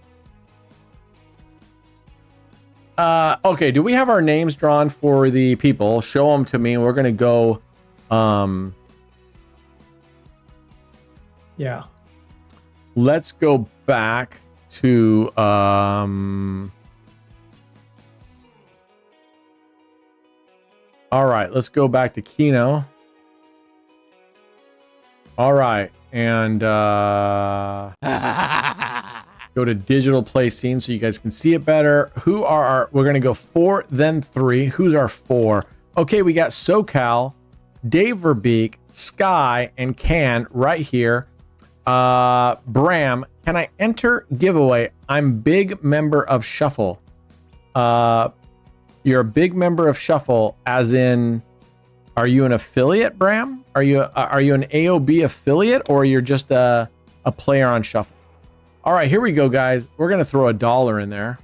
Okay, do we have our names drawn for the people? Show them to me. We're going to go... Yeah. Let's go back to... All right, let's go back to Keno. All right, and go to digital play scene so you guys can see it better. Who are our... We're going to go 4, then 3. Who's our 4? Okay, we got SoCal, Dave Verbeek, Sky, and Can right here. Bram, can I enter giveaway? I'm big member of Shuffle. You're a big member of Shuffle, as in, are you an affiliate, Bram? Are you an AOB affiliate, or you're just a player on Shuffle? All right, here we go, guys. We're gonna throw $1 in there.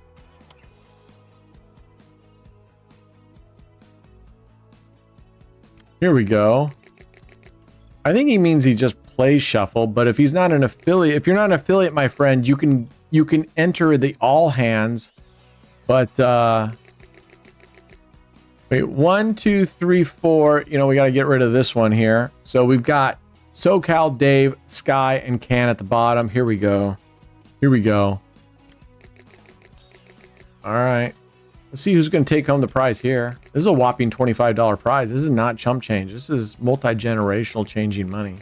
Here we go. I think he means he just plays Shuffle, but if he's not an affiliate, if you're not an affiliate, my friend, you can enter the all hands, but wait, 1, 2, 3, 4. You know, we got to get rid of this one here. So we've got SoCal, Dave, Sky, and Can at the bottom. Here we go. Here we go. All right. Let's see who's going to take home the prize here. This is a whopping $25 prize. This is not chump change. This is multi-generational changing money.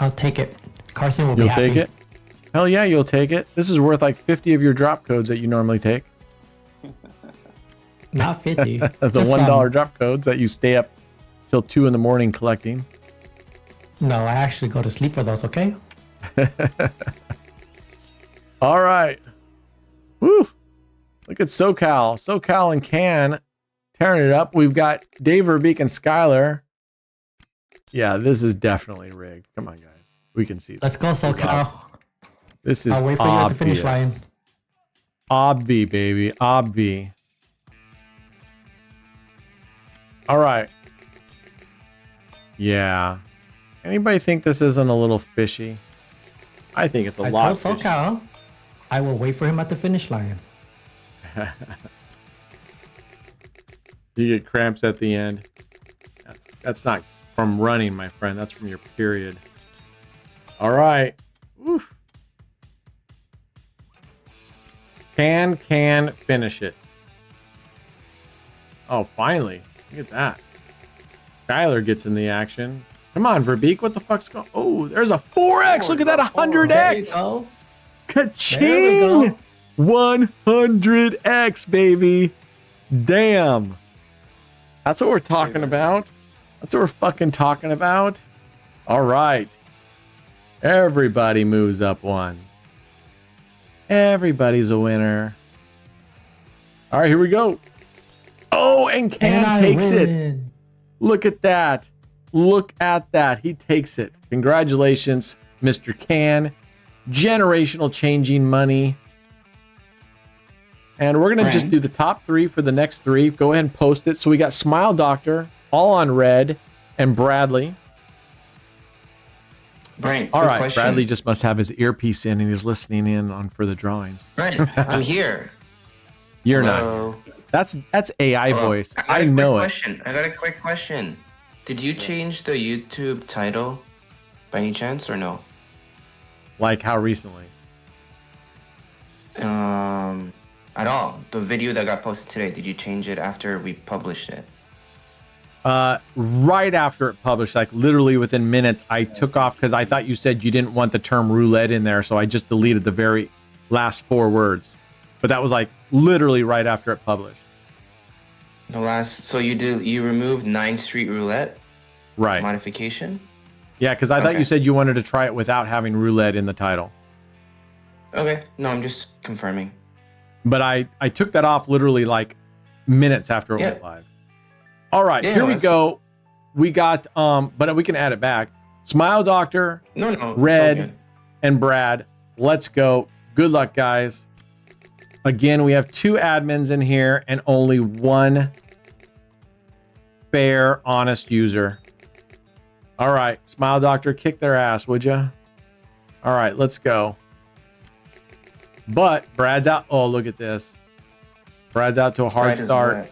I'll take it. Carson will be happy. You'll take it? Hell yeah, you'll take it. This is worth like 50 of your drop codes that you normally take. Not 50. The Just $1 drop codes that you stay up till 2 in the morning collecting. No, I actually go to sleep for those, okay? All right. Woo. Look at SoCal. SoCal and Can tearing it up. We've got Dave Verbeek and Skylar. Yeah, this is definitely rigged. Come on, guys. We can see this. Let's go, SoCal. This is I'll wait for you at the finish line. Obvi, baby. Obvi. All right. Yeah. Anybody think this isn't a little fishy? I think it's a I lot told fishy. SoCal, I will wait for him at the finish line. You get cramps at the end. That's not from running, my friend. That's from your period. All right. Oof. Can finish it. Oh, finally. Look at that. Skylar gets in the action. Come on, Verbeek. What the fuck's going on? Oh, there's a 4X. Look at that 100X. There Ka-ching! 100X, baby. Damn. That's what we're talking about. That's what we're fucking talking about. All right. Everybody moves up one. Everybody's a winner. All right, here we go. Oh, and Can takes it. Look at that. Look at that. He takes it. Congratulations, Mr. Can. Generational changing money. And we're going to just do the top 3 for the next 3. Go ahead and post it. So we got Smile Doctor, all on red, and Bradley. Brian, All right, question. Bradley just must have his earpiece in and he's listening in on for the drawings. Brian, I'm here. You're Hello. not. That's AI Hello. voice. got I a know quick it. question. I got a quick question. Did you change the YouTube title by any chance or no? Like how recently? At all. The video that got posted today, did you change it after we published it? Right after it published, like literally within minutes, I took off because I thought you said you didn't want the term roulette in there, so I just deleted the very last 4 words. But that was like literally right after it published. The last, so you removed 9th Street Roulette Right. modification? Yeah, because I thought Okay. you said you wanted to try it without having roulette in the title. Okay, no, I'm just confirming. But I took that off literally like minutes after it Yeah. went live. All right, Yeah, here we that's- go. We got but we can add it back. Smile Doctor, No, it's all Red, good. and Brad. Let's go. Good luck, guys. Again, we have 2 admins in here and only 1 fair, honest user. All right, Smile Doctor, kick their ass, would you? All right, let's go. But Brad's out. Oh, look at this. Brad's out to a hard Brad is start. what?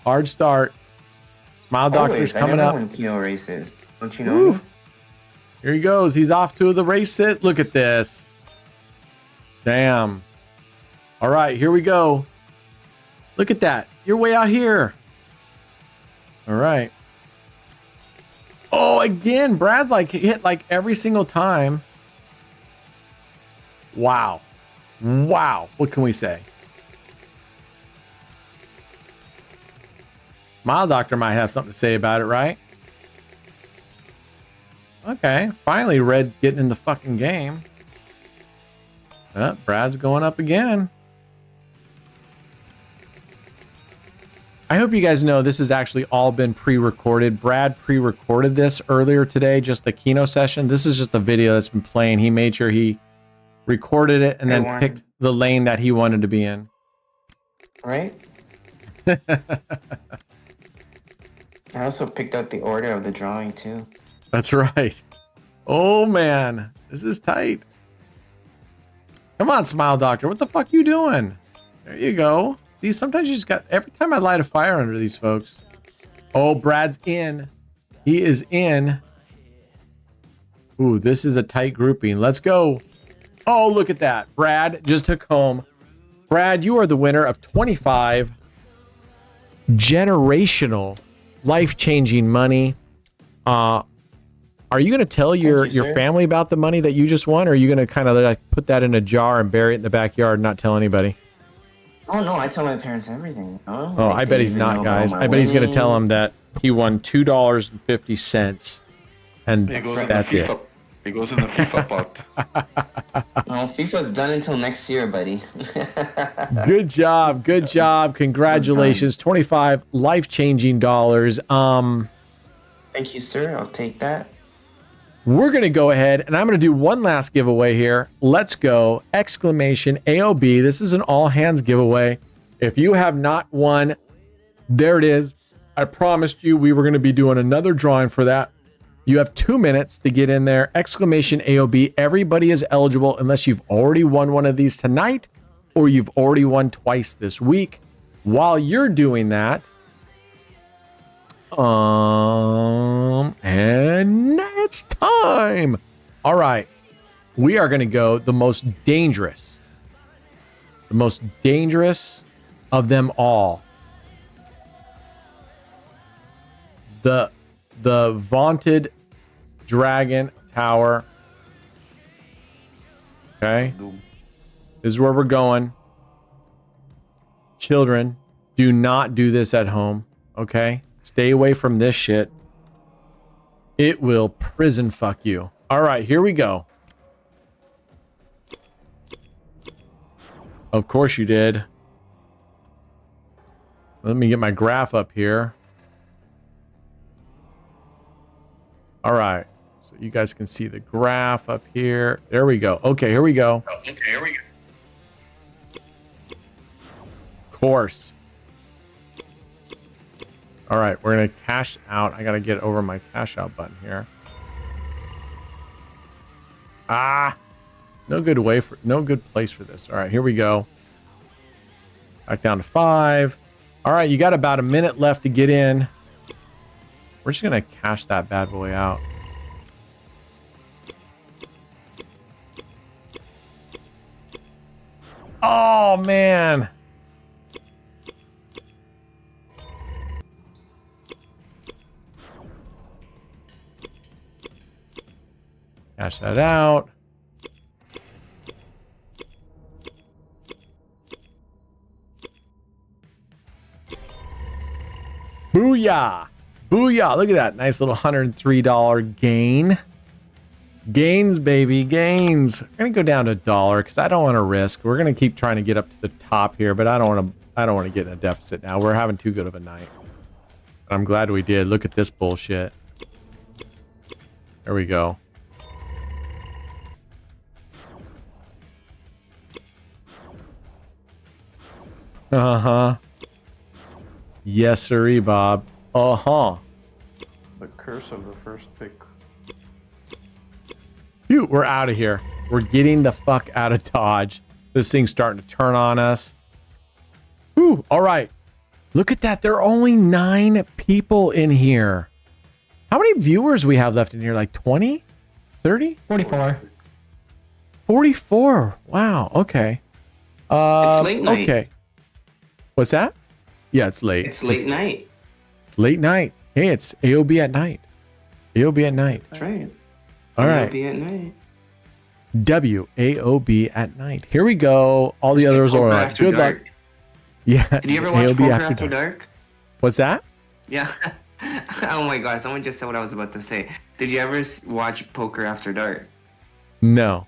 Hard start. Smile Doctor's Always. I coming never up. win Keno races. Don't you know? Woo. Here he goes. He's off to the race sit. Look at this. Damn. All right, here we go. Look at that. You're way out here. All right. Oh, again, Brad's like hit like every single time. Wow. Wow. What can we say? Smile Doctor might have something to say about it, right? Okay. Finally, Red's getting in the fucking game. Brad's going up again. I hope you guys know this has actually all been pre-recorded. Brad pre-recorded this earlier today, just the Keno session. This is just a video that's been playing. He made sure he recorded it and Hey, then Warren. picked the lane that he wanted to be in. Right? I also picked out the order of the drawing too. That's right. Oh man, this is tight. Come on, Smile Doctor. What the fuck you doing? There you go. See, sometimes you just got, every time I light a fire under these folks. Oh, Brad's in. He is in. Ooh, this is a tight grouping. Let's go. Oh, look at that. Brad just took home. Brad, you are the winner of 25 generational, life-changing money. Are you going to tell your sir. family about the money that you just won, or are you going to kind of like put that in a jar and bury it in the backyard and not tell anybody? Oh no, I tell my parents everything. Oh, I bet he's not, guys. I bet he's going to tell them that he won $2.50, and He goes in that's the it. FIFA. He goes in the FIFA pot. Oh, FIFA's done until next year, buddy. Good job. Good job. Congratulations. 25 life-changing dollars. Thank you, sir. I'll take that. We're going to go ahead and I'm going to do one last giveaway here. Let's go. Exclamation AOB. This is an all hands giveaway. If you have not won, there it is. I promised you we were going to be doing another drawing for that You have 2 minutes to get in there. Exclamation AOB. Everybody is eligible unless you've already won one of these tonight or you've already won twice this week. While you're doing that, and it's time. All right. We are going to go the most dangerous of them all. The vaunted Dragon Tower. Okay. This is where we're going. Children, do not do this at home. Okay. Stay away from this shit. It will prison fuck you. All right, here we go. Of course you did. Let me get my graph up here. All right. So you guys can see the graph up here. There we go. Okay, here we go. Course. All right, we're going to cash out. I got to get over my cash out button here. No good place for this. All right, here we go. Back down to 5. All right, you got about a minute left to get in. We're just going to cash that bad boy out. Oh, man. Cash that out. Booyah! Booyah! Look at that. Nice little $103 gain. Gains, baby. Gains. We're going to go down to $1 because I don't want to risk. We're going to keep trying to get up to the top here, but I don't want to get in a deficit now. We're having too good of a night. I'm glad we did. Look at this bullshit. There we go. Uh-huh. Yes, sirree, Bob. Uh-huh. The curse of the first pick. Phew, we're out of here. We're getting the fuck out of Dodge. This thing's starting to turn on us. Whew, all right. Look at that. There are only 9 people in here. How many viewers we have left in here? Like 20? 30? 44. 44. Wow. Okay. It's late night. Okay. What's that? Yeah, it's late. It's late night. It's late night. Hey, it's AOB at night. AOB at night. That's right. All right. AOB at night. WAOB at night. Here we go. All the others are like, good luck. Yeah. Did you ever watch AOB Poker After Dark? What's that? Yeah. Oh my god, someone just said what I was about to say. Did you ever watch Poker After Dark? No.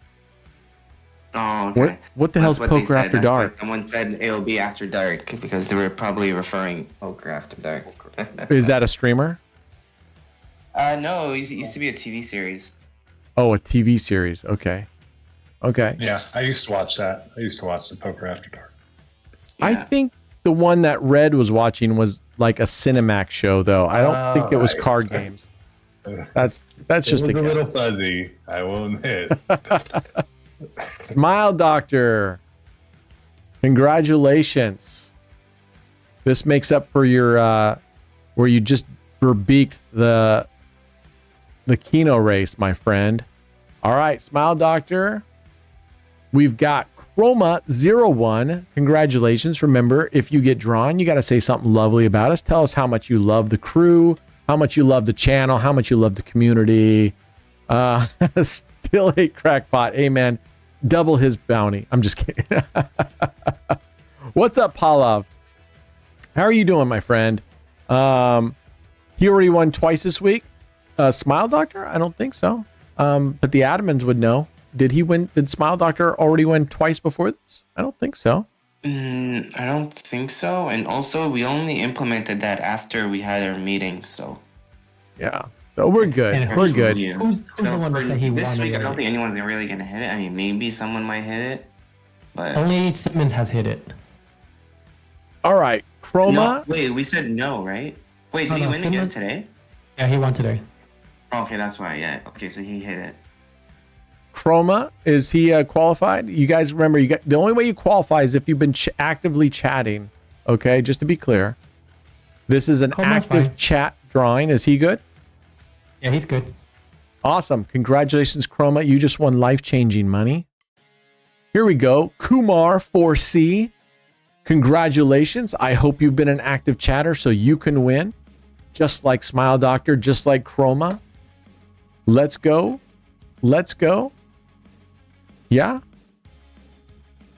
Oh, okay. What the hell's That's what they Poker said. After That's why Dark? Someone said AOB After Dark because they were probably referring Poker After Dark. Is that a streamer? No, it used to be a TV series. Oh, a TV series. Okay. Okay. Yeah, I used to watch that. I used to watch the Poker After Dark. I Yeah. think the one that Red was watching was like a Cinemax show, though. I don't think it was card games. That's just It was a a little guess. fuzzy, I will admit. Smile Doctor. Congratulations. This makes up for your where you just beaked the Keno race, my friend. All right, Smile Doctor. We've got Chroma01. Congratulations. Remember, if you get drawn, you got to say something lovely about us. Tell us how much you love the crew, how much you love the channel, how much you love the community. Still hate Crackpot. Amen. Double his bounty. I'm just kidding. What's up, Palav? How are you doing, my friend? He already won twice this week. Smile Doctor? I don't think so. But the admins would know. Did he win? Did Smile Doctor already win twice before this? I don't think so. I don't think so. And also, we only implemented that after we had our meeting, so. Yeah. So we're good. And We're good. Yeah. Who's the one for that said he this won week, I don't already? think anyone's really gonna hit it. I mean, maybe someone might hit it, but Only Simmons has hit it. All right. Chroma. no. Wait, we said no, right? Wait, did he no, win again Simmons- today? Yeah, he won today. Okay, that's why. Yeah. Okay, so he hit it. Chroma, is he qualified? You guys remember, the only way you qualify is if you've been actively chatting. Okay, just to be clear. This is an Chroma's active fine. chat drawing. Is he good? Yeah, he's good. Awesome. Congratulations, Chroma. You just won life-changing money. Here we go. Kumar 4C. Congratulations. I hope you've been an active chatter so you can win. Just like Smile Doctor, just like Chroma. Let's go. Let's go. Yeah.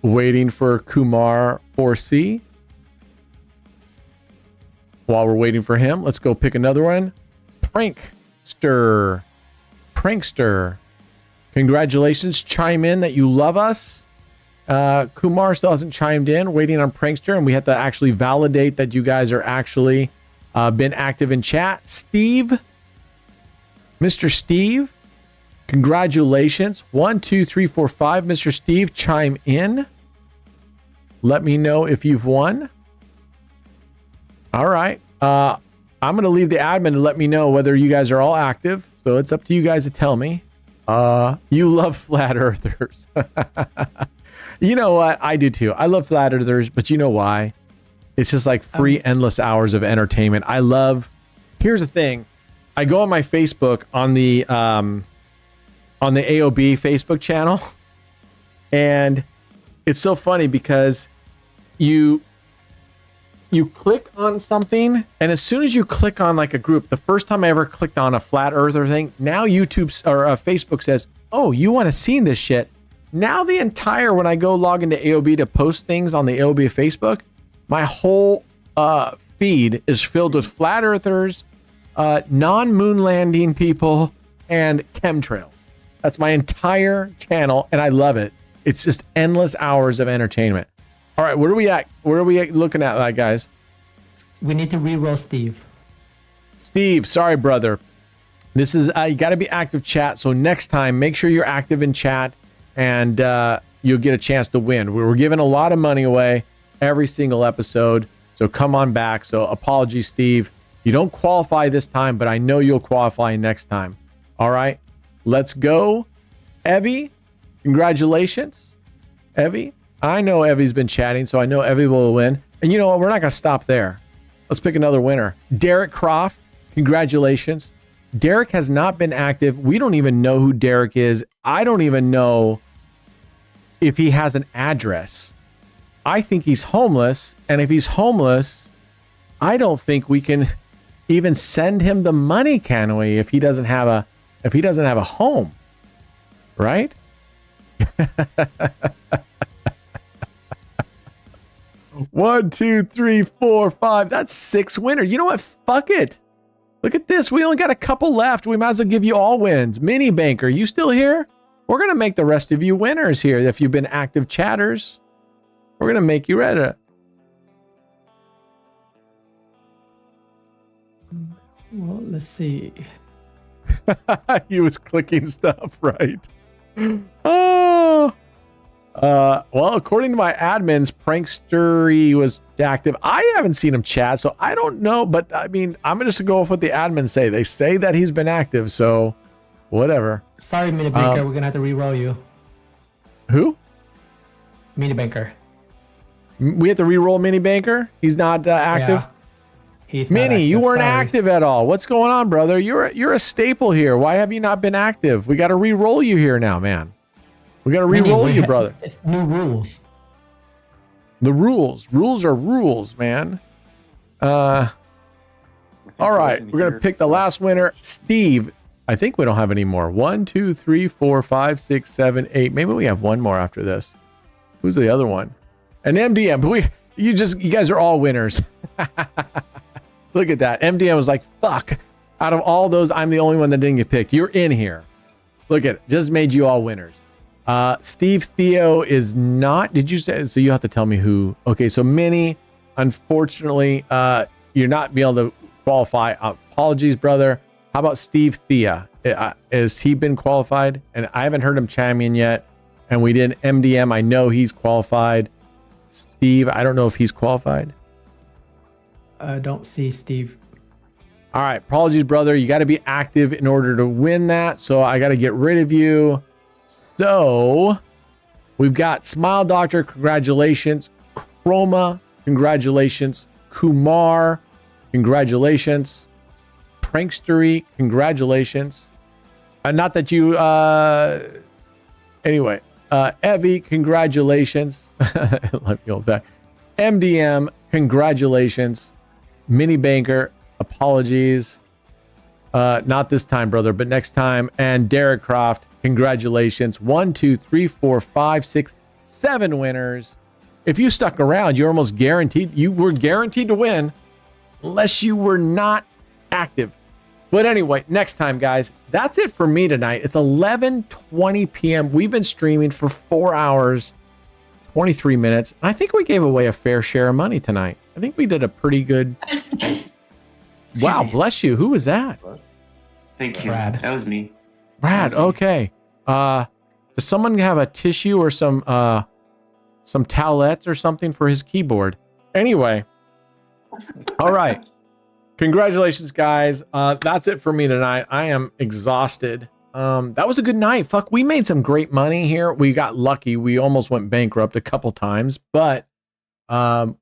Waiting for Kumar 4C. While we're waiting for him, let's go pick another one. Prankster. Prankster. Congratulations. Chime in that you love us. Kumar still hasn't chimed in. Waiting on Prankster, and we have to actually validate that you guys are actually been active in chat. Steve. Mr. Steve. Congratulations. 1, 2, 3, 4, 5. Mr. Steve, chime in. Let me know if you've won. All right. I'm going to leave the admin to let me know whether you guys are all active. So it's up to you guys to tell me. You love flat earthers. You know what? I do too. I love flat earthers, but you know why? It's just like free endless hours of entertainment. Here's the thing. I go on my Facebook on the AOB Facebook channel, and it's so funny because you click on something, and as soon as you click on like a group, the first time I ever clicked on a flat earther thing, now YouTube or Facebook says, oh, you want to see this shit. Now when I go log into AOB to post things on the AOB Facebook, my whole feed is filled with flat earthers, non-moon landing people, and chemtrails. That's my entire channel, and I love it. It's just endless hours of entertainment. All right, where are we at? Where are we looking at that, guys? We need to re-roll Steve. Steve, sorry, brother. This is, you got to be active chat. So next time, make sure you're active in chat, and you'll get a chance to win. We're giving a lot of money away every single episode. So come on back. So apologies, Steve. You don't qualify this time, but I know you'll qualify next time. All right, let's go. Evie, congratulations. Evie. I know Evie's been chatting, so I know Evie will win. And you know what? We're not going to stop there. Let's pick another winner. Derek Croft, congratulations. Derek has not been active. We don't even know who Derek is. I don't even know if he has an address. I think he's homeless. And if he's homeless, I don't think we can even send him the money, can we? If he doesn't have a home, right? 1, 2, 3, 4, 5. That's 6 winners. You know what? Fuck it. Look at this. We only got a couple left. We might as well give you all wins. Mini Banker, you still here? We're going to make the rest of you winners here. If you've been active chatters, we're going to make you ready. Well, let's see. He was clicking stuff, right? Oh. Well, according to my admins, Prankster, he was active. I haven't seen him chat, so I don't know. But I mean, I'm just gonna go with what the admins say. They say that he's been active, so whatever. Sorry, Mini Banker. We're gonna have to re-roll you. Who? Mini Banker. We have to re-roll Mini Banker. He's not active. Yeah. He's not Mini, active. you weren't Sorry. active at all. What's going on, brother? You're a staple here. Why have you not been active? We got to re-roll you here now, man. We got to Mini, re-roll you, brother. It's new rules. The rules are rules, man. All right, we're gonna pick the last winner, Steve. I think we don't have any more. 1, 2, 3, 4, 5, 6, 7, 8. Maybe we have one more after this. Who's the other one? An MDM. You guys are all winners. Look at that. MDM was like, fuck. Out of all those, I'm the only one that didn't get picked. You're in here. Look at it. Just made you all winners. Steve Theo is not. Did you say? So you have to tell me who. Okay, so Minnie, unfortunately, you're not being able to qualify. Apologies, brother. How about Steve Thea? Has he been qualified? And I haven't heard him chime in yet. And we did MDM. I know he's qualified. Steve, I don't know if he's qualified. I don't see Steve. All right. Apologies, brother. You got to be active in order to win that. So I got to get rid of you. So we've got Smile Doctor. Congratulations. Chroma. Congratulations. Kumar. Congratulations. Prankstery. Congratulations. Not that you, anyway, Evie, congratulations. Let me go back. MDM, congratulations. Mini Banker, apologies. Not this time, brother, but next time. And Derek Croft, congratulations. 1, 2, 3, 4, 5, 6, 7 winners. If you stuck around, you're almost guaranteed. You were guaranteed to win unless you were not active. But anyway, next time, guys, that's it for me tonight. It's 11:20 p.m. We've been streaming for 4 hours, 23 minutes. And I think we gave away a fair share of money tonight. I think we did a pretty good. Wow, bless you. Who was that? Thank you. Brad. That was me. Brad. Okay. Does someone have a tissue or some towelettes or something for his keyboard? Anyway. All right. Congratulations, guys. That's it for me tonight. I am exhausted. That was a good night. Fuck, we made some great money here. We got lucky. We almost went bankrupt a couple times, but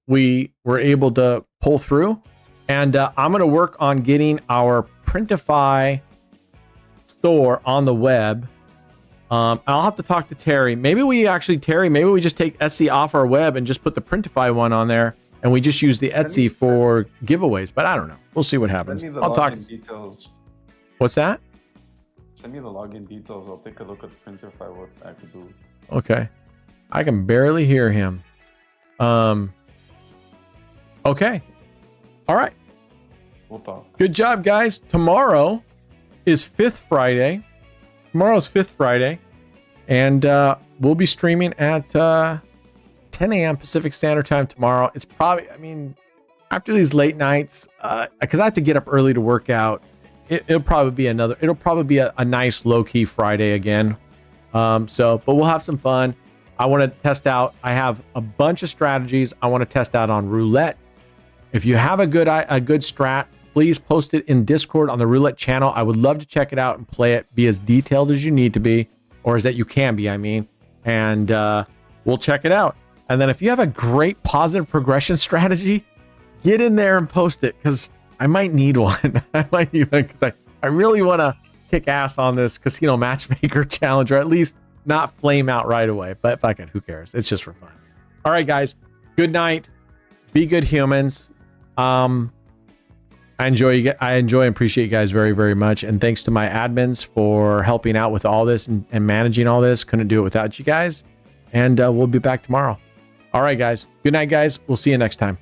we were able to pull through. And I'm going to work on getting our Printify store on the web. I'll have to talk to Terry. Maybe we just take Etsy off our web and just put the Printify one on there. And we just use the Etsy for giveaways, but I don't know. We'll see what happens. I'll talk. Details. What's that? Send me the login details. I'll take a look at the Printify, what I could do. Okay. I can barely hear him. Okay. All right. We'll talk. Good job, guys. Tomorrow is Fifth Friday. Tomorrow's Fifth Friday. And we'll be streaming at 10 a.m. Pacific Standard Time tomorrow. It's probably, after these late nights, because I have to get up early to work out, it'll probably be a nice low-key Friday again. But we'll have some fun. I want to test out, I have a bunch of strategies I want to test out on Roulette. If you have a good strat, please post it in Discord on the Roulette channel. I would love to check it out and play it, be as detailed as you need to be, or as that you can be, and we'll check it out. And then if you have a great positive progression strategy, get in there and post it, because I might need one. I might need one because I really want to kick ass on this casino matchmaker challenge, or at least not flame out right away. But fuck it, who cares? It's just for fun. All right, guys. Good night. Be good humans. I enjoy and appreciate you guys very, very much. And thanks to my admins for helping out with all this and managing all this. Couldn't do it without you guys. And we'll be back tomorrow. All right, guys. Good night, guys. We'll see you next time.